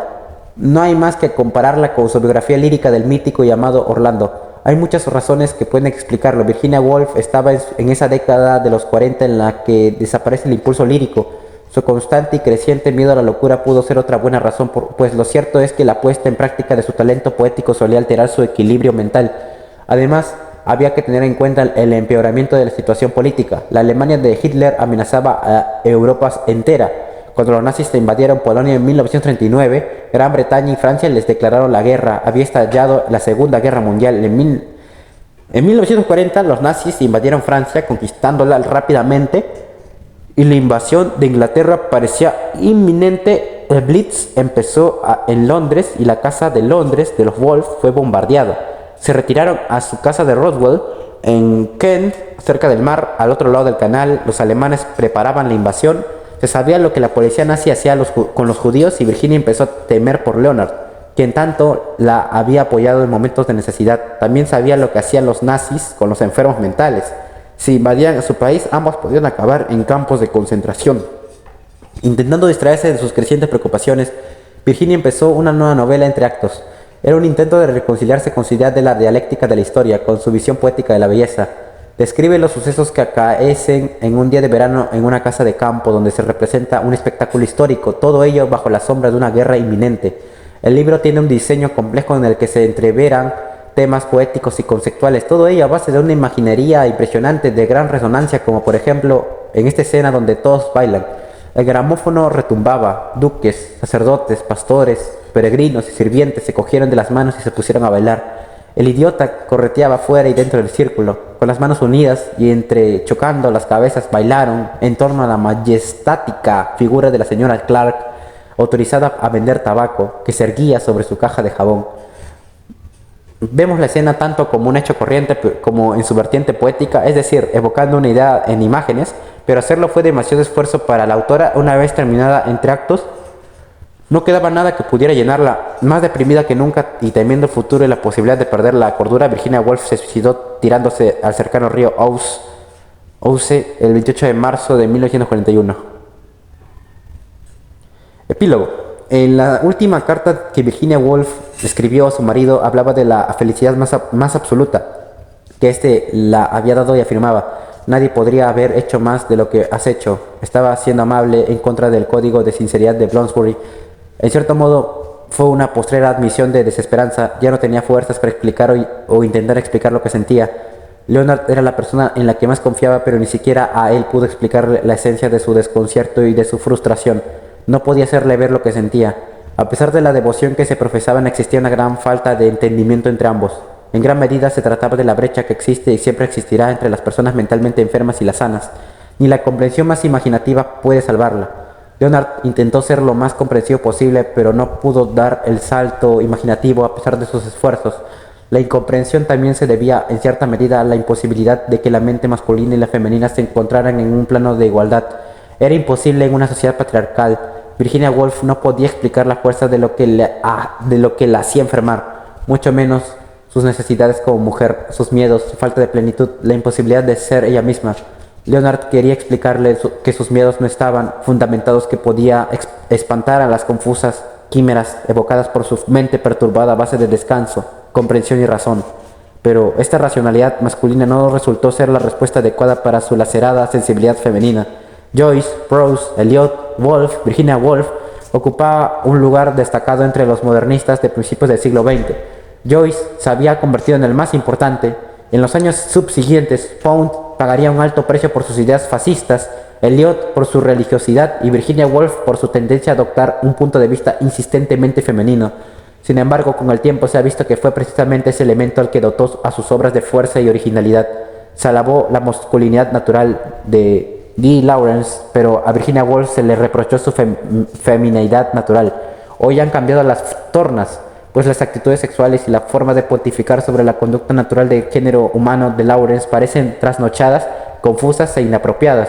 No hay más que compararla con su biografía lírica del mítico llamado Orlando. Hay muchas razones que pueden explicarlo. Virginia Woolf estaba en esa década de los 40 en la que desaparece el impulso lírico. Su constante y creciente miedo a la locura pudo ser otra buena razón, pues lo cierto es que la puesta en práctica de su talento poético solía alterar su equilibrio mental. Además, había que tener en cuenta el empeoramiento de la situación política. La Alemania de Hitler amenazaba a Europa entera. Cuando los nazis invadieron Polonia en 1939, Gran Bretaña y Francia les declararon la guerra. Había estallado la Segunda Guerra Mundial. En 1940 los nazis invadieron Francia, conquistándola rápidamente, y la invasión de Inglaterra parecía inminente. El Blitz empezó en Londres y la casa de Londres de los Woolf fue bombardeada. Se retiraron a su casa de Roswell, en Kent, cerca del mar, al otro lado del canal. Los alemanes preparaban la invasión. Se sabía lo que la policía nazi hacía con los judíos y Virginia empezó a temer por Leonard, quien tanto la había apoyado en momentos de necesidad. También sabía lo que hacían los nazis con los enfermos mentales. Si invadían a su país, ambos podían acabar en campos de concentración. Intentando distraerse de sus crecientes preocupaciones, Virginia empezó una nueva novela entre actos. Era un intento de reconciliarse con su idea de la dialéctica de la historia, con su visión poética de la belleza. Describe los sucesos que acaecen en un día de verano en una casa de campo donde se representa un espectáculo histórico, todo ello bajo la sombra de una guerra inminente. El libro tiene un diseño complejo en el que se entreveran temas poéticos y conceptuales, todo ello a base de una imaginería impresionante de gran resonancia, como por ejemplo en esta escena donde todos bailan. El gramófono retumbaba, duques, sacerdotes, pastores, peregrinos y sirvientes se cogieron de las manos y se pusieron a bailar. El idiota correteaba fuera y dentro del círculo, con las manos unidas y entrechocando las cabezas bailaron en torno a la majestática figura de la señora Clark, autorizada a vender tabaco, que se erguía sobre su caja de jabón. Vemos la escena tanto como un hecho corriente como en su vertiente poética, es decir, evocando una idea en imágenes, pero hacerlo fue demasiado esfuerzo para la autora. Una vez terminada entre actos, no quedaba nada que pudiera llenarla. Más deprimida que nunca y temiendo el futuro y la posibilidad de perder la cordura, Virginia Woolf se suicidó tirándose al cercano río Ouse el 28 de marzo de 1941. Epílogo. En la última carta que Virginia Woolf escribió a su marido, hablaba de la felicidad más absoluta que éste la había dado y afirmaba: nadie podría haber hecho más de lo que has hecho. Estaba siendo amable en contra del código de sinceridad de Bloomsbury. En cierto modo, fue una postrera admisión de desesperanza. Ya no tenía fuerzas para explicar o intentar explicar lo que sentía. Leonard era la persona en la que más confiaba, pero ni siquiera a él pudo explicarle la esencia de su desconcierto y de su frustración. No podía hacerle ver lo que sentía. A pesar de la devoción que se profesaban, existía una gran falta de entendimiento entre ambos. En gran medida se trataba de la brecha que existe y siempre existirá entre las personas mentalmente enfermas y las sanas. Ni la comprensión más imaginativa puede salvarla. Leonard intentó ser lo más comprensivo posible, pero no pudo dar el salto imaginativo a pesar de sus esfuerzos. La incomprensión también se debía, en cierta medida, a la imposibilidad de que la mente masculina y la femenina se encontraran en un plano de igualdad. Era imposible en una sociedad patriarcal. Virginia Woolf no podía explicar la fuerza de lo que la hacía enfermar, mucho menos sus necesidades como mujer, sus miedos, su falta de plenitud, la imposibilidad de ser ella misma. Leonard quería explicarle que sus miedos no estaban fundamentados, que podía espantar a las confusas quimeras evocadas por su mente perturbada a base de descanso, comprensión y razón. Pero esta racionalidad masculina no resultó ser la respuesta adecuada para su lacerada sensibilidad femenina. Joyce, Prose, Eliot, Woolf, Virginia Woolf ocupaba un lugar destacado entre los modernistas de principios del siglo XX. Joyce se había convertido en el más importante. En los años subsiguientes, Pound pagaría un alto precio por sus ideas fascistas, Eliot por su religiosidad y Virginia Woolf por su tendencia a adoptar un punto de vista insistentemente femenino. Sin embargo, con el tiempo se ha visto que fue precisamente ese elemento el que dotó a sus obras de fuerza y originalidad. Se alabó la masculinidad natural de D. Lawrence, pero a Virginia Woolf se le reprochó su femineidad natural. Hoy han cambiado las tornas, pues las actitudes sexuales y la forma de pontificar sobre la conducta natural del género humano de Lawrence parecen trasnochadas, confusas e inapropiadas.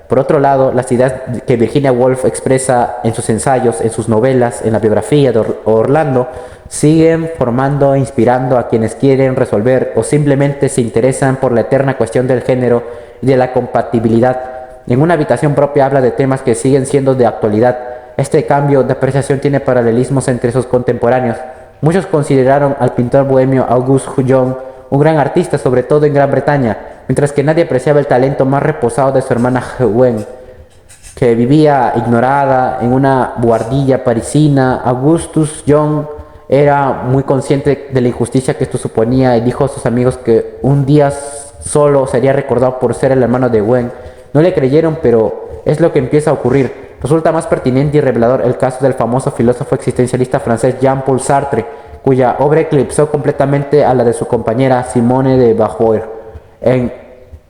Por otro lado, las ideas que Virginia Woolf expresa en sus ensayos, en sus novelas, en la biografía de Orlando, siguen formando e inspirando a quienes quieren resolver o simplemente se interesan por la eterna cuestión del género y de la compatibilidad. En una habitación propia habla de temas que siguen siendo de actualidad. Este cambio de apreciación tiene paralelismos entre sus contemporáneos. Muchos consideraron al pintor bohemio Auguste Huyon un gran artista, sobre todo en Gran Bretaña, mientras que nadie apreciaba el talento más reposado de su hermana Gwen, que vivía ignorada en una buhardilla parisina. Augustus John era muy consciente de la injusticia que esto suponía y dijo a sus amigos que un día solo sería recordado por ser el hermano de Gwen. No le creyeron, pero es lo que empieza a ocurrir. Resulta más pertinente y revelador el caso del famoso filósofo existencialista francés Jean-Paul Sartre, cuya obra eclipsó completamente a la de su compañera Simone de Beauvoir. En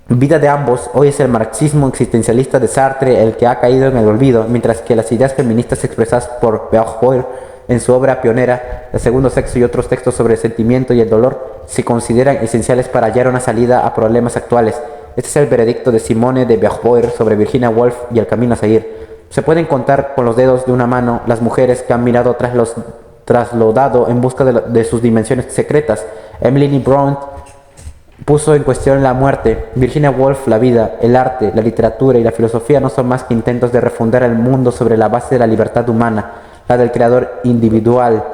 vida de ambos, hoy es el marxismo existencialista de Sartre el que ha caído en el olvido, mientras que las ideas feministas expresadas por Beauvoir en su obra pionera, El segundo sexo y otros textos sobre el sentimiento y el dolor, se consideran esenciales para hallar una salida a problemas actuales. Este es el veredicto de Simone de Beauvoir sobre Virginia Woolf y el camino a seguir. Se pueden contar con los dedos de una mano las mujeres que han mirado tras lo dado en busca de sus dimensiones secretas. Emily Bront puso en cuestión la muerte. Virginia Woolf, la vida, el arte, la literatura y la filosofía no son más que intentos de refundar el mundo sobre la base de la libertad humana, la del creador individual.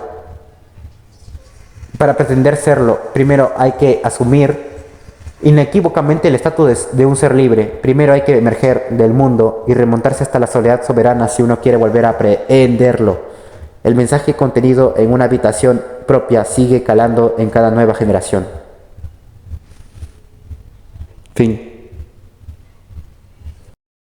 Para pretender serlo, primero hay que asumir inequívocamente el estatus de un ser libre. Primero hay que emerger del mundo y remontarse hasta la soledad soberana si uno quiere volver a aprehenderlo. El mensaje contenido en una habitación propia sigue calando en cada nueva generación. Fin.